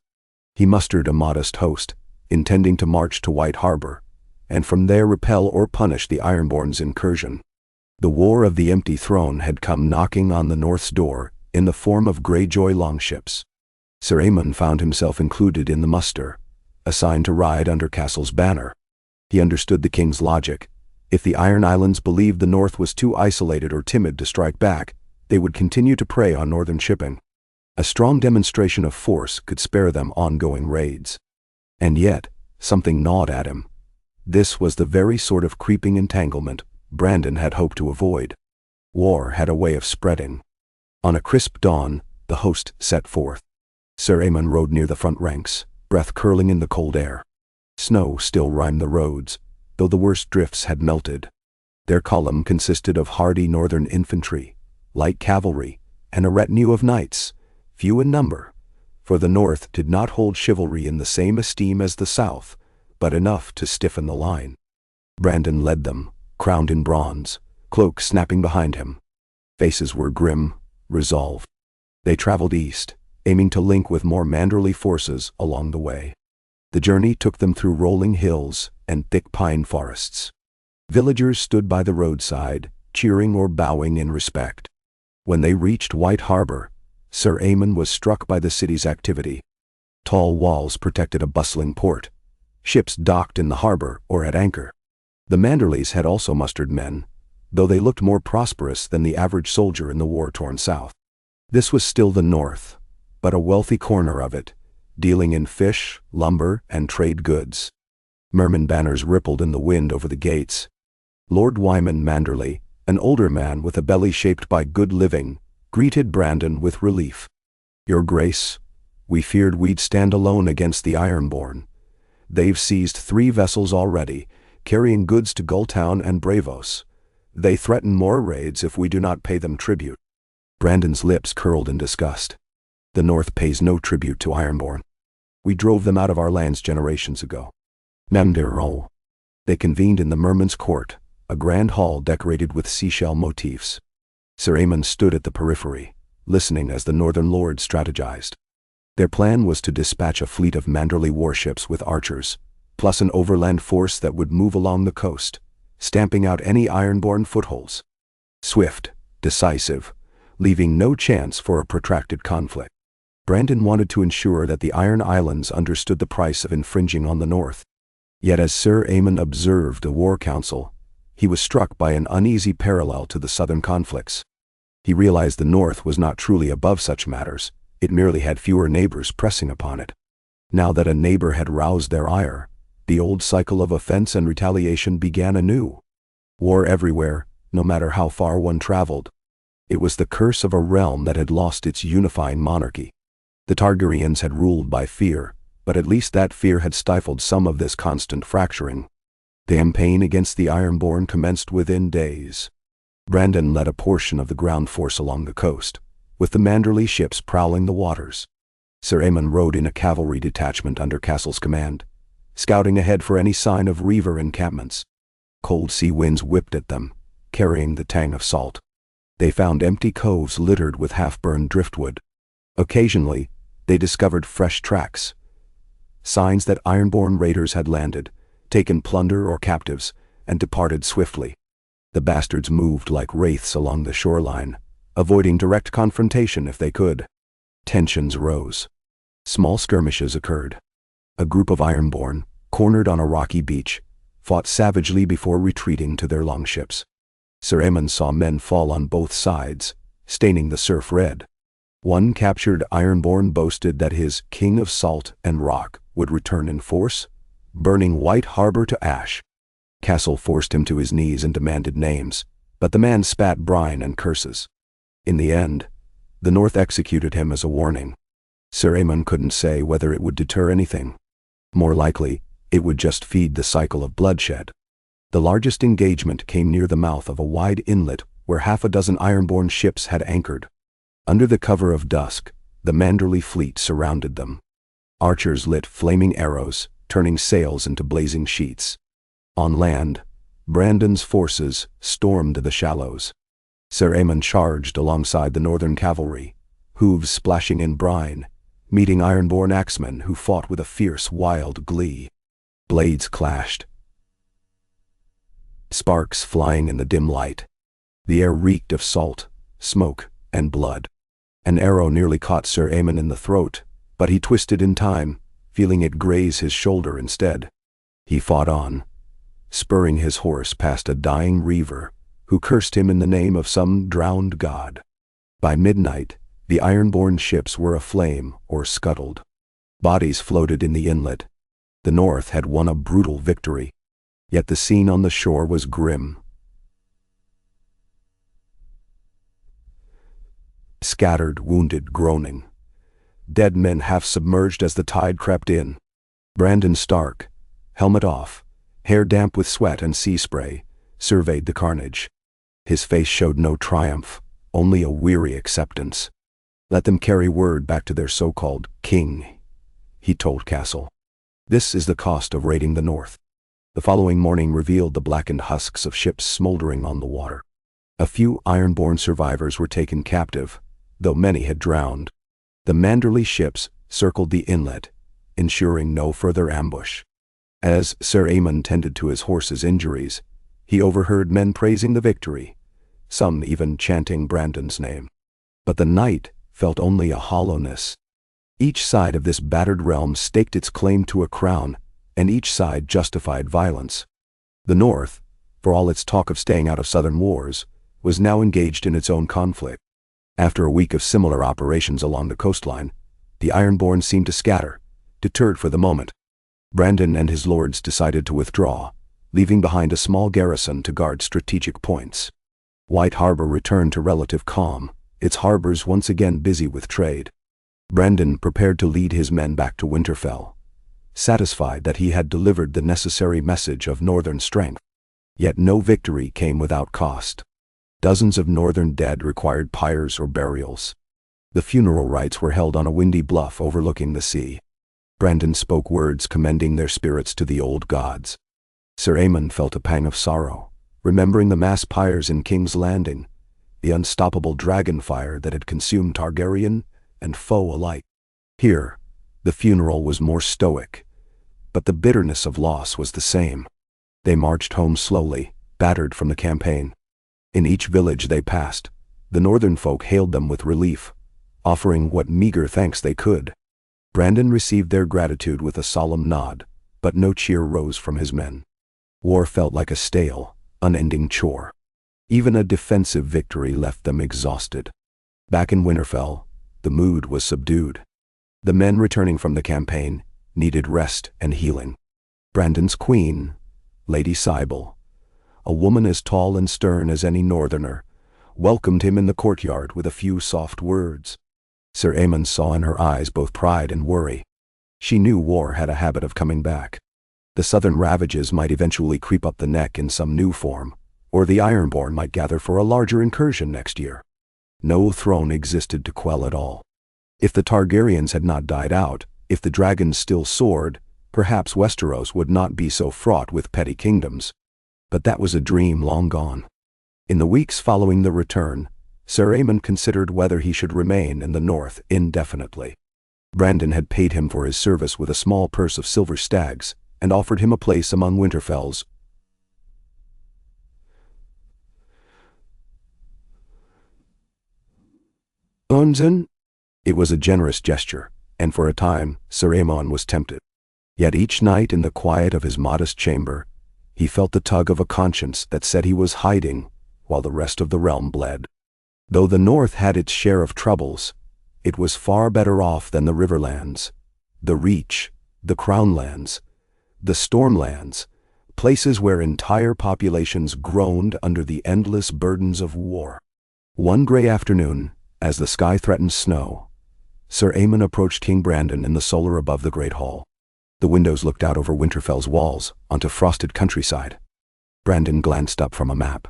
He mustered a modest host, intending to march to White Harbor, and from there repel or punish the Ironborn's incursion. The War of the Empty Throne had come knocking on the North's door in the form of Greyjoy longships. Sir Aemon found himself included in the muster, assigned to ride under Castle's banner. He understood the king's logic. If the Iron Islands believed the North was too isolated or timid to strike back, they would continue to prey on northern shipping. A strong demonstration of force could spare them ongoing raids. And yet, something gnawed at him. This was the very sort of creeping entanglement Brandon had hoped to avoid. War had a way of spreading. On a crisp dawn, the host set forth. Sir Aemon rode near the front ranks, breath curling in the cold air. Snow still rimed the roads, though the worst drifts had melted. Their column consisted of hardy northern infantry, light cavalry, and a retinue of knights, few in number, for the North did not hold chivalry in the same esteem as the South, but enough to stiffen the line. Brandon led them, crowned in bronze, cloak snapping behind him. Faces were grim, resolved. They traveled east, aiming to link with more Manderly forces along the way. The journey took them through rolling hills and thick pine forests. Villagers stood by the roadside, cheering or bowing in respect. When they reached White Harbor, Sir Aemon was struck by the city's activity. Tall walls protected a bustling port. Ships docked in the harbor or at anchor. The Manderlys had also mustered men, though they looked more prosperous than the average soldier in the war-torn South. This was still the North, but a wealthy corner of it, dealing in fish, lumber, and trade goods. Merman banners rippled in the wind over the gates. Lord Wyman Manderly, an older man with a belly shaped by good living, greeted Brandon with relief. "Your Grace, we feared we'd stand alone against the Ironborn. They've seized 3 vessels already, carrying goods to Gulltown and Bravos. They threaten more raids if we do not pay them tribute." Brandon's lips curled in disgust. The North pays no tribute to Ironborn. We drove them out of our lands generations ago. Namdero. They convened in the Merman's Court, a grand hall decorated with seashell motifs. Sir Aemon stood at the periphery, listening as the Northern Lords strategized. Their plan was to dispatch a fleet of Manderly warships with archers, plus an overland force that would move along the coast, stamping out any ironborn footholds. Swift, decisive, leaving no chance for a protracted conflict. Brandon wanted to ensure that the Iron Islands understood the price of infringing on the North. Yet as Sir Aemon observed the war council, he was struck by an uneasy parallel to the southern conflicts. He realized the North was not truly above such matters, it merely had fewer neighbors pressing upon it. Now that a neighbor had roused their ire, the old cycle of offense and retaliation began anew. War everywhere, no matter how far one traveled. It was the curse of a realm that had lost its unifying monarchy. The Targaryens had ruled by fear, but at least that fear had stifled some of this constant fracturing. The campaign against the Ironborn commenced within days. Brandon led a portion of the ground force along the coast, with the Manderley ships prowling the waters. Sir Aemon rode in a cavalry detachment under Castle's command, scouting ahead for any sign of Reaver encampments. Cold sea winds whipped at them, carrying the tang of salt. They found empty coves littered with half-burned driftwood. Occasionally, they discovered fresh tracks, signs that Ironborn raiders had landed, taken plunder or captives, and departed swiftly. The bastards moved like wraiths along the shoreline, avoiding direct confrontation if they could. Tensions rose. Small skirmishes occurred. A group of Ironborn, cornered on a rocky beach, fought savagely before retreating to their longships. Sir Aemon saw men fall on both sides, staining the surf red. One captured Ironborn boasted that his King of Salt and Rock would return in force, burning White Harbor to ash. Castle forced him to his knees and demanded names, but the man spat brine and curses. In the end, the North executed him as a warning. Sir Aemon couldn't say whether it would deter anything. More likely, it would just feed the cycle of bloodshed. The largest engagement came near the mouth of a wide inlet where half a dozen Ironborn ships had anchored. Under the cover of dusk, the Manderley fleet surrounded them. Archers lit flaming arrows, turning sails into blazing sheets. On land, Brandon's forces stormed the shallows. Sir Aemon charged alongside the northern cavalry, hooves splashing in brine, meeting Ironborn axemen who fought with a fierce, wild glee. Blades clashed, sparks flying in the dim light. The air reeked of salt, smoke, and blood. An arrow nearly caught Sir Aemon in the throat, but he twisted in time, feeling it graze his shoulder instead. He fought on, spurring his horse past a dying Reaver, who cursed him in the name of some drowned god. By midnight, the Ironborn ships were aflame or scuttled. Bodies floated in the inlet. The North had won a brutal victory, yet the scene on the shore was grim. Scattered, wounded, groaning. Dead men half submerged as the tide crept in. Brandon Stark, helmet off, hair damp with sweat and sea spray, surveyed the carnage. His face showed no triumph, only a weary acceptance. Let them carry word back to their so-called king, he told Castle. This is the cost of raiding the North. The following morning revealed the blackened husks of ships smoldering on the water. A few Ironborn survivors were taken captive, though many had drowned. The Manderley ships circled the inlet, ensuring no further ambush. As Sir Aemon tended to his horse's injuries, he overheard men praising the victory, some even chanting Brandon's name. But the night felt only a hollowness. Each side of this battered realm staked its claim to a crown, and each side justified violence. The North, for all its talk of staying out of southern wars, was now engaged in its own conflict. After a week of similar operations along the coastline, the Ironborn seemed to scatter, deterred for the moment. Brandon and his lords decided to withdraw, leaving behind a small garrison to guard strategic points. White Harbor returned to relative calm, its harbors once again busy with trade. Brandon prepared to lead his men back to Winterfell, satisfied that he had delivered the necessary message of northern strength. Yet no victory came without cost. Dozens of northern dead required pyres or burials. The funeral rites were held on a windy bluff overlooking the sea. Brandon spoke words commending their spirits to the old gods. Sir Aemon felt a pang of sorrow, remembering the mass pyres in King's Landing, the unstoppable dragon fire that had consumed Targaryen and foe alike. Here, the funeral was more stoic, but the bitterness of loss was the same. They marched home slowly, battered from the campaign. In each village they passed, the northern folk hailed them with relief, offering what meager thanks they could. Brandon received their gratitude with a solemn nod, but no cheer rose from his men. War felt like a stale, unending chore. Even a defensive victory left them exhausted. Back in Winterfell, the mood was subdued. The men returning from the campaign needed rest and healing. Brandon's queen, Lady Cybele, a woman as tall and stern as any northerner, welcomed him in the courtyard with a few soft words. Sir Aemon saw in her eyes both pride and worry. She knew war had a habit of coming back. The southern ravages might eventually creep up the neck in some new form, or the Ironborn might gather for a larger incursion next year. No throne existed to quell it all. If the Targaryens had not died out, if the dragons still soared, perhaps Westeros would not be so fraught with petty kingdoms. But that was a dream long gone. In the weeks following the return, Sir Aemon considered whether he should remain in the north indefinitely. Brandon had paid him for his service with a small purse of silver stags, and offered him a place among Winterfell's Onsen. It was a generous gesture, and for a time Sir Aemon was tempted. Yet each night in the quiet of his modest chamber, he felt the tug of a conscience that said he was hiding while the rest of the realm bled. Though the north had its share of troubles, it was far better off than the Riverlands, the Reach, the Crownlands, the Stormlands, places where entire populations groaned under the endless burdens of war. One gray afternoon, as the sky threatened snow, Sir Aemon approached King Brandon in the solar above the Great Hall. The windows looked out over Winterfell's walls onto frosted countryside. Brandon glanced up from a map.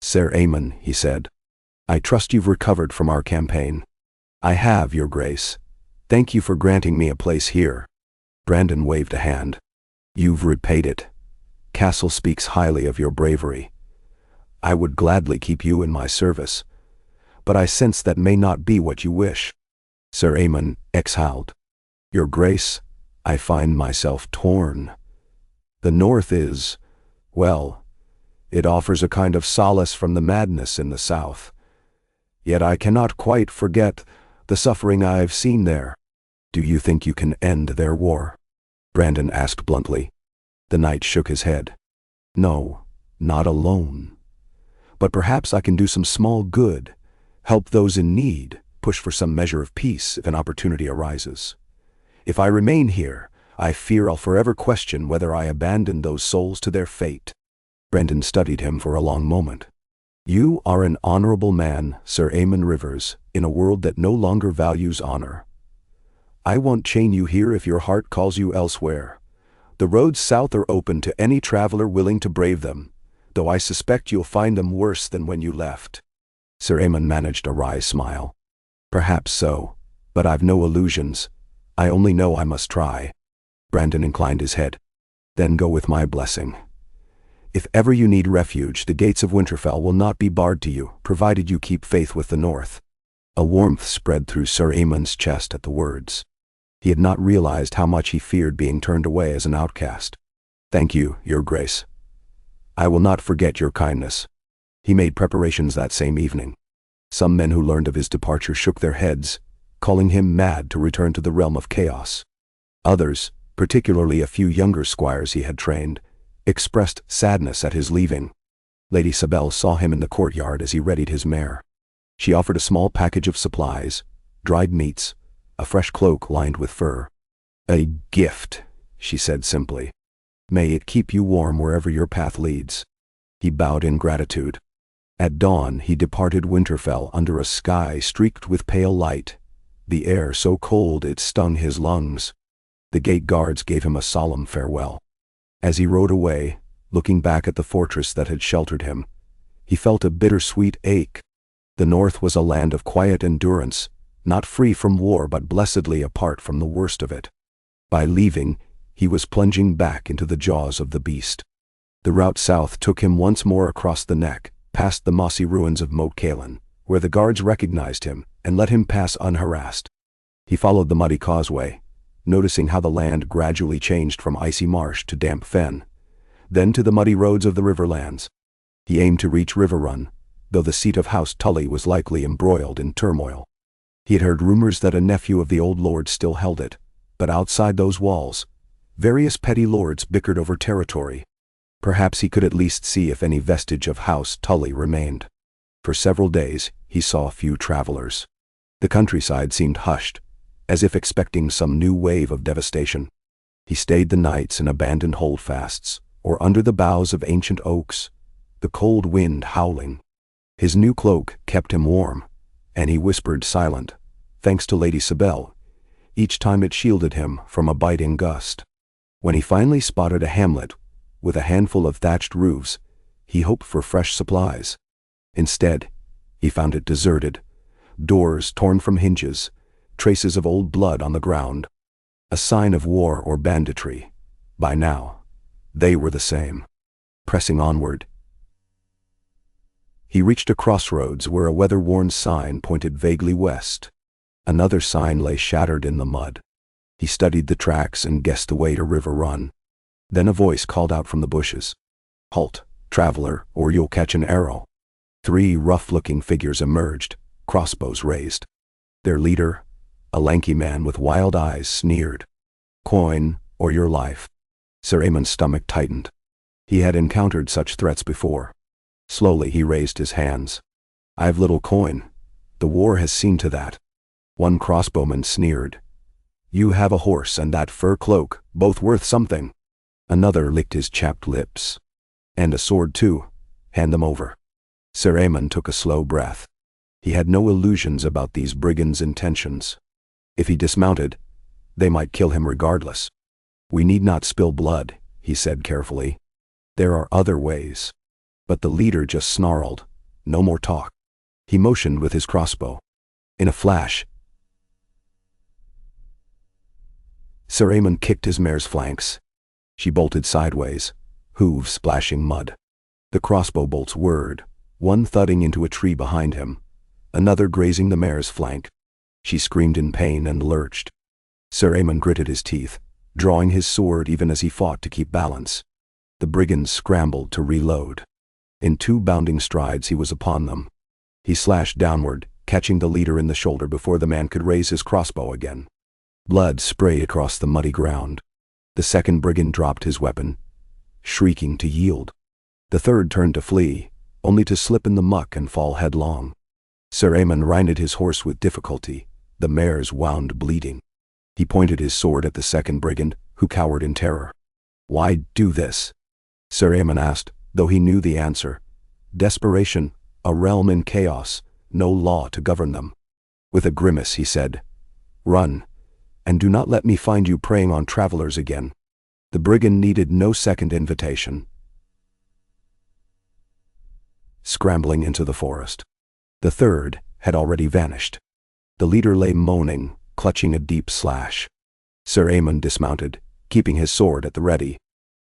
"Sir Aemon," he said, "I trust you've recovered from our campaign." "I have, Your Grace. Thank you for granting me a place here." Brandon waved a hand. "You've repaid it. Castle speaks highly of your bravery. I would gladly keep you in my service, but I sense that may not be what you wish." Sir Aemon exhaled. "Your Grace, I find myself torn. The North is, well, it offers a kind of solace from the madness in the South. Yet I cannot quite forget the suffering I've seen there." "Do you think you can end their war?" Brandon asked bluntly. The knight shook his head. "No, not alone. But perhaps I can do some small good, help those in need, push for some measure of peace if an opportunity arises. If I remain here, I fear I'll forever question whether I abandoned those souls to their fate." Brandon studied him for a long moment. "You are an honorable man, Sir Aemon Rivers, in a world that no longer values honor. I won't chain you here if your heart calls you elsewhere. The roads south are open to any traveler willing to brave them, though I suspect you'll find them worse than when you left." Sir Aemon managed a wry smile. "Perhaps so, but I've no illusions. I only know I must try." Brandon inclined his head. "Then go with my blessing. If ever you need refuge, the gates of Winterfell will not be barred to you, provided you keep faith with the North." A warmth spread through Sir Aemon's chest at the words. He had not realized how much he feared being turned away as an outcast. "Thank you, Your Grace. I will not forget your kindness." He made preparations that same evening. Some men who learned of his departure shook their heads, calling him mad to return to the realm of chaos. Others, particularly a few younger squires he had trained, expressed sadness at his leaving. Lady Cybele saw him in the courtyard as he readied his mare. She offered a small package of supplies, dried meats, a fresh cloak lined with fur. "A gift," she said simply. "May it keep you warm wherever your path leads." He bowed in gratitude. At dawn he departed Winterfell under a sky streaked with pale light, the air so cold it stung his lungs. The gate guards gave him a solemn farewell. As he rode away, looking back at the fortress that had sheltered him, he felt a bittersweet ache. The North was a land of quiet endurance, not free from war but blessedly apart from the worst of it. By leaving, he was plunging back into the jaws of the beast. The route south took him once more across the neck, past the mossy ruins of Moat Cailin, where the guards recognized him and let him pass unharassed. He followed the muddy causeway, noticing how the land gradually changed from icy marsh to damp fen, then to the muddy roads of the riverlands. He aimed to reach Riverrun, though the seat of House Tully was likely embroiled in turmoil. He had heard rumors that a nephew of the old lord still held it, but outside those walls, various petty lords bickered over territory. Perhaps he could at least see if any vestige of House Tully remained. For several days, he saw few travelers. The countryside seemed hushed, as if expecting some new wave of devastation. He stayed the nights in abandoned holdfasts, or under the boughs of ancient oaks, the cold wind howling. His new cloak kept him warm, and he whispered silent, thanks to Lady Sibel, each time it shielded him from a biting gust. When he finally spotted a hamlet with a handful of thatched roofs, he hoped for fresh supplies. Instead, he found it deserted, doors torn from hinges, traces of old blood on the ground. A sign of war or banditry. By now, they were the same. Pressing onward, he reached a crossroads where a weather-worn sign pointed vaguely west. Another sign lay shattered in the mud. He studied the tracks and guessed the way to Riverrun. Then a voice called out from the bushes. "Halt, traveler, or you'll catch an arrow." 3 rough-looking figures emerged, crossbows raised. Their leader, a lanky man with wild eyes, sneered. "Coin, or your life." Sir Aemon's stomach tightened. He had encountered such threats before. Slowly he raised his hands. "I've little coin. The war has seen to that." One crossbowman sneered. "You have a horse and that fur cloak, both worth something." Another licked his chapped lips. "And a sword too. Hand them over." Sir Aemon took a slow breath. He had no illusions about these brigands' intentions. If he dismounted, they might kill him regardless. "We need not spill blood," he said carefully. "There are other ways." But the leader just snarled, "No more talk." He motioned with his crossbow. In a flash, Sir Aemon kicked his mare's flanks. She bolted sideways, hooves splashing mud. The crossbow bolts whirred, one thudding into a tree behind him, another grazing the mare's flank. She screamed in pain and lurched. Sir Aemon gritted his teeth, drawing his sword even as he fought to keep balance. The brigands scrambled to reload. In 2 bounding strides he was upon them. He slashed downward, catching the leader in the shoulder before the man could raise his crossbow again. Blood sprayed across the muddy ground. The second brigand dropped his weapon, shrieking to yield. The third turned to flee, only to slip in the muck and fall headlong. Sir Aemon reined his horse with difficulty, the mares wound bleeding. He pointed his sword at the second brigand, who cowered in terror. "Why do this?" Sir Aemon asked, though he knew the answer. Desperation, a realm in chaos, no law to govern them. With a grimace he said, "Run, and do not let me find you preying on travelers again." The brigand needed no second invitation, scrambling into the forest. The third had already vanished. The leader lay moaning, clutching a deep slash. Sir Aemon dismounted, keeping his sword at the ready.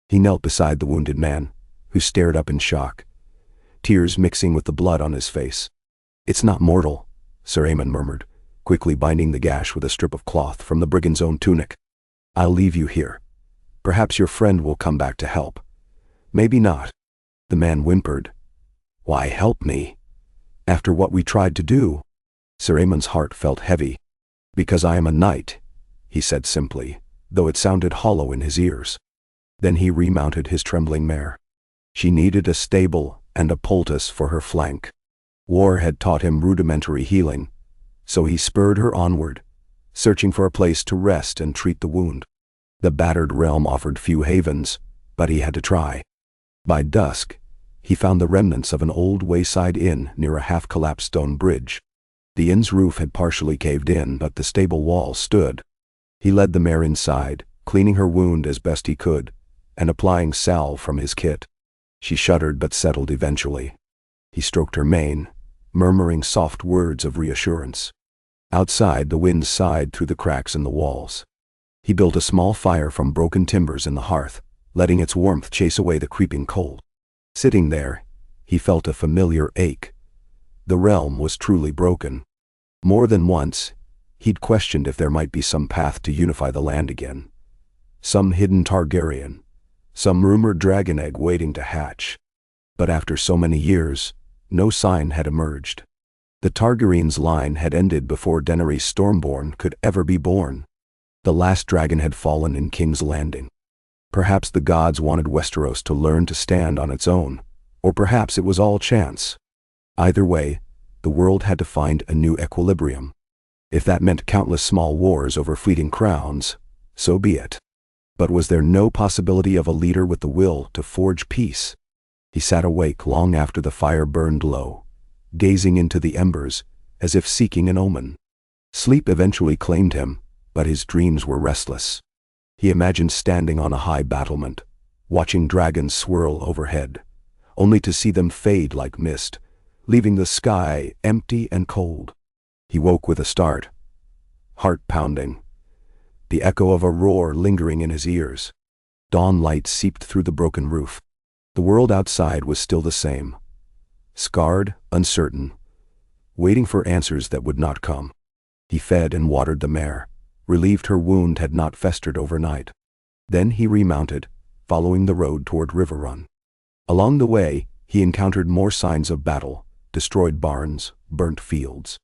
He knelt beside the wounded man, who stared up in shock, tears mixing with the blood on his face. "It's not mortal," Sir Aemon murmured, quickly binding the gash with a strip of cloth from the brigand's own tunic. "I'll leave you here. Perhaps your friend will come back to help. Maybe not." The man whimpered. "Why help me? After what we tried to do?" Sir Aemon's heart felt heavy. "Because I am a knight," he said simply, though it sounded hollow in his ears. Then he remounted his trembling mare. She needed a stable and a poultice for her flank. War had taught him rudimentary healing, so he spurred her onward, searching for a place to rest and treat the wound. The battered realm offered few havens, but he had to try. By dusk, he found the remnants of an old wayside inn near a half-collapsed stone bridge. The inn's roof had partially caved in, but the stable wall stood. He led the mare inside, cleaning her wound as best he could, and applying salve from his kit. She shuddered but settled eventually. He stroked her mane, murmuring soft words of reassurance. Outside, the wind sighed through the cracks in the walls. He built a small fire from broken timbers in the hearth, letting its warmth chase away the creeping cold. Sitting there, he felt a familiar ache. The realm was truly broken. More than once, He'd questioned if there might be some path to unify the land again. Some hidden Targaryen, some rumored dragon egg waiting to hatch. But after so many years, no sign had emerged. The Targaryen's line had ended before Daenerys Stormborn could ever be born. The last dragon had fallen in King's Landing. Perhaps the gods wanted Westeros to learn to stand on its own, or perhaps it was all chance. Either way, the world had to find a new equilibrium. If that meant countless small wars over fleeting crowns, so be it. But was there no possibility of a leader with the will to forge peace? He sat awake long after the fire burned low, gazing into the embers as if seeking an omen. Sleep eventually claimed him, but his dreams were restless. He imagined standing on a high battlement, watching dragons swirl overhead, only to see them fade like mist, leaving the sky empty and cold. He woke with a start, heart pounding, the echo of a roar lingering in his ears. Dawn light seeped through the broken roof. The world outside was still the same, scarred, uncertain, waiting for answers that would not come. He fed and watered the mare, relieved her wound had not festered overnight. Then he remounted, following the road toward River Run. Along the way, he encountered more signs of battle, destroyed barns, burnt fields.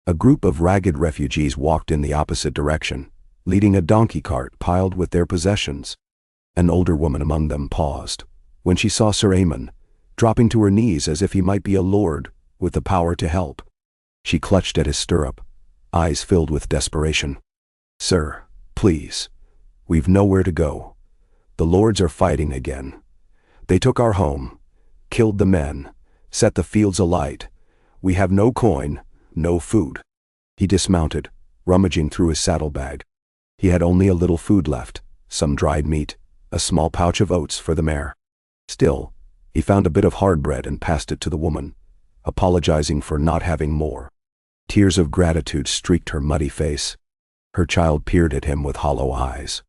A group of ragged refugees walked in the opposite direction, leading a donkey cart piled with their possessions. An older woman among them paused when she saw Sir Aemon, dropping to her knees as if he might be a lord with the power to help. She clutched at his stirrup, eyes filled with desperation. "Sir, please. We've nowhere to go. The lords are fighting again. They took our home, killed the men, set the fields alight. We have no coin, no food." He dismounted, rummaging through his saddlebag. He had only a little food left, some dried meat, a small pouch of oats for the mare. Still, he found a bit of hard bread and passed it to the woman, apologizing for not having more. Tears of gratitude streaked her muddy face. Her child peered at him with hollow eyes.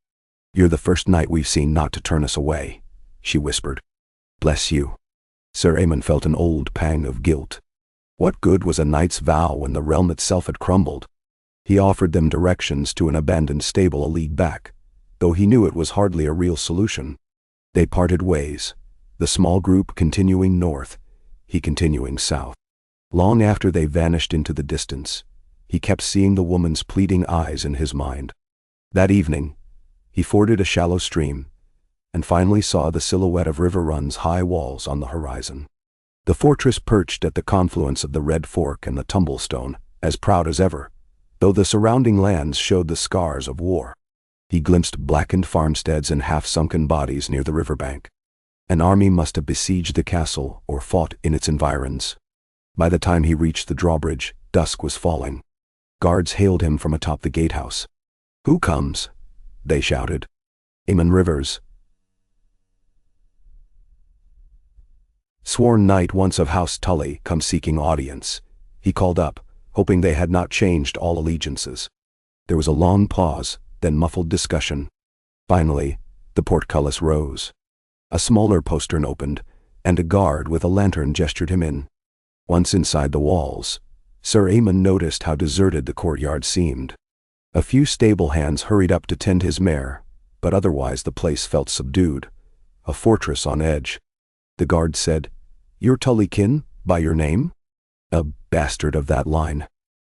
"You're the first knight we've seen not to turn us away," she whispered. "Bless you." Sir Aemon felt an old pang of guilt. What good was a knight's vow when the realm itself had crumbled? He offered them directions to an abandoned stable a league back, though he knew it was hardly a real solution. They parted ways, the small group continuing north, he continuing south. Long after they vanished into the distance, he kept seeing the woman's pleading eyes in his mind. That evening, he forded a shallow stream, and finally saw the silhouette of River Run's high walls on the horizon. The fortress perched at the confluence of the Red Fork and the Tumblestone, as proud as ever, though the surrounding lands showed the scars of war. He glimpsed blackened farmsteads and half-sunken bodies near the riverbank. An army must have besieged the castle or fought in its environs. By the time he reached the drawbridge, dusk was falling. Guards hailed him from atop the gatehouse. "Who comes?" they shouted. "Aemon Rivers, sworn knight once of House Tully, come seeking audience," he called up, hoping they had not changed all allegiances. There was a long pause, then muffled discussion. Finally, the portcullis rose. A smaller postern opened, and a guard with a lantern gestured him in. Once inside the walls, Sir Aemon noticed how deserted the courtyard seemed. A few stable hands hurried up to tend his mare, but otherwise the place felt subdued, a fortress on edge. The guard said, "You're Tully kin, by your name?" "A bastard of that line.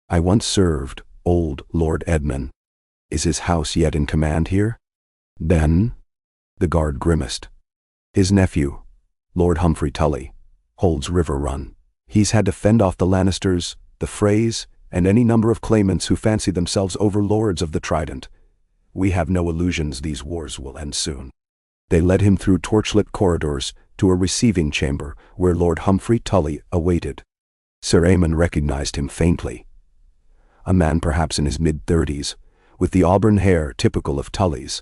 I once served old Lord Edmund. Is his house yet in command here?" "Then?" The guard grimaced. "His nephew, Lord Humphrey Tully, holds River Run. He's had to fend off the Lannisters, the Freys, and any number of claimants who fancy themselves overlords of the Trident. We have no illusions these wars will end soon." They led him through torchlit corridors to a receiving chamber where Lord Humphrey Tully awaited. Sir Aemon recognized him faintly. A man perhaps in his mid-30s, with the auburn hair typical of Tully's,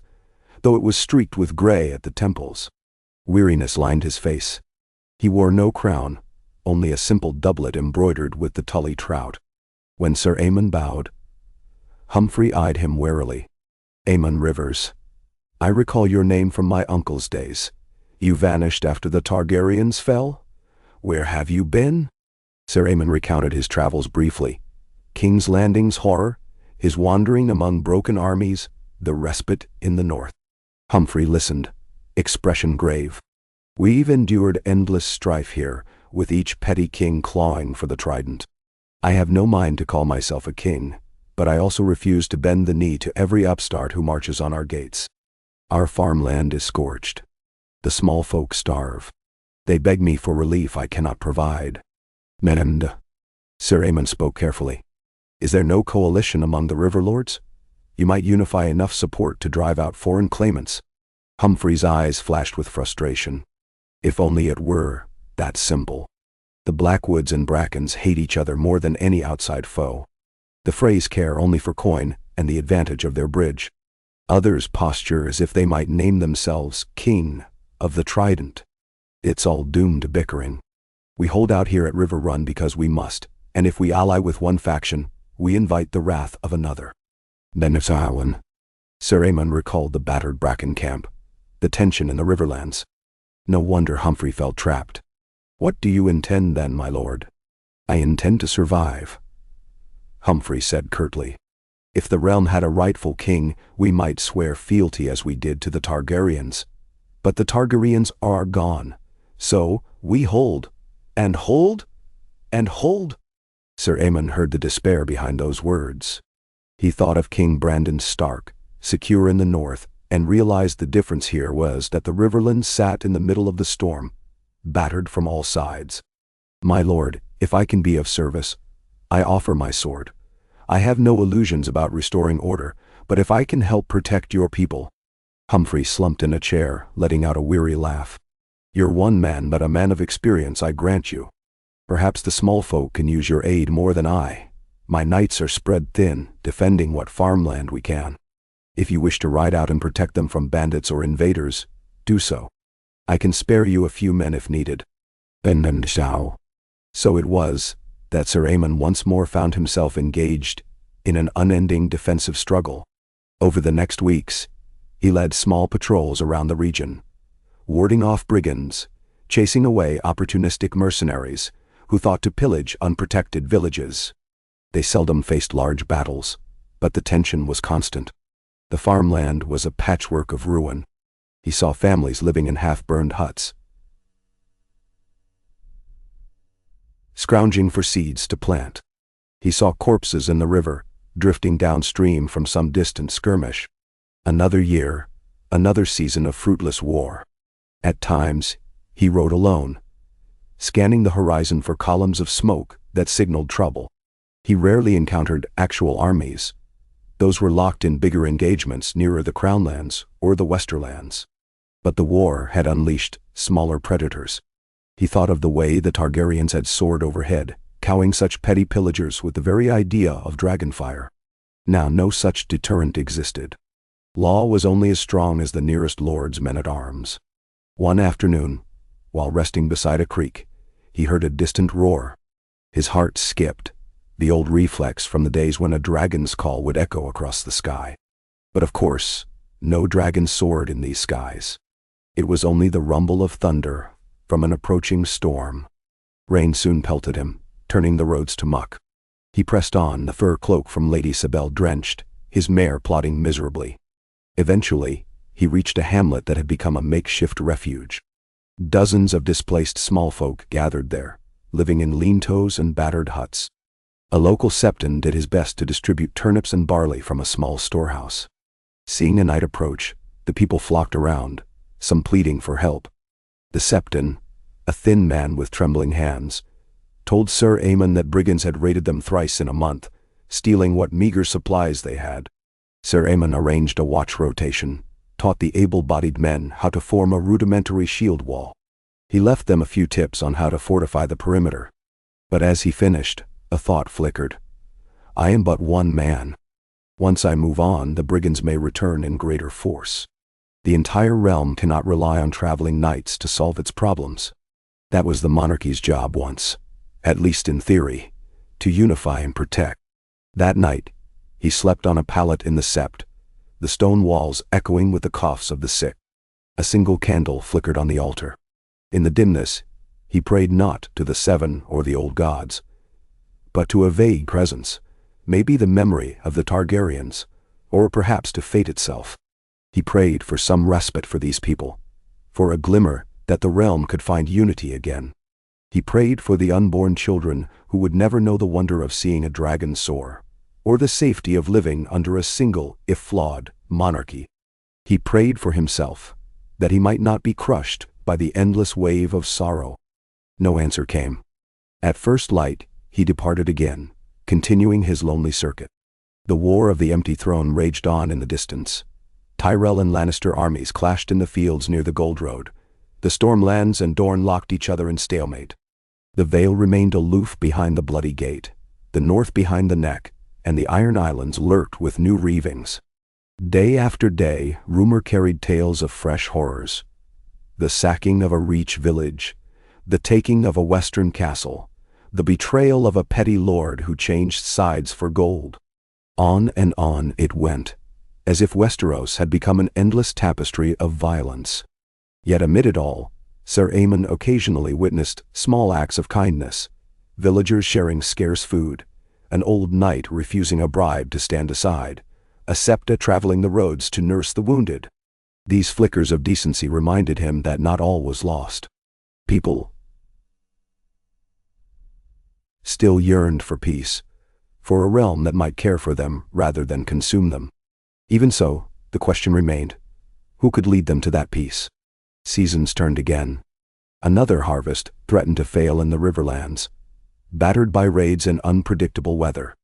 though it was streaked with gray at the temples. Weariness lined his face. He wore no crown, only a simple doublet embroidered with the Tully trout. When Sir Aemon bowed, Humphrey eyed him warily. "Aemon Rivers, I recall your name from my uncle's days. You vanished after the Targaryens fell? Where have you been?" Sir Aemon recounted his travels briefly. King's Landing's horror, his wandering among broken armies, the respite in the north. Humphrey listened, expression grave. We've endured endless strife here, with each petty king clawing for the trident. I have no mind to call myself a king, but I also refuse to bend the knee to every upstart who marches on our gates. Our farmland is scorched. The small folk starve. They beg me for relief I cannot provide. And Sir Aemon spoke carefully. Is there no coalition among the river lords? You might unify enough support to drive out foreign claimants. Humphrey's eyes flashed with frustration. If only it were that simple. The Blackwoods and Brackens hate each other more than any outside foe. The Freys care only for coin and the advantage of their bridge. Others posture as if they might name themselves king of the trident. It's all doomed to bickering. We hold out here at River Run because we must, and if we ally with one faction, we invite the wrath of another. Then if Sir Aemon recalled the battered Bracken camp, the tension in the Riverlands. No wonder Humphrey felt trapped. What do you intend then, my lord? I intend to survive, Humphrey said curtly. If the realm had a rightful king, we might swear fealty as we did to the Targaryens. But the Targaryens are gone. So, we hold, and hold, and hold. Sir Aemon heard the despair behind those words. He thought of King Brandon Stark, secure in the north, and realized the difference here was that the Riverlands sat in the middle of the storm, battered from all sides. My lord, if I can be of service, I offer my sword. I have no illusions about restoring order, but if I can help protect your people. Humphrey slumped in a chair, letting out a weary laugh. You're one man, but a man of experience, I grant you. Perhaps the small folk can use your aid more than I. My knights are spread thin, defending what farmland we can. If you wish to ride out and protect them from bandits or invaders, do so. I can spare you a few men if needed. And so it was that Sir Aemon once more found himself engaged in an unending defensive struggle. Over the next weeks, he led small patrols around the region, warding off brigands, chasing away opportunistic mercenaries who thought to pillage unprotected villages. They seldom faced large battles, but the tension was constant. The farmland was a patchwork of ruin. He saw families living in half-burned huts, scrounging for seeds to plant. He saw corpses in the river, drifting downstream from some distant skirmish. Another year, another season of fruitless war. At times, he rode alone, scanning the horizon for columns of smoke that signaled trouble. He rarely encountered actual armies. Those were locked in bigger engagements nearer the Crownlands or the Westerlands. But the war had unleashed smaller predators. He thought of the way the Targaryens had soared overhead, cowing such petty pillagers with the very idea of dragonfire. Now no such deterrent existed. Law was only as strong as the nearest lord's men-at-arms. One afternoon, while resting beside a creek, he heard a distant roar. His heart skipped, the old reflex from the days when a dragon's call would echo across the sky. But of course, no dragon soared in these skies. It was only the rumble of thunder from an approaching storm. Rain soon pelted him, turning the roads to muck. He pressed on, the fur cloak from Lady Sibel drenched, his mare plodding miserably. Eventually, he reached a hamlet that had become a makeshift refuge. Dozens of displaced small folk gathered there, living in lean-tos and battered huts. A local septon did his best to distribute turnips and barley from a small storehouse. Seeing a night approach, the people flocked around, some pleading for help. The septon, a thin man with trembling hands, told Sir Aemon that brigands had raided them thrice in a month, stealing what meager supplies they had. Sir Aemon arranged a watch rotation, taught the able-bodied men how to form a rudimentary shield wall. He left them a few tips on how to fortify the perimeter. But as he finished, a thought flickered. I am but one man. Once I move on, the brigands may return in greater force. The entire realm cannot rely on traveling knights to solve its problems. That was the monarchy's job once, at least in theory, to unify and protect. That night, he slept on a pallet in the sept, the stone walls echoing with the coughs of the sick. A single candle flickered on the altar. In the dimness, he prayed not to the seven or the old gods, but to a vague presence, maybe the memory of the Targaryens, or perhaps to fate itself. He prayed for some respite for these people, for a glimmer that the realm could find unity again. He prayed for the unborn children who would never know the wonder of seeing a dragon soar, or the safety of living under a single, if flawed, monarchy. He prayed for himself, that he might not be crushed by the endless wave of sorrow. No answer came. At first light, he departed again, continuing his lonely circuit. The War of the Empty Throne raged on in the distance. Tyrell and Lannister armies clashed in the fields near the Gold Road. The Stormlands and Dorne locked each other in stalemate. The Vale remained aloof behind the Bloody Gate, the North behind the Neck, and the Iron Islands lurked with new reavings. Day after day, rumor carried tales of fresh horrors. The sacking of a Reach village, the taking of a western castle, the betrayal of a petty lord who changed sides for gold. On and on it went, as if Westeros had become an endless tapestry of violence. Yet amid it all, Sir Aemon occasionally witnessed small acts of kindness, villagers sharing scarce food, an old knight refusing a bribe to stand aside, a septa traveling the roads to nurse the wounded. These flickers of decency reminded him that not all was lost. People still yearned for peace, for a realm that might care for them rather than consume them. Even so, the question remained, who could lead them to that peace? Seasons turned again. Another harvest threatened to fail in the Riverlands, battered by raids and unpredictable weather.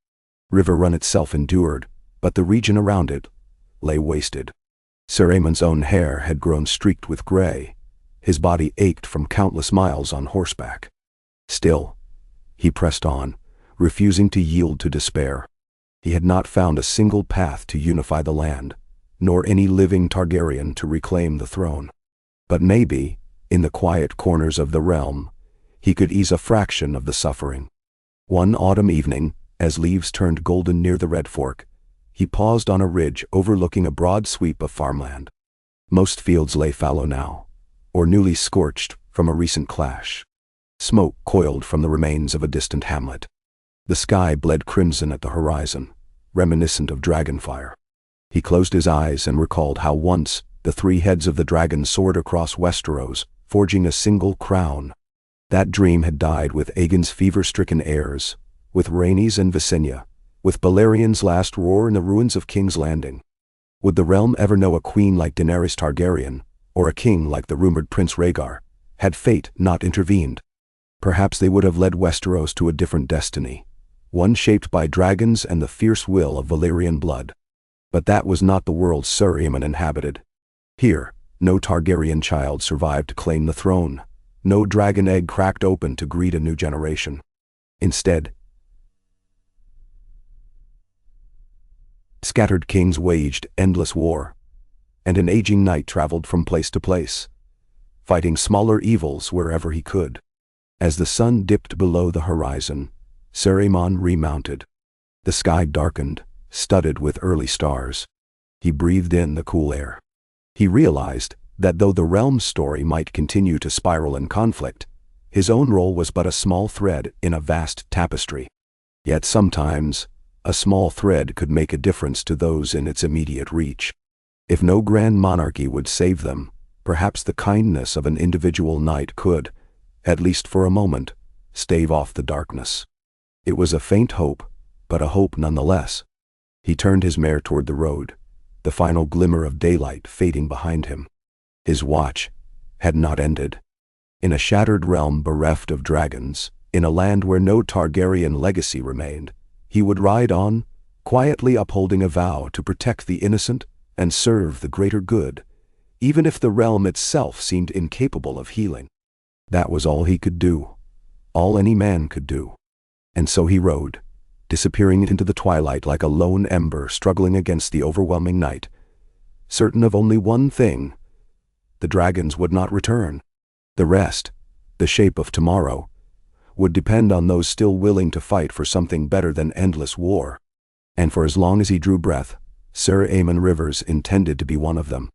Riverrun itself endured, but the region around it lay wasted. Sir Aemon's own hair had grown streaked with gray. His body ached from countless miles on horseback. Still, he pressed on, refusing to yield to despair. He had not found a single path to unify the land, nor any living Targaryen to reclaim the throne. But maybe, in the quiet corners of the realm, he could ease a fraction of the suffering. One autumn evening, as leaves turned golden near the Red Fork, he paused on a ridge overlooking a broad sweep of farmland. Most fields lay fallow now, or newly scorched from a recent clash. Smoke coiled from the remains of a distant hamlet. The sky bled crimson at the horizon, reminiscent of dragonfire. He closed his eyes and recalled how once the three heads of the dragon soared across Westeros, forging a single crown. That dream had died with Aegon's fever-stricken heirs, with Rhaenys and Visenya, with Balerion's last roar in the ruins of King's Landing. Would the realm ever know a queen like Daenerys Targaryen, or a king like the rumored Prince Rhaegar, had fate not intervened? Perhaps they would have led Westeros to a different destiny, one shaped by dragons and the fierce will of Valyrian blood. But that was not the world Sir Aemon inhabited. Here, no Targaryen child survived to claim the throne, no dragon egg cracked open to greet a new generation. Instead, scattered kings waged endless war, and an aging knight traveled from place to place, fighting smaller evils wherever he could. As the sun dipped below the horizon, Sir Aemon remounted. The sky darkened, studded with early stars. He breathed in the cool air. He realized that though the realm's story might continue to spiral in conflict, his own role was but a small thread in a vast tapestry. Yet sometimes, a small thread could make a difference to those in its immediate reach. If no grand monarchy would save them, perhaps the kindness of an individual knight could, at least for a moment, stave off the darkness. It was a faint hope, but a hope nonetheless. He turned his mare toward the road, the final glimmer of daylight fading behind him. His watch had not ended. In a shattered realm bereft of dragons, in a land where no Targaryen legacy remained, he would ride on, quietly upholding a vow to protect the innocent and serve the greater good, even if the realm itself seemed incapable of healing. That was all he could do, all any man could do. And so he rode, disappearing into the twilight like a lone ember struggling against the overwhelming night, certain of only one thing: the dragons would not return. The rest, the shape of tomorrow, would depend on those still willing to fight for something better than endless war. And for as long as he drew breath, Sir Aemon Rivers intended to be one of them.